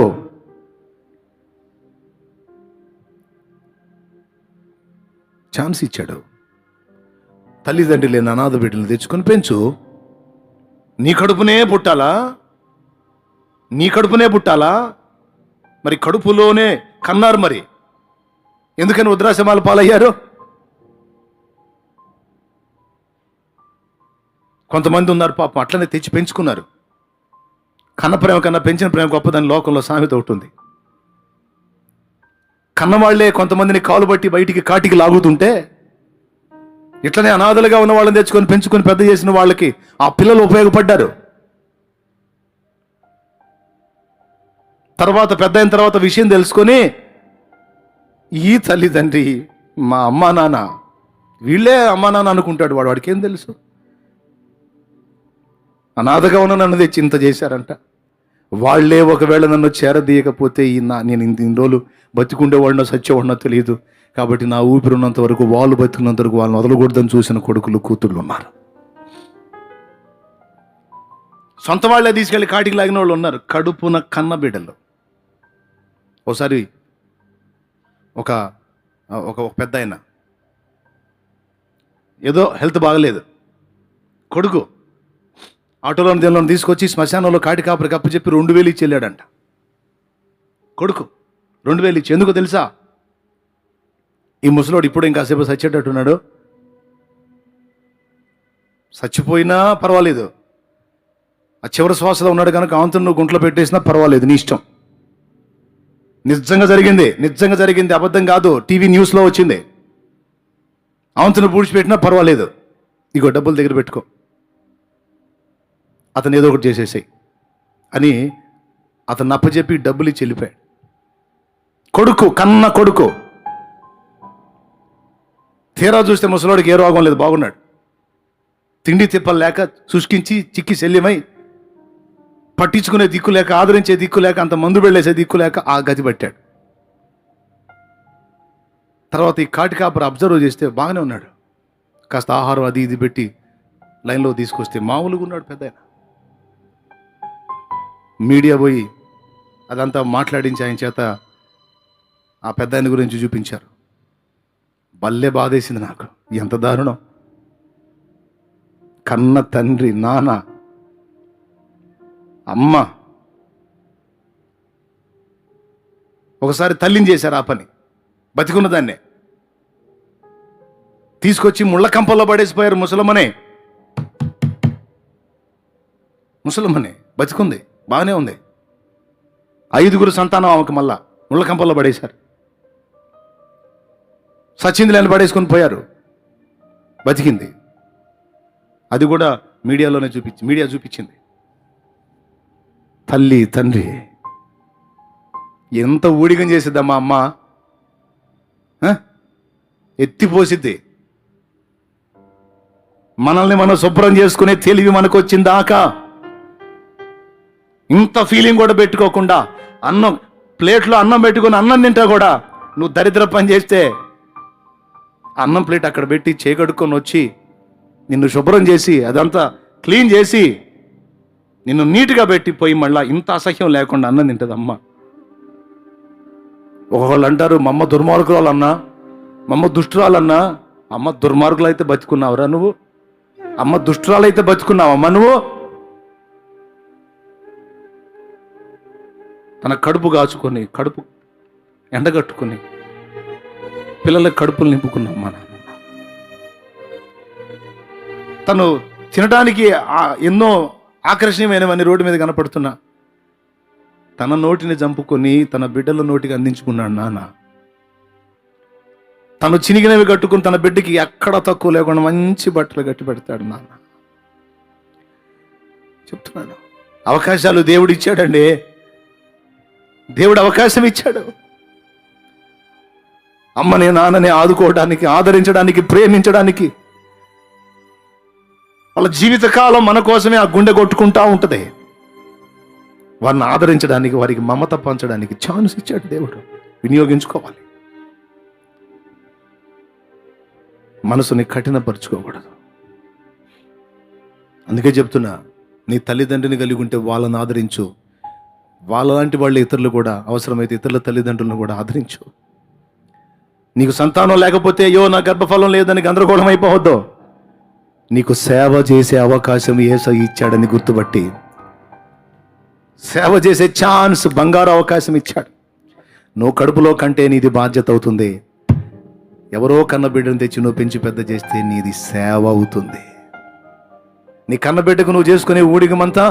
ఛాన్స్ ఇచ్చాడు. తల్లిదండ్రి లేని అనాథ బిడ్డలు తెచ్చుకొని పెంచు. నీ కడుపునే పుట్టాలా? నీ కడుపునే పుట్టాలా? మరి కడుపులోనే కన్నారు. మరి ఎందుకని వృద్ధాశ్రమాల పాలయ్యారు? కొంతమంది ఉన్నారు పాపం అట్లనే తెచ్చి పెంచుకున్నారు. కన్న ప్రేమ కన్నా పెంచిన ప్రేమ గొప్పదని లోకంలో సామెత ఒకటి ఉంది. కన్నవాళ్లే కొంతమందిని కాలు బట్టి బయటికి కాటికి లాగుతుంటే ఇట్లనే అనాథలుగా ఉన్న వాళ్ళని తెచ్చుకొని పెంచుకొని పెద్ద చేసిన వాళ్ళకి ఆ పిల్లలు ఉపయోగపడ్డారు. తర్వాత పెద్ద అయిన తర్వాత విషయం తెలుసుకొని ఈ తల్లిదండ్రి మా అమ్మా నాన్న, వీళ్ళే అమ్మా నాన్న అనుకుంటాడు వాడు. వాడికి ఏం తెలుసు? అనాథగా ఉన్న నన్ను తెచ్చి ఇంత చేశారంట. వాళ్ళే ఒకవేళ నన్ను చేరదీయకపోతే నేను ఇన్ని రోజులు బతికుండేవాడినో సచ్చేవాడినో తెలియదు. కాబట్టి నా ఊపిరి ఉన్నంత వరకు, వాళ్ళు బతికున్నంత వరకు వాళ్ళని వదలకూడదని చూసిన కొడుకులు కూతుళ్ళు ఉన్నారు. సొంత వాళ్ళే తీసుకెళ్ళి కాటికి లాగిన వాళ్ళు ఉన్నారు. కడుపున కన్న బిడ్డలు. ఒకసారి ఒక పెద్ద ఆయన ఏదో హెల్త్ బాగలేదు, కొడుకు ఆటోలో దేనిలో తీసుకొచ్చి శ్మశానంలో కాటి కాపరికి అప్పచెప్పి 2000 ఇచ్చి వెళ్ళాడంట. కొడుకు 2000 ఇచ్చి. ఎందుకో తెలుసా? ఈ ముసలోడు ఇప్పుడు ఇంకాసేపు చచ్చేటట్టున్నాడు. చచ్చిపోయినా పర్వాలేదు, ఆ చివరి శ్వాసలో ఉన్నాడు కనుక ఆంతను నువ్వు గుంట్లో పెట్టేసినా పర్వాలేదు, నీ ఇష్టం. నిజంగా జరిగింది, అబద్ధం కాదు. టీవీ న్యూస్లో వచ్చింది. ఆంతను పూడ్చిపెట్టినా పర్వాలేదు, ఇగో డబ్బులు దగ్గర పెట్టుకో, అతను ఏదో ఒకటి చేసేసాయి అని అతను అప్పచెప్పి డబ్బులు ఇచ్చి వెళ్ళిపోయాడు. కొడుకు, కన్న కొడుకు. తీరా చూస్తే ముసలోడికి ఏ రోగం లేదు, బాగున్నాడు. తిండి తిప్పలు లేక శుష్కించి చిక్కి శల్యమై పట్టించుకునే దిక్కు లేక, ఆదరించే దిక్కు లేక, అంత మందు వెళ్ళేసే దిక్కు లేక ఆ గతి పట్టాడు. తర్వాత ఈ కాటి కాపరి అబ్జర్వ్ చేస్తే బాగానే ఉన్నాడు. కాస్త ఆహారం అది ఇది పెట్టి లైన్లో తీసుకొస్తే మామూలుగా ఉన్నాడు పెద్ద ఆయన. మీడియా పోయి అదంతా మాట్లాడించి ఆయన చేత ఆ పెద్ద ఆయన గురించి చూపించారు. భలే బాధేసింది నాకు. ఎంత దారుణం! కన్న తండ్రి, నాన్న, అమ్మ ఒకసారి తల్లిని చేశారు ఆ పని. బతికున్న దాన్నే తీసుకొచ్చి ముళ్ళ కంపల్లో పడేసిపోయారు. ముసలమ్మనే బతికుంది, బాగానే ఉంది. 5గురు సంతానం ఆమెకు. మళ్ళా ముళ్ళ కంపల్లో పడేశారు. సచిందులని పడేసుకొని పోయారు. బతికింది. అది కూడా మీడియాలోనే మీడియా చూపించింది. తల్లి తండ్రి ఎంత ఊడిగం చేసిద్దమ్మా అమ్మ, ఎత్తిపోసిద్ది. మనల్ని మనం శుభ్రం చేసుకునే తెలివి మనకు వచ్చిందాకా ఇంత ఫీలింగ్ కూడా పెట్టుకోకుండా, అన్నం ప్లేట్లో అన్నం పెట్టుకొని అన్నం తింటా కూడా నువ్వు దరిద్ర పని చేస్తే అన్నం ప్లేట్ అక్కడ పెట్టి చేకడుక్కొని వచ్చి నిన్ను శుభ్రం చేసి అదంతా క్లీన్ చేసి నిన్ను నీట్గా పెట్టిపోయి మళ్ళా ఇంత అసహ్యం లేకుండా అన్నం తింటుంది అమ్మ. ఒకళ్ళు అంటారు మా అమ్మ దుర్మార్గురాలన్నా, మా అమ్మ దుష్టురాలన్నా. అమ్మ దుర్మార్గులు అయితే బతుకున్నావురా నువ్వు? అమ్మ దుష్టురాలైతే బతుకున్నావమ్మా నువ్వు? తన కడుపు కాచుకొని, కడుపు ఎండగట్టుకొని పిల్లలకు కడుపులు నింపుకున్నామ్మా నాన్న. తను తినడానికి ఎన్నో ఆకర్షణీయమైనవన్నీ రోడ్డు మీద కనపడుతున్నా తన నోటిని చంపుకొని తన బిడ్డల నోటికి అందించుకున్నాడు నాన్న. తను చినిగినవి కట్టుకుని తన బిడ్డకి ఎక్కడ తక్కువ లేకుండా మంచి బట్టలు కట్టి పెడతాడు నాన్న. చెప్తున్నాను, అవకాశాలు దేవుడు ఇచ్చాడండి. దేవుడు అవకాశం ఇచ్చాడు. అమ్మని నాన్నని ఆదుకోవడానికి, ఆదరించడానికి, ప్రేమించడానికి. వాళ్ళ జీవితకాలం మన కోసమే ఆ గుండె కొట్టుకుంటా ఉంటుంది. వారిని ఆదరించడానికి, వారికి మమత పంచడానికి ఛాన్స్ ఇచ్చాడు దేవుడు. వినియోగించుకోవాలి. మనసుని కఠినపరుచుకోకూడదు. అందుకే చెప్తున్నా, నీ తల్లిదండ్రిని కలిగి ఉంటే వాళ్ళని ఆదరించు. వాళ్ళలాంటి వాళ్ళ ఇతరులు కూడా, అవసరమైతే ఇతరుల తల్లిదండ్రులను కూడా ఆదరించు. నీకు సంతానం లేకపోతే అయ్యో నా గర్భఫలం లేదని గందరగోళం అయిపోవద్దు. నీకు సేవ చేసే అవకాశం యేసయ్య ఇచ్చాడని గుర్తుపట్టి సేవ చేసే ఛాన్స్, బంగారు అవకాశం ఇచ్చాడు. నువ్వు కడుపులో కంటే నీది బాధ్యత అవుతుంది. ఎవరో కన్న బిడ్డను తెచ్చి నువ్వు పెంచి పెద్ద చేస్తే నీది సేవ అవుతుంది. నీ కన్నబిడ్డకు నువ్వు చేసుకునే ఊడిగమంతా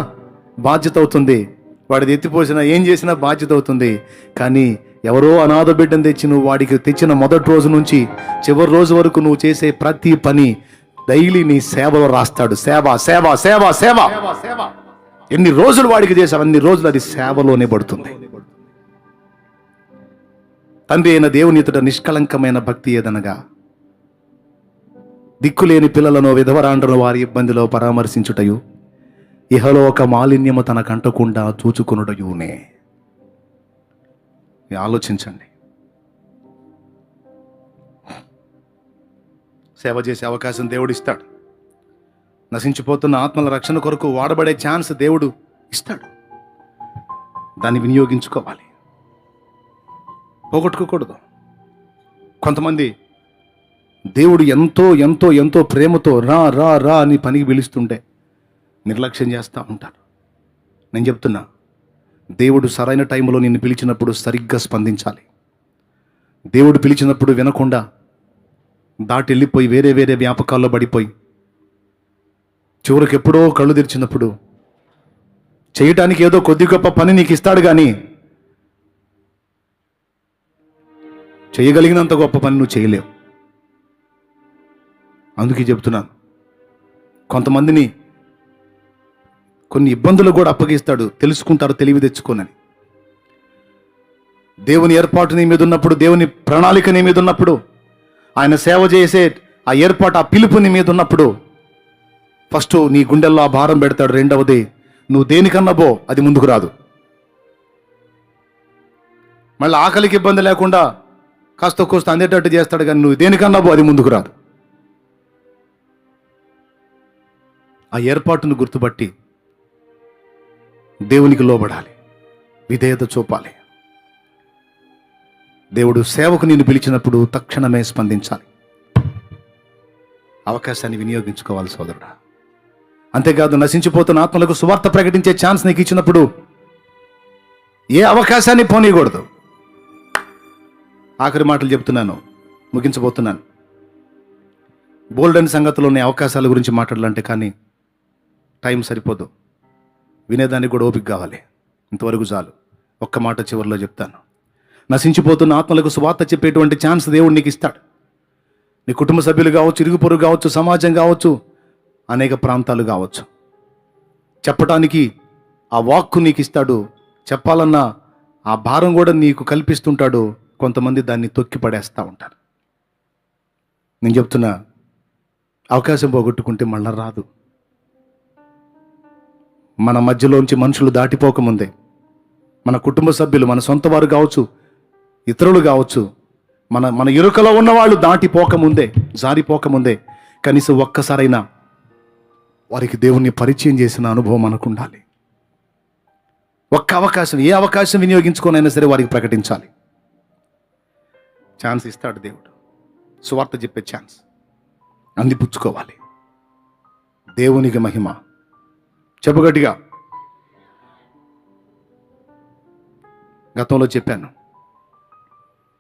బాధ్యత అవుతుంది. వాడిది ఎత్తిపోసినా ఏం చేసినా బాధ్యత అవుతుంది. కానీ ఎవరో అనాథ బిడ్డను తెచ్చి నువ్వు వాడికి తెచ్చిన మొదటి రోజు నుంచి చివరి రోజు వరకు నువ్వు చేసే ప్రతి పని డైలీ నీ సేవలో రాస్తాడు. సేవ సేవ సేవ సేవ. ఎన్ని రోజులు వాడికి చేసావు అన్ని రోజులు అది సేవలోనే పడుతుంది. తండ్రి అయిన దేవుని ఎదుట నిష్కలంకమైన భక్తి ఏదనగా దిక్కులేని పిల్లలను విధవరాండ్రను వారి ఇబ్బందిలో పరామర్శించుటయు ఇహలోక మాలిన్యము తన కంటకుండా చూచుకొనుటయునే. ఆలోచించండి. సేవ చేసే అవకాశం దేవుడు ఇస్తాడు. నశించిపోతున్న ఆత్మల రక్షణ కొరకు వాడబడే ఛాన్స్ దేవుడు ఇస్తాడు. దాన్ని వినియోగించుకోవాలి, పోగొట్టుకోకూడదు. కొంతమంది దేవుడు ఎంతో ఎంతో ఎంతో ప్రేమతో రా రా రా అని పనికి పిలుస్తుంటే నిర్లక్ష్యం చేస్తూ ఉంటారు. నేను చెప్తున్నా, దేవుడు సరైన టైంలో నిన్ను పిలిచినప్పుడు సరిగ్గా స్పందించాలి. దేవుడు పిలిచినప్పుడు వినకుండా దాటి వెళ్ళిపోయి వేరే వేరే వ్యాపకాల్లో పడిపోయి చివరికి ఎప్పుడో కళ్ళు తెరిచినప్పుడు చేయటానికి ఏదో కొద్ది గొప్ప పని నీకు ఇస్తాడు, కానీ చేయగలిగినంత గొప్ప పని నువ్వు చేయలేవు. అందుకే చెప్తున్నాను, కొంతమందిని కొన్ని ఇబ్బందులు కూడా అప్పగిస్తాడు, తెలుసుకుంటారు తెలివి తెచ్చుకోనని. దేవుని ఏర్పాటు నీ మీద ఉన్నప్పుడు, దేవుని ప్రణాళిక నీ మీద ఉన్నప్పుడు, ఆయన సేవ చేసే ఆ ఏర్పాటు ఆ పిలుపు నీ మీద ఉన్నప్పుడు ఫస్ట్ నీ గుండెల్లో ఆ భారం పెడతాడు. రెండవది, నువ్వు దేనికన్నా పో, అది ముందుకు రాదు. మళ్ళీ ఆకలికి ఇబ్బంది లేకుండా కాస్త కోస్త అందేటట్టు చేస్తాడు, కానీ నువ్వు దేనికన్నా పో, అది ముందుకు రాదు. ఆ ఏర్పాటును గుర్తుపట్టి దేవునికి లోబడాలి, విధేయత చూపాలి. దేవుడు సేవకు నిన్ను పిలిచినప్పుడు తక్షణమే స్పందించాలి. అవకాశాన్ని వినియోగించుకోవాలి సోదరుడా. అంతేకాదు, నశించిపోతున్న ఆత్మలకు సువార్త ప్రకటించే ఛాన్స్ నీకు ఇచ్చినప్పుడు ఏ అవకాశాన్ని పోనీయకూడదు. ఆఖరి మాటలు చెప్తున్నాను, ముగించబోతున్నాను. బోల్డెన్ సంగతిలోని అవకాశాల గురించి మాట్లాడాలంటే కానీ టైం సరిపోదు, వినేదానికి కూడా ఓపిక కావాలి. ఇంతవరకు చాలు. ఒక్క మాట చివరిలో చెప్తాను. నశించిపోతున్న ఆత్మలకు సువార్త చెప్పేటువంటి ఛాన్స్ దేవుడు నీకు ఇస్తాడు. నీ కుటుంబ సభ్యులు కావచ్చు, ఇరుగు పొరుగు కావచ్చు, సమాజం కావచ్చు, అనేక ప్రాంతాలు కావచ్చు. చెప్పటానికి ఆ వాక్కు నీకు ఇస్తాడు. చెప్పాలన్న ఆ భారం కూడా నీకు కల్పిస్తుంటాడు. కొంతమంది దాన్ని తొక్కి పడేస్తూ ఉంటారు. నేను చెప్తున్నా, అవకాశం పోగొట్టుకుంటే మళ్ళా రాదు. మన మధ్యలోంచి మనుషులు దాటిపోకముందే, మన కుటుంబ సభ్యులు, మన సొంత వారు కావచ్చు, ఇతరులు కావచ్చు, మన ఇరుకలో ఉన్నవాళ్ళు దాటిపోకముందే, జారిపోకముందే కనీసం ఒక్కసారైనా వారికి దేవుణ్ణి పరిచయం చేసిన అనుభవం మనకు ఉండాలి. ఒక్క అవకాశం, ఏ అవకాశం వినియోగించుకోనైనా సరే వారికి ప్రకటించాలి. ఛాన్స్ ఇస్తాడు దేవుడు, సువార్త చెప్పే ఛాన్స్ అందిపుచ్చుకోవాలి. దేవునికి మహిమ. చెప్పగట్టిగా. గతంలో చెప్పాను,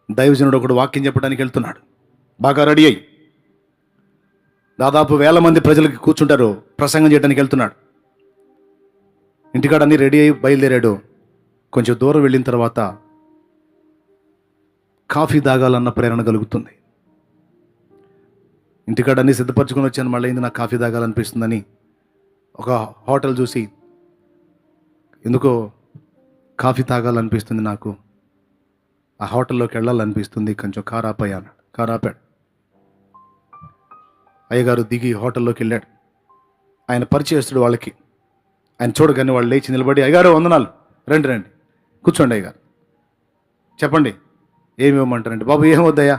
దైవజనుడు ఒకడు వాక్యం చెప్పడానికి వెళ్తున్నాడు. బాగా రెడీ అయ్యి దాదాపు 1000 మంది ప్రజలకి కూర్చుంటారు. ప్రసంగం చేయడానికి వెళ్తున్నాడు. ఇంటికాడ అన్నీ రెడీ అయ్యి బయలుదేరాడు. కొంచెం దూరం వెళ్ళిన తర్వాత కాఫీ తాగాలన్న ప్రేరణ కలుగుతుంది. ఇంటికాడ అన్నీ సిద్ధపరచుకొని వచ్చాను, మళ్ళీ అయింది నాకు కాఫీ తాగాలనిపిస్తుందని ఒక హోటల్ చూసి, ఎందుకో కాఫీ తాగాలనిపిస్తుంది నాకు, ఆ హోటల్లోకి వెళ్ళాలనిపిస్తుంది, కొంచెం కారు ఆపాయి అన్నాడు. కారు ఆపాడు. అయ్యగారు దిగి హోటల్లోకి వెళ్ళాడు. ఆయన పరిచయస్తుడు వాళ్ళకి. ఆయన చూడగానే వాళ్ళు లేచి నిలబడి, అయ్యగారు వందనాలు, రండి రండి కూర్చోండి అయ్యగారు, చెప్పండి ఏమి ఇవ్వమంటారండి. బాబు ఏమొద్దయ్యా,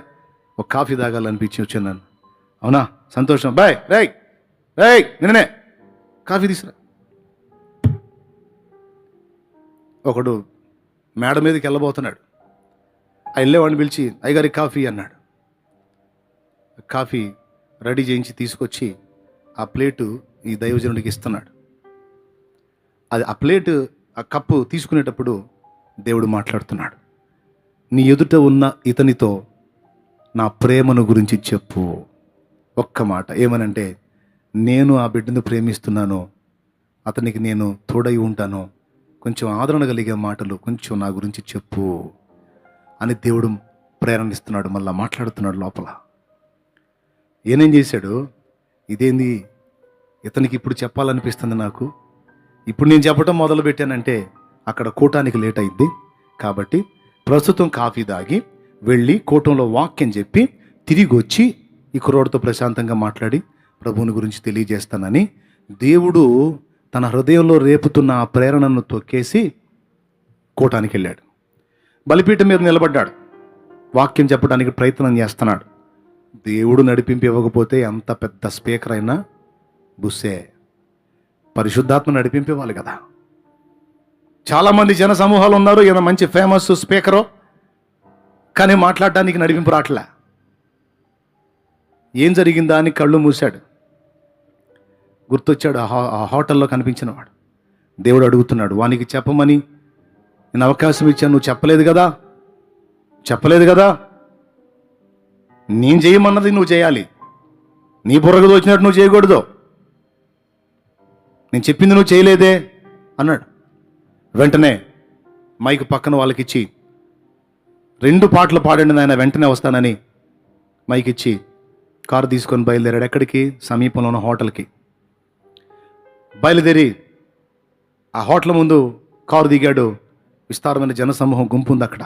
ఒక కాఫీ తాగాలనిపించి వచ్చాను. అవునా, సంతోషం, బాయ్, రై రై నిన్ననే కాఫీ తీసురా. ఒకడు మేడ మీదకి వెళ్ళబోతున్నాడు. ఆ వెళ్ళేవాడిని పిలిచి, అయ్యగారి కాఫీ అన్నాడు. కాఫీ రెడీ చేయించి తీసుకొచ్చి ఆ ప్లేటు ఈ దైవజనుడికి ఇస్తున్నాడు. అది ఆ ప్లేటు, ఆ కప్పు తీసుకునేటప్పుడు దేవుడు మాట్లాడుతున్నాడు, నీ ఎదుట ఉన్న ఇతనితో నా ప్రేమను గురించి చెప్పు. ఒక్క మాట ఏమనంటే, నేను ఆ బిడ్డను ప్రేమిస్తున్నాను, అతనికి నేను తోడై ఉంటాను, కొంచెం ఆదరణ కలిగే మాటలు కొంచెం నా గురించి చెప్పు అని దేవుడు ప్రేరణిస్తున్నాడు. మళ్ళా మాట్లాడుతున్నాడు లోపల. ఏనేం చేశాడు, ఇదేంది ఇతనికి ఇప్పుడు చెప్పాలనిపిస్తుంది నాకు, ఇప్పుడు నేను చెప్పడం మొదలు పెట్టానంటే అక్కడ కూటానికి లేట్ అయింది, కాబట్టి ప్రస్తుతం కాఫీ తాగి వెళ్ళి కూటంలో వాక్యం చెప్పి తిరిగి వచ్చి ఈ కుర్రోడితో ప్రశాంతంగా మాట్లాడి ప్రభువుని గురించి తెలియజేస్తానని దేవుడు తన హృదయంలో రేపుతున్న ఆ ప్రేరణను తొక్కేసి కూటానికి వెళ్ళాడు. బలిపీఠం మీద నిలబడ్డాడు, వాక్యం చెప్పడానికి ప్రయత్నం చేస్తున్నాడు. దేవుడు నడిపింపు ఇవ్వకపోతే ఎంత పెద్ద స్పీకర్ అయినా బుస్సే. పరిశుద్ధాత్మ నడిపింపేవాళ్ళు కదా. చాలామంది జన సమూహాలు ఉన్నారు, ఈయన మంచి ఫేమస్ స్పీకరు, కానీ మాట్లాడడానికి నడిపింపు రావట్లే. ఏం జరిగిందా అని కళ్ళు మూశాడు. గుర్తొచ్చాడు ఆ హోటల్లో కనిపించిన వాడు. దేవుడు అడుగుతున్నాడు, వానికి చెప్పమని నేను అవకాశం ఇచ్చాను, నువ్వు చెప్పలేదు కదా, నేను చేయమన్నది నువ్వు చేయాలి, నీ బుర్రకు వచ్చినట్టు నువ్వు చేయకూడదు, నేను చెప్పింది నువ్వు చేయలేదే అన్నాడు. వెంటనే మైక్ పక్కన వాళ్ళకిచ్చి 2 పాటలు పాడండి నాయన, వెంటనే వస్తానని మైక్ ఇచ్చి కారు తీసుకొని బయలుదేరాడు. ఎక్కడికి? సమీపంలో ఉన్న హోటల్కి బయలుదేరి ఆ హోటల్ ముందు కారు దిగాడు. విస్తారమైన జనసమూహం గుంపు ఉంది అక్కడ.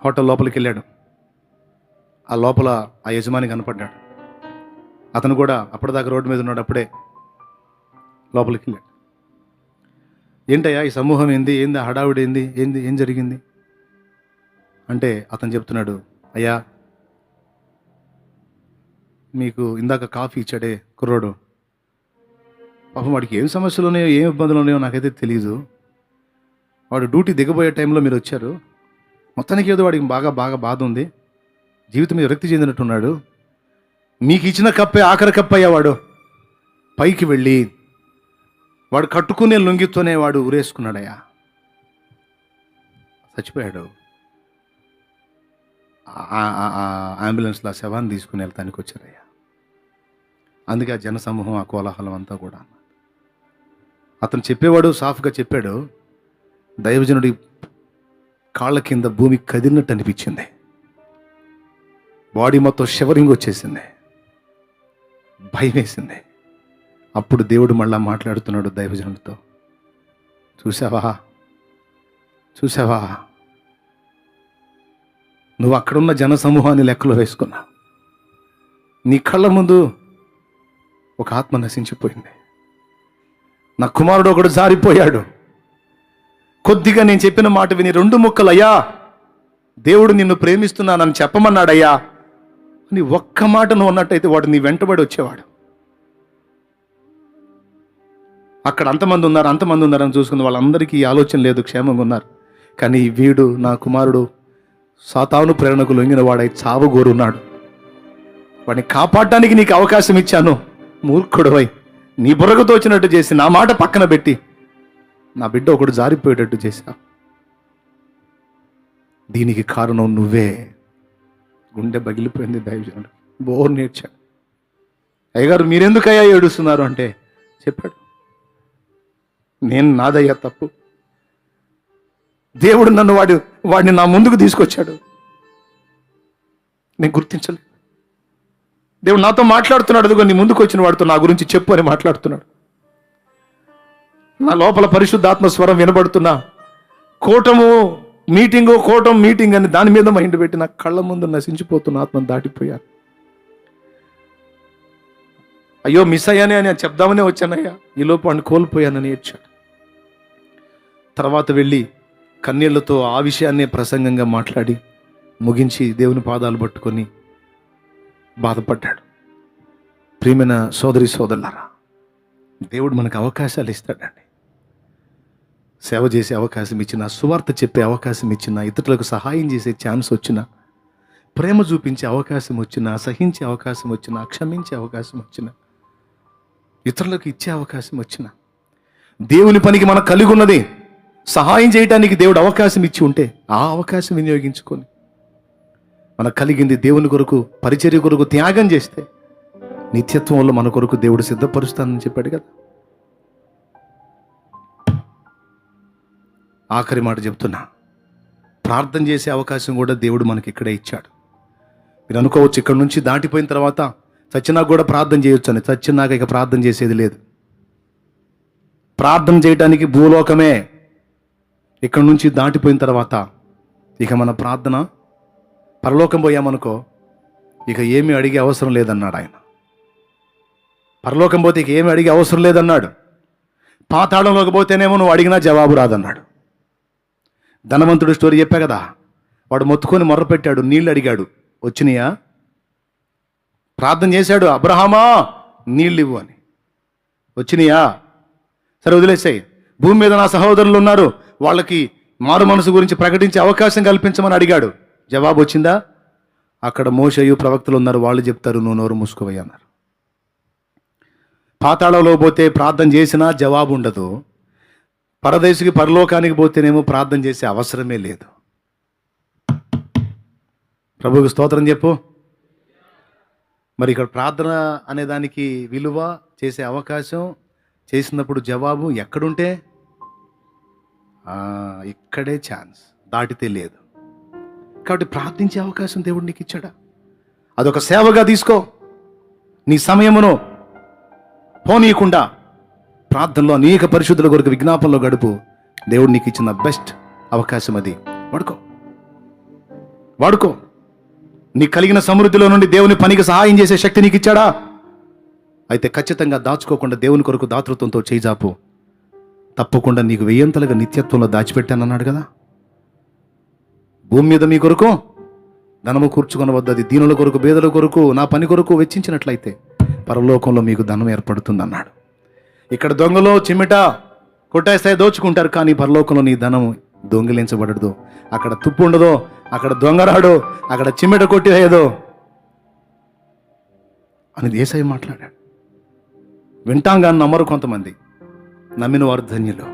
హోటల్ లోపలికి వెళ్ళాడు. ఆ లోపల ఆ యజమాని కనపడ్డాడు. అతను కూడా అప్పటిదాకా రోడ్డు మీద ఉన్నాడు. అప్పుడే లోపలికి వెళ్ళాడు. ఏంటయ్యా ఈ సమూహం ఏంది హడావుడి ఏం జరిగింది అంటే అతను చెప్తున్నాడు, అయ్యా మీకు ఇందాక కాఫీ ఇచ్చాడే కుర్రోడు, పాపం వాడికి ఏం సమస్యలు ఉన్నాయో ఏం ఇబ్బందులు ఉన్నాయో నాకైతే తెలీదు. వాడు డ్యూటీ దిగబోయే టైంలో మీరు వచ్చారు. మొత్తానికి ఏదో వాడికి బాగా బాధ ఉంది, జీవితం మీద విరక్తి చెందినట్టున్నాడు. మీకు ఇచ్చిన కప్పే ఆఖరి కప్పయ్యా. వాడు పైకి వెళ్ళి వాడు కట్టుకునే లుంగితోనే వాడు ఊరేసుకున్నాడయ్యా, చచ్చిపోయాడు. అంబులెన్స్లో ఆ శవాన్ని తీసుకుని వెళ్తానికి వచ్చారయ్యా. అందుకే ఆ జనసమూహం, ఆ కోలాహలం అంతా కూడా. అతను చెప్పేవాడు సాఫ్గా చెప్పాడు. దైవజనుడి కాళ్ళ కింద భూమి కదిలినట్టు అనిపించింది. బాడీ మొత్తం షివరింగ్ వచ్చేసింది, భయం వేసింది. అప్పుడు దేవుడు మళ్ళా మాట్లాడుతున్నాడు దైవజనుడితో, చూసావా నువ్వు అక్కడున్న జనసమూహాన్ని లెక్కలో వేసుకున్నా, నీ కళ్ళ ముందు ఒక ఆత్మ నశించిపోయింది, నా కుమారుడు ఒకడు జారిపోయాడు. కొద్దిగా నేను చెప్పిన మాట విని 2 ముక్కలు, అయ్యా దేవుడు నిన్ను ప్రేమిస్తున్నానని చెప్పమన్నాడయ్యా అని ఒక్క మాట నువ్వు అన్నట్టయితే వాడు నీ వెంటబడి వచ్చేవాడు. అక్కడ అంతమంది ఉన్నారని చూసుకున్న వాళ్ళందరికీ ఈ ఆలోచన లేదు, క్షేమంగా ఉన్నారు. కానీ వీడు నా కుమారుడు సాతాను ప్రేరణకు లొంగిన వాడై చావుగోరున్నాడు, వాడిని కాపాడడానికి నీకు అవకాశం ఇచ్చాను, మూర్ఖుడవై నీ బుర్రకు తోచినట్టు చేసి నా మాట పక్కన పెట్టి నా బిడ్డ ఒకడు జారిపోయేటట్టు చేశావు. దీనికి కారణం నువ్వే. గుండె పగిలిపోయింది దైవజనుడు. బోర్ నేర్చాడు. అయ్యగారు మీరెందుకయ్యా ఏడుస్తున్నారు అంటే చెప్పాడు, నేను నాదయ్యా తప్పు, దేవుడు నన్ను వాడిని నా ముందుకు తీసుకొచ్చాడు, నేను గుర్తించలేదు. దేవుడు నాతో మాట్లాడుతున్నాడు, అదిగో నీ ముందుకు వచ్చిన వాడితో నా గురించి చెప్పు అని మాట్లాడుతున్నాడు. నా లోపల పరిశుద్ధాత్మ స్వరం వినబడుతున్నా, కూటం మీటింగ్ అని దాని మీద మైండ్ పెట్టి నా కళ్ళ ముందు నశించిపోతున్న ఆత్మను దాటిపోయాను. అయ్యో మిస్ అయ్యానే అని చెప్దామనే వచ్చానయ్యా, ఈలోపు వాడిని కోల్పోయానని ఏడ్చాడు. తర్వాత వెళ్ళి కన్నీళ్లతో ఆ విషయాన్నే ప్రసంగంగా మాట్లాడి ముగించి దేవుని పాదాలు పట్టుకొని బాధపడ్డాడు. ప్రియమైన సోదరి సోదరులారా, దేవుడు మనకు అవకాశాలు ఇస్తాడండి. సేవ చేసే అవకాశం ఇచ్చిన, సువార్త చెప్పే అవకాశం ఇచ్చిన, ఇతరులకు సహాయం చేసే ఛాన్స్ వచ్చిన, ప్రేమ చూపించే అవకాశం వచ్చిన, సహించే అవకాశం వచ్చిన, క్షమించే అవకాశం వచ్చిన, ఇతరులకు ఇచ్చే అవకాశం వచ్చిన, దేవుని పనికి మనం కలిగి ఉన్నది సహాయం చేయడానికి దేవుడు అవకాశం ఇచ్చి ఉంటే ఆ అవకాశం వినియోగించుకొని మనకు కలిగింది దేవుని కొరకు, పరిచర్య కొరకు త్యాగం చేస్తే నిత్యత్వంలో మన కొరకు దేవుడు సిద్ధపరుస్తానని చెప్పాడు కదా. ఆఖరి మాట చెప్తున్నా, ప్రార్థన చేసే అవకాశం కూడా దేవుడు మనకి ఇక్కడే ఇచ్చాడు. మీరు అనుకోవచ్చు ఇక్కడ నుంచి దాటిపోయిన తర్వాత చచ్చినాక కూడా ప్రార్థన చేయొచ్చు అని. చచ్చినాక ఇక ప్రార్థన చేసేది లేదు. ప్రార్థన చేయడానికి భూలోకమే. ఇక్కడ నుంచి దాటిపోయిన తర్వాత ఇక మన ప్రార్థన, పరలోకం పోయామనుకో ఇక ఏమీ అడిగే అవసరం లేదన్నాడు ఆయన. పరలోకం పోతే ఇక ఏమి అడిగే అవసరం లేదన్నాడు. పాతాళంలోకి పోతేనేమో నువ్వు అడిగినా జవాబు రాదన్నాడు. ధనవంతుడు స్టోరీ చెప్పా కదా, వాడు మొత్తుకొని మొర్రపెట్టాడు, నీళ్ళు అడిగాడు, వచ్చినాయా? ప్రార్థన చేశాడు, అబ్రహామా నీళ్ళు ఇవ్వు అని. వచ్చినాయా? సరే వదిలేసాయి. భూమి మీద నా సహోదరులు ఉన్నారు, వాళ్ళకి మారు మనసు గురించి ప్రకటించే అవకాశం కల్పించమని అడిగాడు. జవాబు వచ్చిందా? అక్కడ మోషేయు ప్రవక్తలు ఉన్నారు, వాళ్ళు చెప్తారు నువ్వు నోరు మూసుకోవయ్యా అన్నారు. పాతాళంలో పోతే ప్రార్థన చేసినా జవాబు ఉండదు. పరదేశికి పరలోకానికి పోతేనేమో ప్రార్థన చేసే అవసరమే లేదు. ప్రభువుకి స్తోత్రం చెప్పు. మరి ఇక్కడ ప్రార్థన అనే దానికి విలువ, చేసే అవకాశం, చేసినప్పుడు జవాబు ఎక్కడుంటే ఇక్కడే ఛాన్స్, దాటితే లేదు. కాబట్టి ప్రార్థించే అవకాశం దేవుడు నీకు ఇచ్చాడా? అదొక సేవగా తీసుకో. నీ సమయమును పోనీయకుండా ప్రార్థనలో అనేక పరిశుద్ధుల కొరకు విజ్ఞాపనలో గడుపు. దేవుడు నీకు ఇచ్చిన బెస్ట్ అవకాశం అది. వాడుకో. నీకు కలిగిన సమృద్ధిలో నుండి దేవుని పనికి సహాయం చేసే శక్తి నీకు ఇచ్చాడా? అయితే ఖచ్చితంగా దాచుకోకుండా దేవుని కొరకు దాతృత్వంతో చేజాపు. తప్పకుండా నీకు వెయ్యంతలుగా నిత్యత్వంలో దాచిపెట్టానన్నాడు కదా. భూమి మీద మీ కొరకు ధనము కూర్చుకొనవద్దది, దీనుల కొరకు, పేదల కొరకు, నా పని కొరకు వెచ్చించినట్లయితే పరలోకంలో మీకు ధనం ఏర్పడుతుంది అన్నాడు. ఇక్కడ దొంగలో చిమ్మిట కొట్టేస్తాయి, దోచుకుంటారు, కానీ పరలోకంలో నీ ధనం దొంగిలించబడదు. అక్కడ తుప్పు ఉండదో, అక్కడ దొంగరాడు, అక్కడ చిమ్మిట కొట్టివేయదో అని యేసయ్య మాట్లాడాడు. వింటాం కానీ నమ్మరు కొంతమంది, నమ్మిన వారు ధన్యులు.